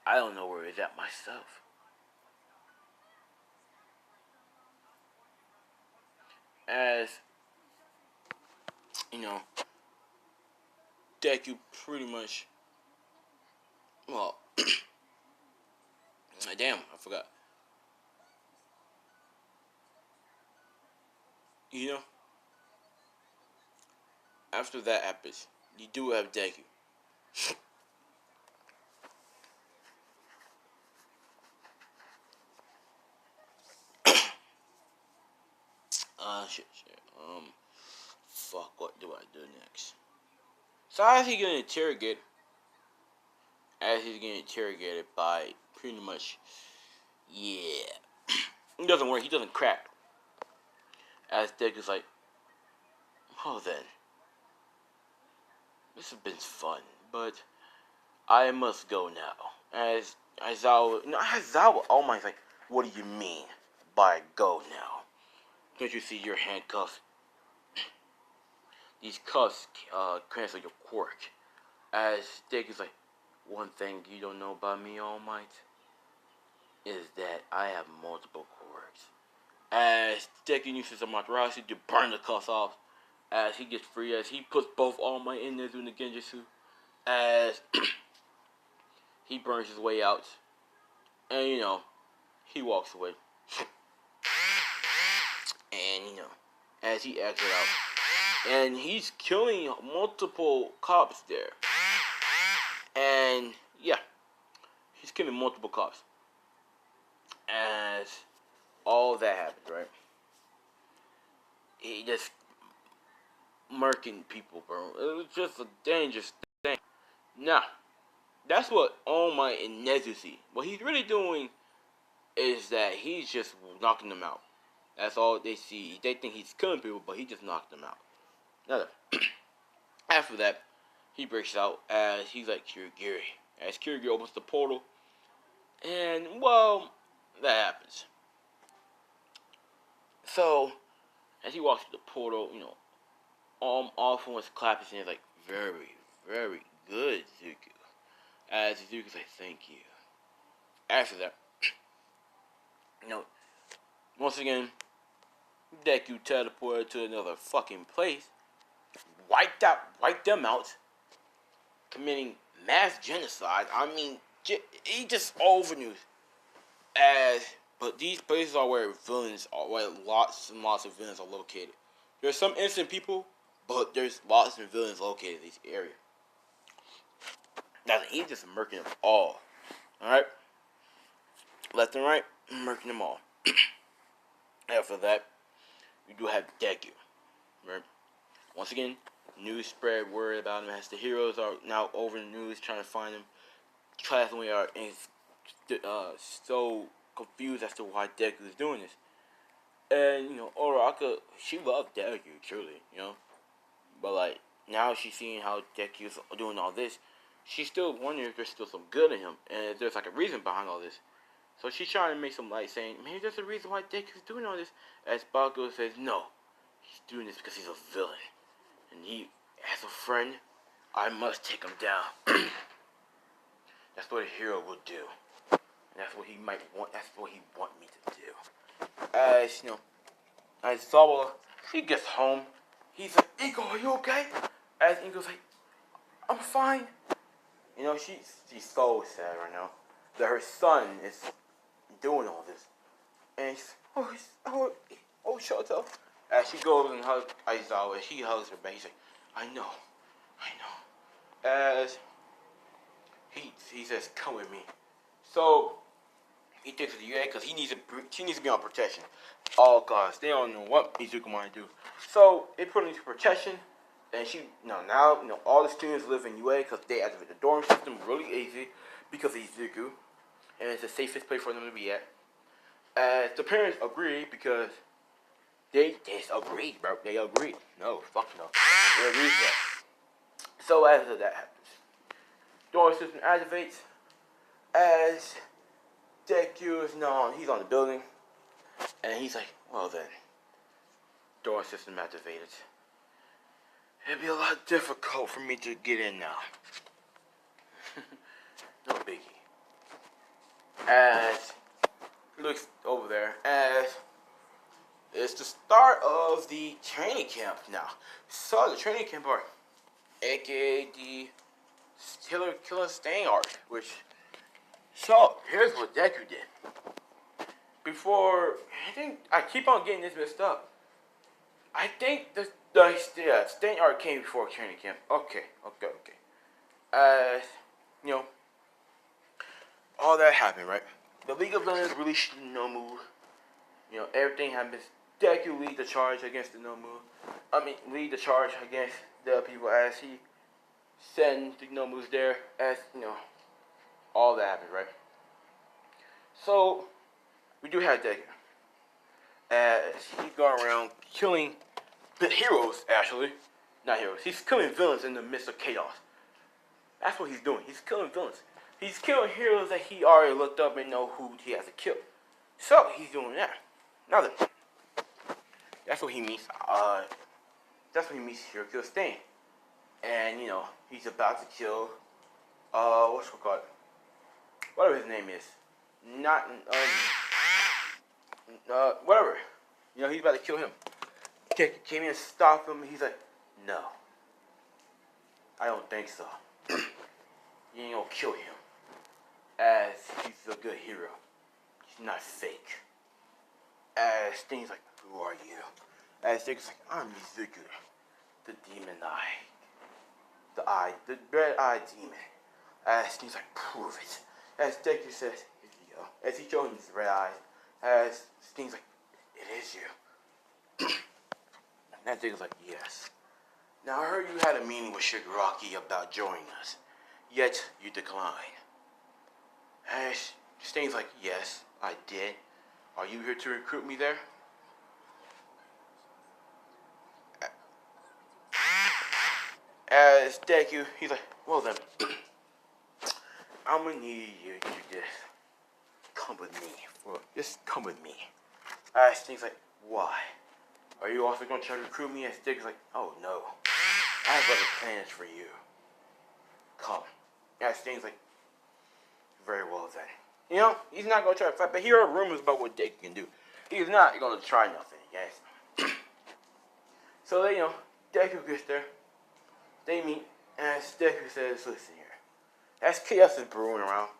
I don't know where he's at myself. As, Deku pretty much, well, damn, I forgot. After that happens, you do have Deku. Shit. Fuck, what do I do next? So as he's getting interrogated by pretty much, yeah. It doesn't work, he doesn't crack. As Deku's like, oh then. This has been fun, but I must go now. As Aizawa, oh my, like, what do you mean by go now? Don't you see your handcuffs? These cuffs cancel your quirk. As Deku's like, one thing you don't know about me, All Might, is that I have multiple quirks. As Deku uses Amaterasu to burn the cuffs off, as he gets free, as he puts both All Might in Nezu and Genjutsu, as he burns his way out, and he walks away. And as he exits out, and he's killing multiple cops there. And yeah, he's killing multiple cops. As all that happens, right? He just murking people, bro. It was just a dangerous thing. Now, that's what All Might and Nezu see. What he's really doing is that he's just knocking them out. That's all they see. They think he's killing people, but he just knocked them out. Now, after that, he breaks out as he's like Kirigiri. As Kirigiri opens the portal, and well, that happens. So, as he walks through the portal, all for one's clapping and like, very, very good, Zuko. As Zuko's like, thank you. After that, you know, once again, Deku teleported to another fucking place, wiped them out, committing mass genocide. I mean, he just overknew. But these places are where villains are, where lots and lots of villains are located. There's some innocent people, but there's lots of villains located in this area. Now he's just murking them all. Alright? Left and right, murking them all. After that, we do have Deku. Right? Once again, news spread word about him as the heroes are now over the news trying to find him. Classmates are so confused as to why Deku is doing this. And, you know, Uraraka, she loved Deku, truly, you know. But, like, now she's seeing how Deku's doing all this. She's still wondering if there's still some good in him. And if there's, like, a reason behind all this. So she's trying to make some light, saying, maybe there's a reason why Deku's doing all this. As Bakugo says, no. He's doing this because he's a villain. And he, as a friend, I must take him down. That's what a hero will do. And that's what he might want. That's what he want me to do. As, you know, as Zawa, he gets home. He's like, Inko, are you okay? As Inko's like, I'm fine. You know, she's so sad right now that her son is doing all this. And she's, Shoto. As she goes and hugs Aizawa, she hugs her back. He's like, I know. As he says, come with me. So he takes her to UA because she needs to be on protection. Oh gosh, they don't know what Izuku want to do. So they put her into protection, and now all the students live in UA because they activate the dorm system really easy because of Izuku, and it's the safest place for them to be at. As the parents agree because they just agreed, bro. They agreed. No, fuck no. They agreed to that. So after that happens, dorm system activates as Deku is known. He's on the building, and he's like, well then, door system activated. It'd be a lot difficult for me to get in now. No biggie. As he looks over there, as it's the start of the training camp now. So the training camp arc, aka the Killer Stain arc, which. So here's what Deku did. Before, I keep on getting this messed up. I think the Stain arc came before training camp. Okay. You know, all that happened, right? The League of Villains released Nomu. You know, everything happens. Deku lead the charge against the Nomu. Lead the charge against the people as he sends the Nomus there. As, you know, all that happened, right? So, we do have Deku. He's going around killing the heroes, actually. Not heroes. He's killing villains in the midst of chaos. That's what he's doing. He's killing villains. He's killing heroes that he already looked up and know who he has to kill. So, he's doing that. Now then, that's what he means. That's what he means here, kill Stain. And, you know, he's about to kill, what's it called? Whatever his name is. Whatever. You know, he's about to kill him. Came in and stopped him. He's like, no. I don't think so. You ain't gonna kill him. As he's a good hero. He's not fake. As Sting's like, who are you? As Sting's like, I'm Izuku. The demon eye. The red-eyed demon. As Sting's like, prove it. As Deku says, here you go. As he shows him his red eyes. As Sting's like, it is you. And Deku's like, yes. Now I heard you had a meeting with Shigaraki about joining us. Yet you declined. As Sting's like, yes, I did. Are you here to recruit me there? As Deku, he's like, well then, I'm gonna need you to do this. Come with me. Just come with me. Sting's like, why? Are you also gonna try to recruit me? And Sting's like, oh no. I have other plans for you. come. And Sting's like, very well then. You know, he's not gonna try to fight, but here are rumors about what Deku can do. He's not gonna try nothing, guys. So they, Deku gets there. They meet, and Deku says, "Listen here, that's chaos is brewing around.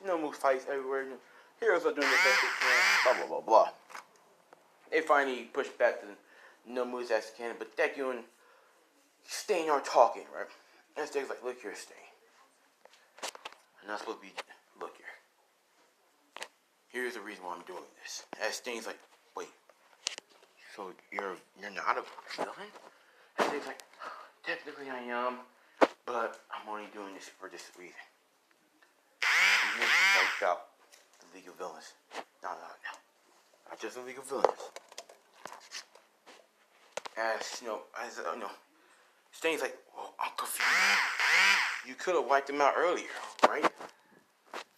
No more fights everywhere. Heroes are doing the best they can. Blah blah blah blah." They finally push back to no moves as they can, but Deku and Stain are talking, right? And Stain's like, "Look here, Stain. I'm not supposed to be. Look here. Here's the reason why I'm doing this." And Stain's like, "Wait, so you're not a villain?" And Stain's like, "Technically I am, but I'm only doing this for this reason. I'm here to wipe out the League of Villains. No. Not just the League of Villains." As Stain's like, "Well, I'm confused. You could have wiped them out earlier, right?"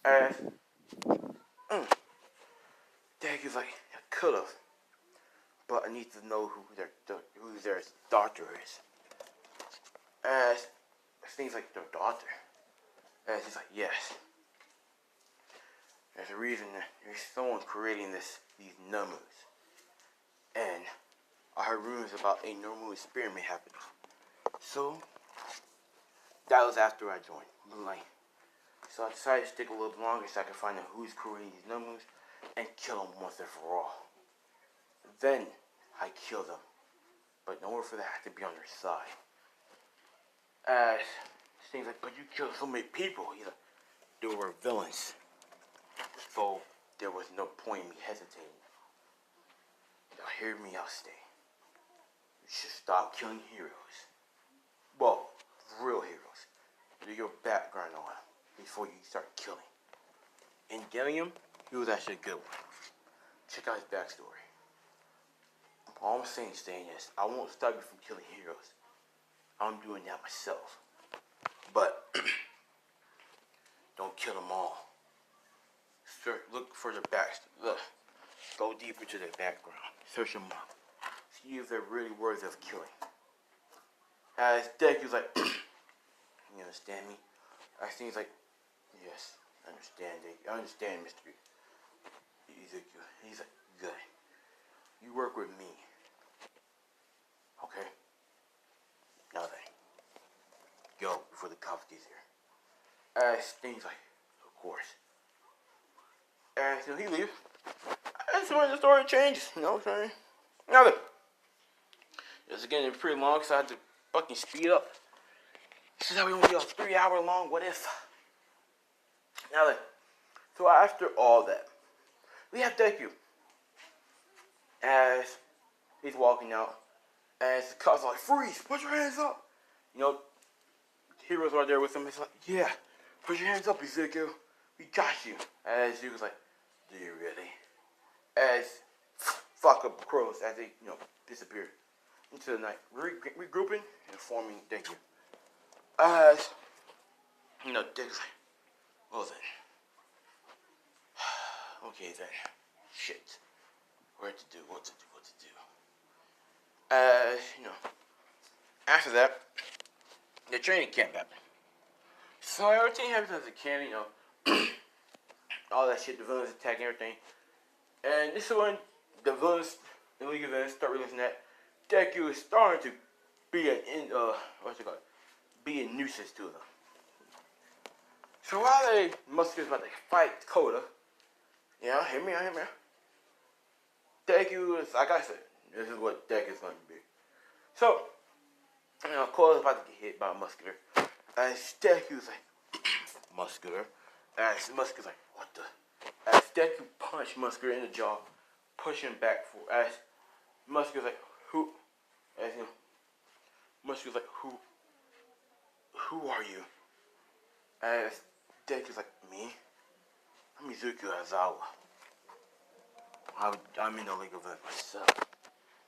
As Deku's like, "I could have, but I need to know who their daughter is." As Stain's like, "Their daughter?" As he's like, "Yes. There's a reason that there's someone creating these numbers. And I heard rumors about a normal experiment happening. So that was after I joined. So I decided to stick a little bit longer so I could find out who's creating these numbers and kill them once and for all. Then I kill them. But in order for that, I have to be on their side." As Sting's like, "But you killed so many people." He's like, "They were villains. So there was no point in me hesitating. Now hear me out, Sting. You should stop killing heroes. Well, real heroes. Do your background on him before you start killing." In Gilliam, he was actually a good one. Check out his backstory. All I'm saying, Sting, is I won't stop you from killing heroes. I'm doing that myself. But don't kill them all. Look for their backstory. Go deeper to their background. Search them up. See if they're really worthy of killing." As Deku's like, "You understand me?" As Sting's like, "Yes, I understand. I understand, Mr. Ezekiel." He's like, "Good. You work with me. Okay? Now then, go before the cops get here." As Sting's like, "Of course." And so he leaves. That's when the story changes. You know what I'm saying? Now then, this is getting pretty long, so I had to fucking speed up. This is how we only do a 3-hour long what if. Now then, so after all that, we have Deku. As he's walking out, as the cops are like, "Freeze! Put your hands up!" Heroes are there with him. He's like, "Yeah, put your hands up, Ezekiel. We got you." As he was like, "Do you really?" As fuck up crows as they, disappeared into the night, regrouping and forming Deku. As, Deku's like, "Well then. Okay then. Shit. What to do. As, after that, the training camp happened. So everything happens as it can, all that shit, the villains attacking everything. And this is when the villains, the League of Villains, start realizing that Deku is starting to be be a nuisance to them. So while they Muscular's about to fight Coda, hear me out. Deku is, like I said, this is what Deku is going to be. So, Coda's about to get hit by Muscular. As Deku's like, Muscular. As Muscular's like, what the? As Deku punched Muscular in the jaw, pushing him back for, as Muscular's like, who? As Muscular's like, who are you? As Deku's like, me? I'm Izuku Azawa. I'm in the League of Villains myself.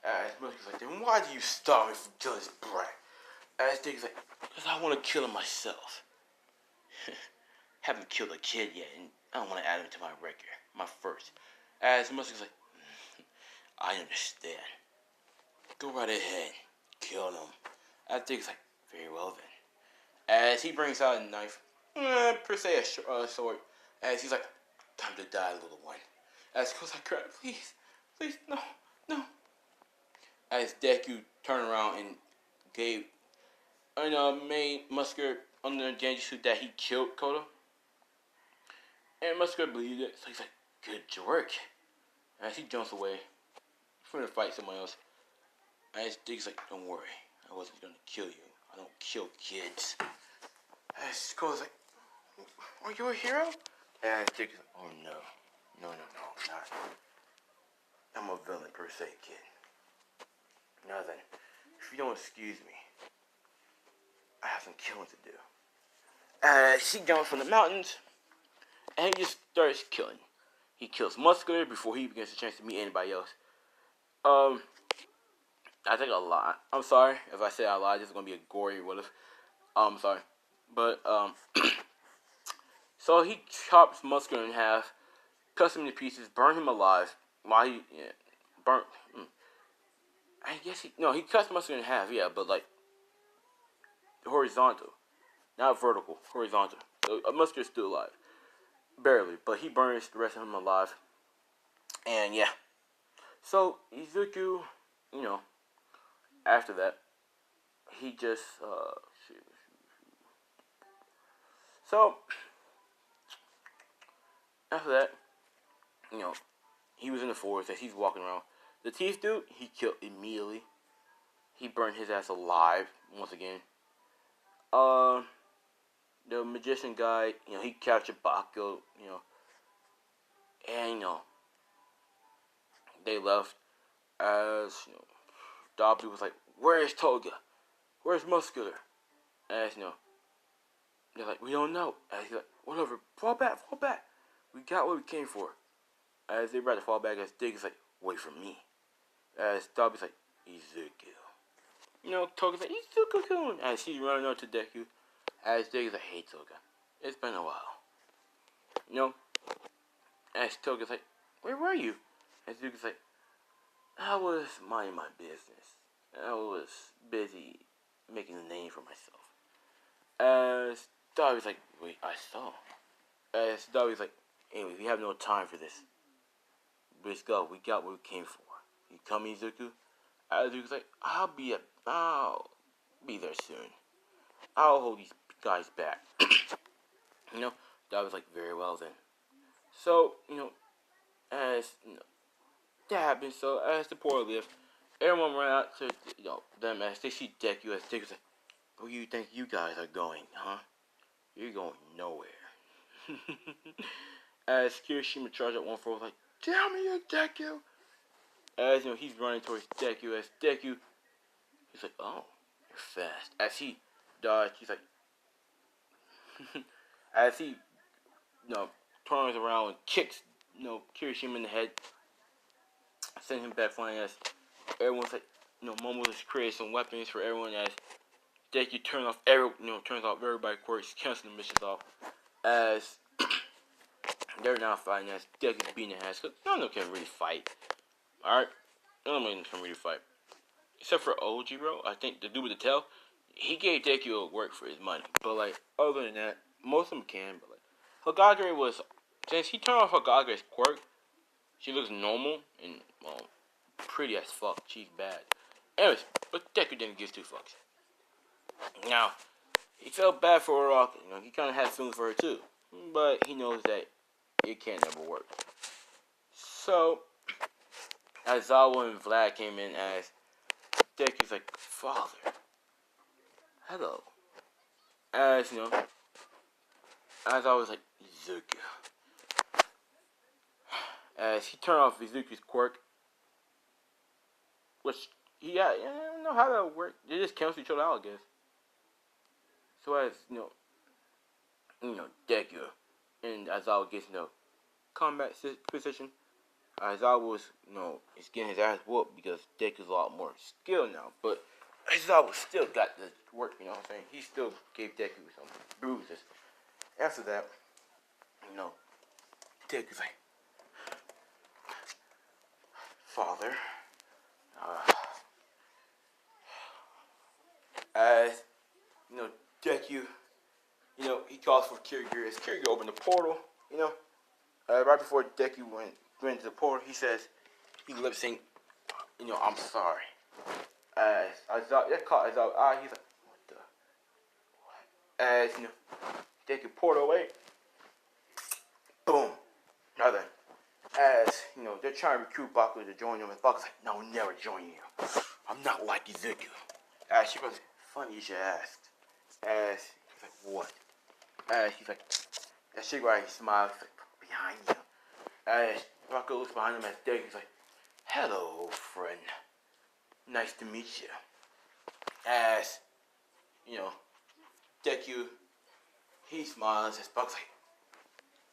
As Muscular's like, then why do you stop me from killing this brat? As Deku's like, because I want to kill him myself. Haven't killed a kid yet, and I don't want to add him to my record. My first. As Muscular's like, I understand. Go right ahead. Kill him. As Deku's like, very well then. as he brings out a knife, per se a sword, as he's like, time to die, little one. As Goku's like, please, please, no, no. As Deku turned around and gave, made Muscular under the Genjutsu that he killed Koda. And Muscular believed it, so he's like, good work. As he jumps away, he's going to fight someone else. As Dig's like, don't worry, I wasn't going to kill you. I don't kill kids. As Koda's like, are you a hero? And Dig's like, oh no, not. I'm a villain per se, kid. Now then, if you don't excuse me, I have some killing to do. He jumps from the mountains, and he just starts killing. He kills Muscular before he begins a chance to meet anybody else. I think a lot. I'm sorry if I say a lot. This is gonna be a gory what if. I'm sorry, but so he chops Muscular in half, cuts him to pieces, burn him alive. While he burnt. I guess he cuts Muscular in half. Yeah, but like horizontal, not vertical. Horizontal. So Muscular's still alive, barely, but he burns the rest of him alive. And yeah, so Izuku, after that, he just So after that, he was in the forest as he's walking around. The teeth dude, he killed immediately. He burned his ass alive once again. The magician guy, he captured Bakugo, and they left as Dobby was like, "Where's Toga? Where's Muscular?" As they're like, "We don't know." As he's like, "Whatever, fall back. We got what we came for." As they about to fall back, as Dig's like, "Wait for me." As Dobby's like, "Izuku." Toga's like, "Izuku-kun." As he's running up to Deku. As Dig's like, "Hey Toga, it's been a while." As Toga's like, "Where were you?" As Diku's like, "I was minding my business. I was busy making a name for myself." As Dobby's like, "Wait, I saw." As Dobby's like, "Anyway, we have no time for this. Let's go. We got what we came for. You coming, Izuku?" As Diku's like, I'll be there soon. I'll hold these guys back." Dobby's like, "Very well then." So, as that happened, so as the poor lived, everyone ran out to them as they see Deku. As Deku's like, "Where do you think you guys are going, huh? You're going nowhere." As Kirishima charged up one for like, "Tell me you're Deku." As he's running towards Deku. As Deku, he's like, "Oh, you're fast." As he dodged, he's like, as he turns around and kicks Kirishima in the head, send him back flying. As everyone's like, Momo has created some weapons for everyone. As Deku turns off everybody quirks, canceling the missions off. As they're now fighting, as Deku's beating their ass, cause none of them can really fight. Alright? None of them can really fight. Except for Ojiro, I think the dude with the tail, he gave Deku a work for his money. But like, other than that, most of them can. But like, Hokage was, since he turned off Hokage's quirk, she looks normal and pretty as fuck. She's bad. Anyways, but Deku didn't give two fucks. Now, he felt bad for her. He kind of had feelings for her too, but he knows that it can't never work. So, as Zawa and Vlad came in, as Deku's like, "Father, hello." As as I was like, "Izuku." As he turned off Izuku's quirk, which I don't know how that would work. They just cancel each other out, I guess. So as Deku and Aizawa gets combat position, Aizawa was is getting his ass whooped because Deku's a lot more skilled now. But Aizawa still got the work. You know what I'm saying? He still gave Deku some bruises. After that, Deku's like, "Father, as Deku you know, he calls for Kiryu. As Kiryu opened the portal, you know, right before Deku went into the portal, he says, he lip synced, you know, I'm sorry. As Aizawa, that caught Aizawa's eye, he's like, what the? What? As, you know, Deku portal away, boom, nothing. As, you know, they're trying to recruit Baku to join them, and Baku's like, no, I'll never join you. I'm not like Izuku. As she goes, funny you should ask. As he's like, what? As he's like, that shit right, he smiles, he's like, behind you. As Baku looks behind him as Deku's like, hello, friend. Nice to meet you. As, you know, Deku, he smiles as Baku's like,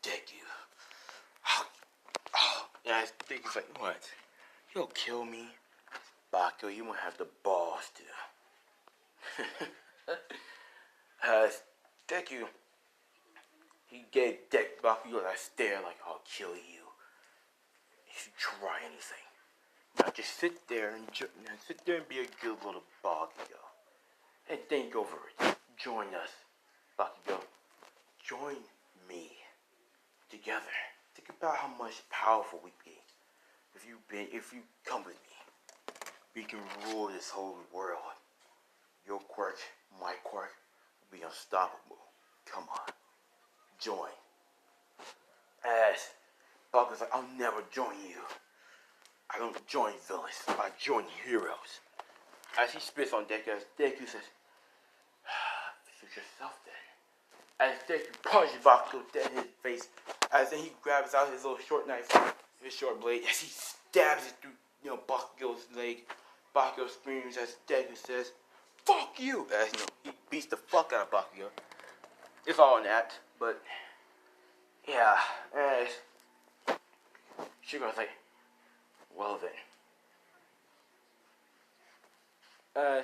Deku. Yeah, I think he's like, what? You'll kill me? Baku, you won't have the balls to. Deku, he gave Baku a stare like, I'll kill you if you try anything. Now just sit there and be a good little Bakugo. And think over it. Join us, Bakugo. Join me. Together. Think about how much powerful we'd be if you come with me. We can rule this whole world. Your quirk, my quirk, will be unstoppable. Come on. Join. As Bakugo's like, I'll never join you. I don't join villains. I join heroes. As he spits on Deku, Deku says, suit yourself then. As Deku punches Bakugo dead in his face, as then he grabs out his little short knife, his short blade, as he stabs it through, you know, Bakugo's leg. Bakugo screams as Deku says, fuck you! As, you know, he beats the fuck out of Bakugo. It's all in that, but, yeah, as Shigeru's like, well then.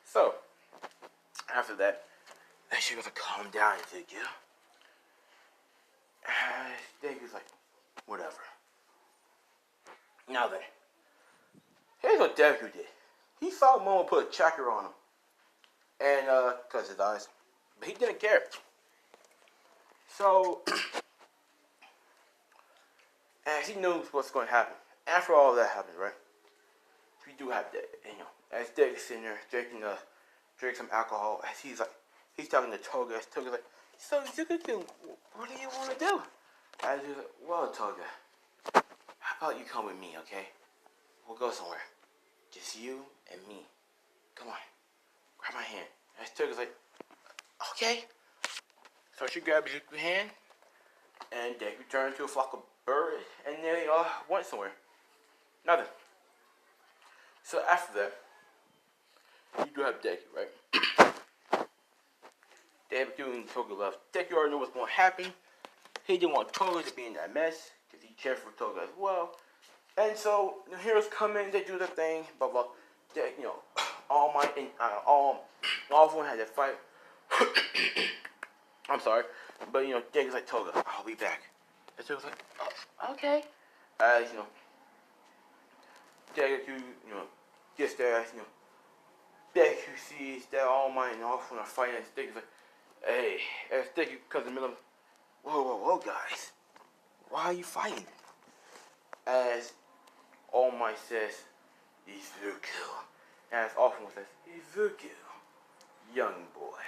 So, after that, Shigeru's like, calm down, Deku. Deku's like, whatever. Now then, here's what Deku did. He saw Momo put a tracker on him. And, cause his eyes. But he didn't care. So, as he knew what's going to happen. After all that happens, right? We do have that, you know, as Deku's sitting there drinking some alcohol, as he's talking to Toga, as Toga's like, so Zuko, what do you want to do? As he's like, well, Toga, how about you come with me, okay? We'll go somewhere. Just you and me. Come on. Grab my hand. As Toga's like, okay. So she grabs Zuko's hand, and Deku turned into a flock of birds, and they all went somewhere. Nothing. So after that, you do have Deku, right? Deku and Toga left. Deku already knew what's going to happen. He didn't want Toga to be in that mess, because he cared for Toga as well. And so, the heroes come in, they do their thing, blah, blah. You know, All Might and all of them had to fight. I'm sorry. But, you know, Deku's like, Toga, I'll be back. And Toga's like, oh, okay. As, you know, Deku, you know, gets there, as, you know, Deku sees that All Might and all of them are fighting, and Deku's like, hey, as Deku comes in the middle of, whoa, guys. Why are you fighting? As All Might says, Izuku. As All-One says, Izuku, young boy.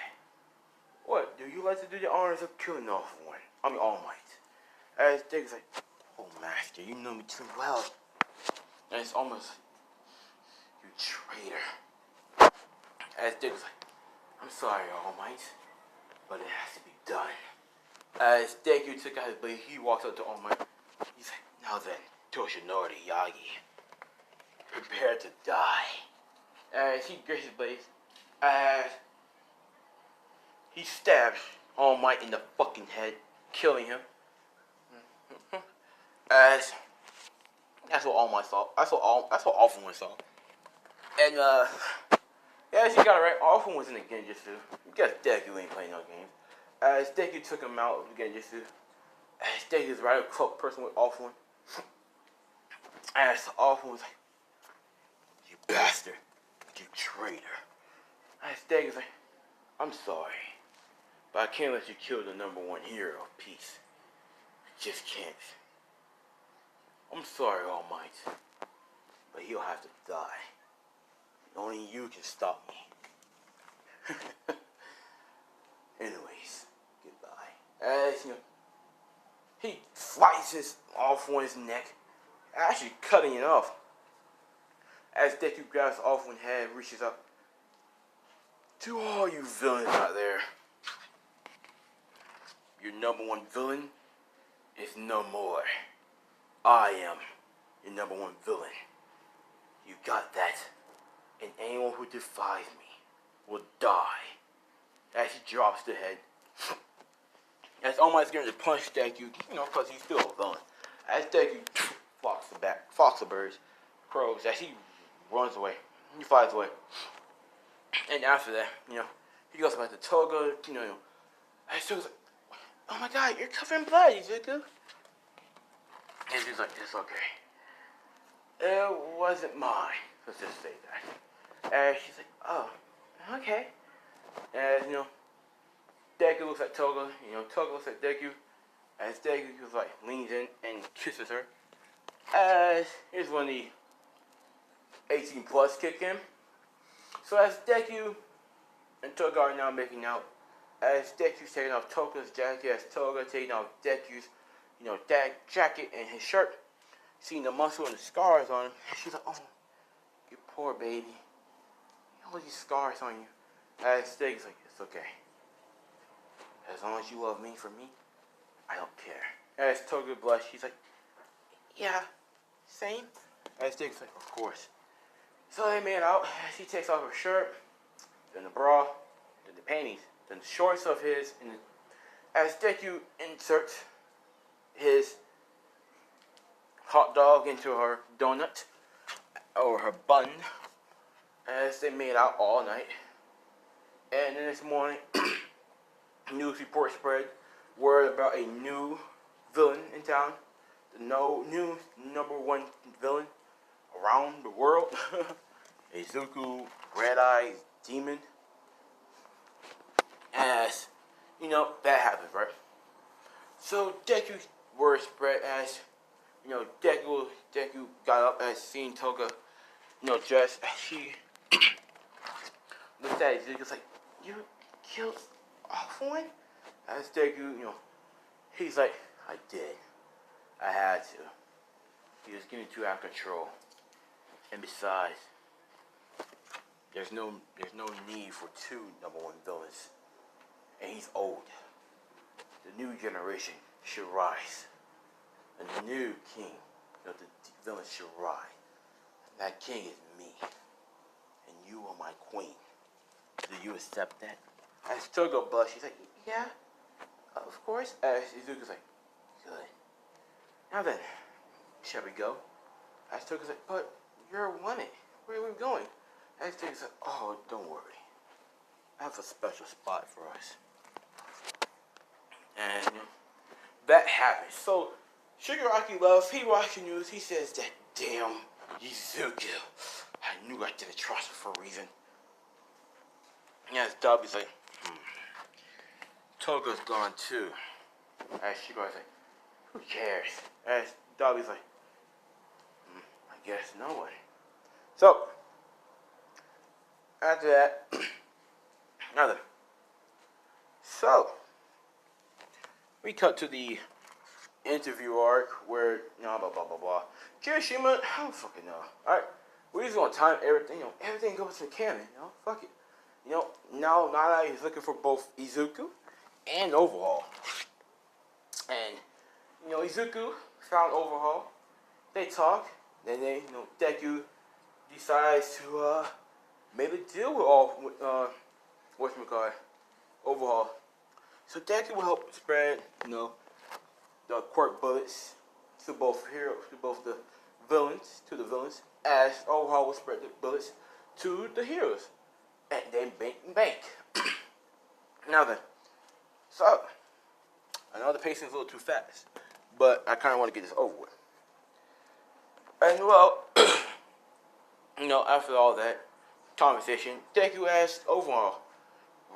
What, do you like to do the honors of killing All-One? I mean, All Might. As Deku's like, oh, master, you know me too well. And it's almost, you traitor. As Deku's like, I'm sorry, All Might, but it has to be done. As Deku took out his blade, he walks up to All Might. He's like, now then, Toshinori Yagi, prepare to die. As he grabs his blade, as he stabs All Might in the fucking head, killing him. As that's what All Might saw. That's what All-One saw. And yeah, as you got it right, All-One was in the Genjutsu. You guess Deku ain't playing no games. As Deku took him out of the Genjutsu, as Deku's right a cloak person with All-One. As All-One was like, you bastard, you traitor. As Deku's like, I'm sorry. But I can't let you kill the #1 hero of peace. I just can't. I'm sorry, All Might, but he'll have to die. Only you can stop me. Anyways, goodbye. As you know, he slices off one's neck, actually cutting it off. As Deku grabs off one's head, reaches up. To all you villains out there, your #1 villain is no more. I am your #1 villain. You got that? And anyone who defies me will die. As he drops the head. As All Might's going to punch Deku, because he's still a villain. As Deku flocks the birds, crows, as he runs away. He flies away. And after that, he goes back to Toga, and Toga's like, oh my god, you're covered in blood, Izuku. And he's like, it's okay. It wasn't mine. Let's just say that. And she's like, oh, okay. And, Deku looks at Toga, Toga looks at Deku, as Deku leans in and kisses her. As here's when the 18 plus kick in. So as Deku and Toga are now making out, as Deku's taking off Toga's jacket, as Toga taking off Deku's, jacket and his shirt, seeing the muscle and the scars on him, she's like, oh, you poor baby. All these scars on you. As Deku's like, it's okay. As long as you love me for me, I don't care. As Toga blushes, she's like, yeah, same. As Deku's like, of course. So they made out. She takes off her shirt, then the bra, then the panties, then the shorts of his. And as Deku inserts his hot dog into her donut, or her bun, as they made out all night. And then this morning, news report spread word about a new villain in town. The new #1 villain around the world. Izuku, Red-Eye Demon. As, that happens, right? So Deku's word spread as, Deku got up as seeing Toga, dressed as she looked at Izuku's like, you killed off one? As Deku, he's like, I did. I had to. He was getting too out of control. And besides, there's no need for two #1 villains. And he's old. The new generation should rise. And the new king, the villain should rise. And that king is me. And you are my queen. Do you accept that? As Toga blushes, she's like, yeah, of course. As Izuku's like, good. Now then, shall we go? As Toga's like, but you're wanted. Where are we going? As Toga's like, oh, don't worry. I have a special spot for us. And that happens. So Shigaraki loves, he watches the news, he says that damn Izuku. I knew I didn't trust her for a reason. And as Dobby's like, Toga's gone too. As Shigaraki's like, who cares? As Dobby's like, I guess no one. So, after that, nothing. So, we cut to the interview arc where, blah, blah, blah, blah. Kirishima, I don't fucking know. Alright, we're just gonna time everything, everything goes to canon, fuck it. Now Nana is looking for both Izuku and Overhaul. And, Izuku found Overhaul. They talk. Then they, Deku decides to make a deal with Overhaul. So Deku will help spread, the quirk bullets to both the villains, as Overhaul will spread the bullets to the heroes. And then bank. Now then, so, I know the pacing's a little too fast, but I kind of want to get this over with. And well, after all that conversation, Deku asked Overhaul,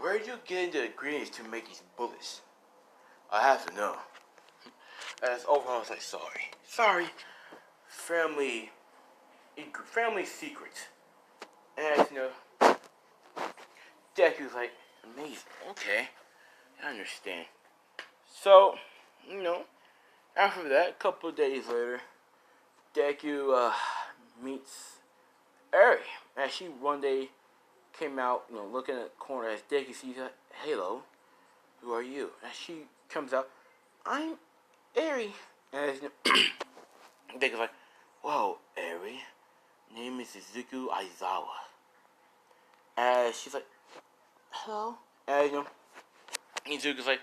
where did you get the ingredients to make these bullets? I have to know. As overall, I was like, sorry, family secrets. And as you know, Deku was like, amazing. Okay, I understand. So, after that, a couple of days later, Deku meets Eri. And she one day came out, looking at the corner as Deku sees her. Hello, who are you? And she comes out, I'm Eri. And as Deku's like, whoa, Eri, name is Izuku Aizawa. And she's like, hello. And Izuku's like,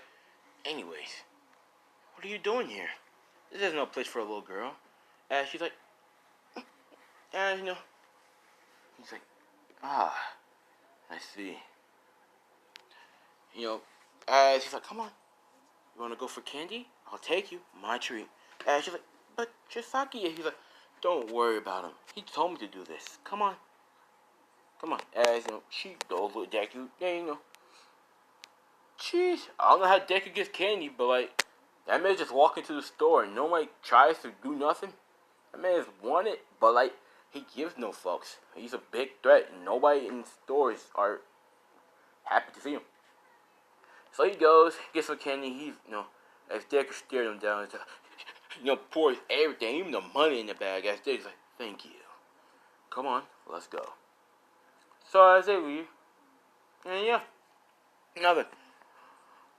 anyways, what are you doing here? This is no place for a little girl. And she's like, and he's like, ah, I see. She's like, come on, you wanna go for candy? I'll take you, my treat. And she's like, but Chisaki, he's like, don't worry about him. He told me to do this. Come on. As she goes with Deku. Then jeez, I don't know how Deku gets candy, but like, that man just walk into the store and nobody tries to do nothing. That man is wanted, but like, he gives no fucks. He's a big threat, and nobody in stores are happy to see him. So he goes, gets some candy. He's, as Deku stared him down, pours everything, even the money in the bag. As Deku's like, thank you. Come on, let's go. So as they leave, and yeah, nothing.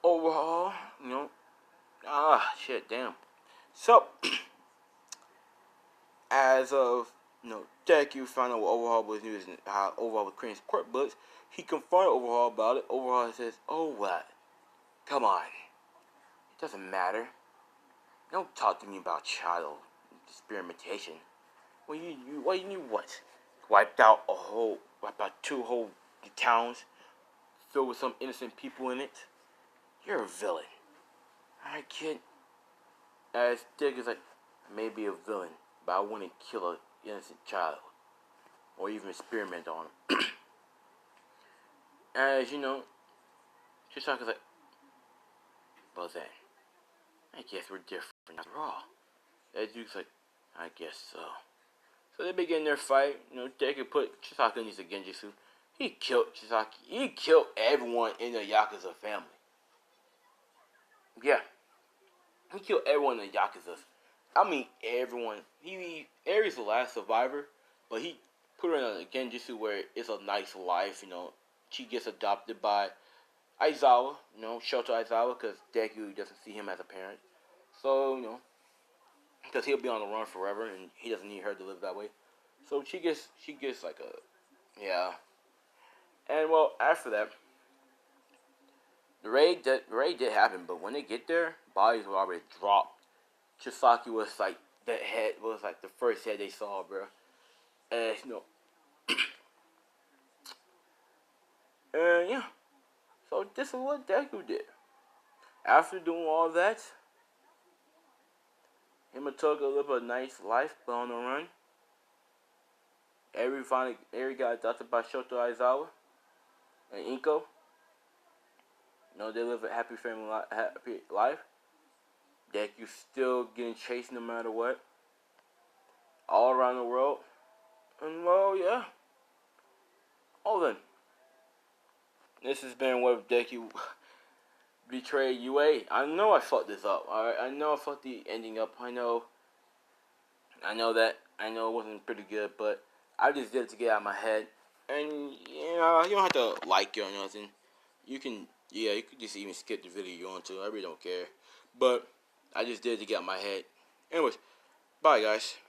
Overall, shit, damn. So, as of, Deku found out what Overhaul was using, how Overhaul was creating quirk bullets, he confronted Overhaul about it. Overhaul says, oh, what? Come on. It doesn't matter. Don't talk to me about child experimentation. What you what? Wiped out two whole towns filled with some innocent people in it? You're a villain. Alright, kid. As Dick is like, I may be a villain, but I wouldn't kill an innocent child. Or even experiment on him. As Chisaka's like, well then, I guess we're different after all. As Duke's like, I guess so. So they begin their fight. Deku put Chisaka in his genjutsu. He killed Chisaki. He killed everyone in the Yakuza family. Yeah. He killed everyone in the Yakuza. I mean, everyone. Eri's the last survivor, but he put her in a genjutsu where it's a nice life, She gets adopted by Aizawa, Shoto Aizawa, because Deku doesn't see him as a parent. So, because he'll be on the run forever, and he doesn't need her to live that way. So she gets like a, yeah. And well, after that, the raid did happen, but when they get there, bodies were already dropped. Chisaki was like the first head they saw, bro. And and yeah. So this is what Deku did. After doing all that, Himatoga lived a nice life, but on the run. Eri got adopted by Shoto Aizawa and Inko. They live a happy life. Deku still getting chased no matter what. All around the world. And well, yeah. Oh then. This has been what Deku betrayed UA. I know I fucked this up. Alright, I know I fucked the ending up. I know it wasn't pretty good, but I just did it to get out of my head. And you don't have to like it or nothing. You could just even skip the video you want to. I really don't care. But I just did it to get out of my head. Anyways, bye guys.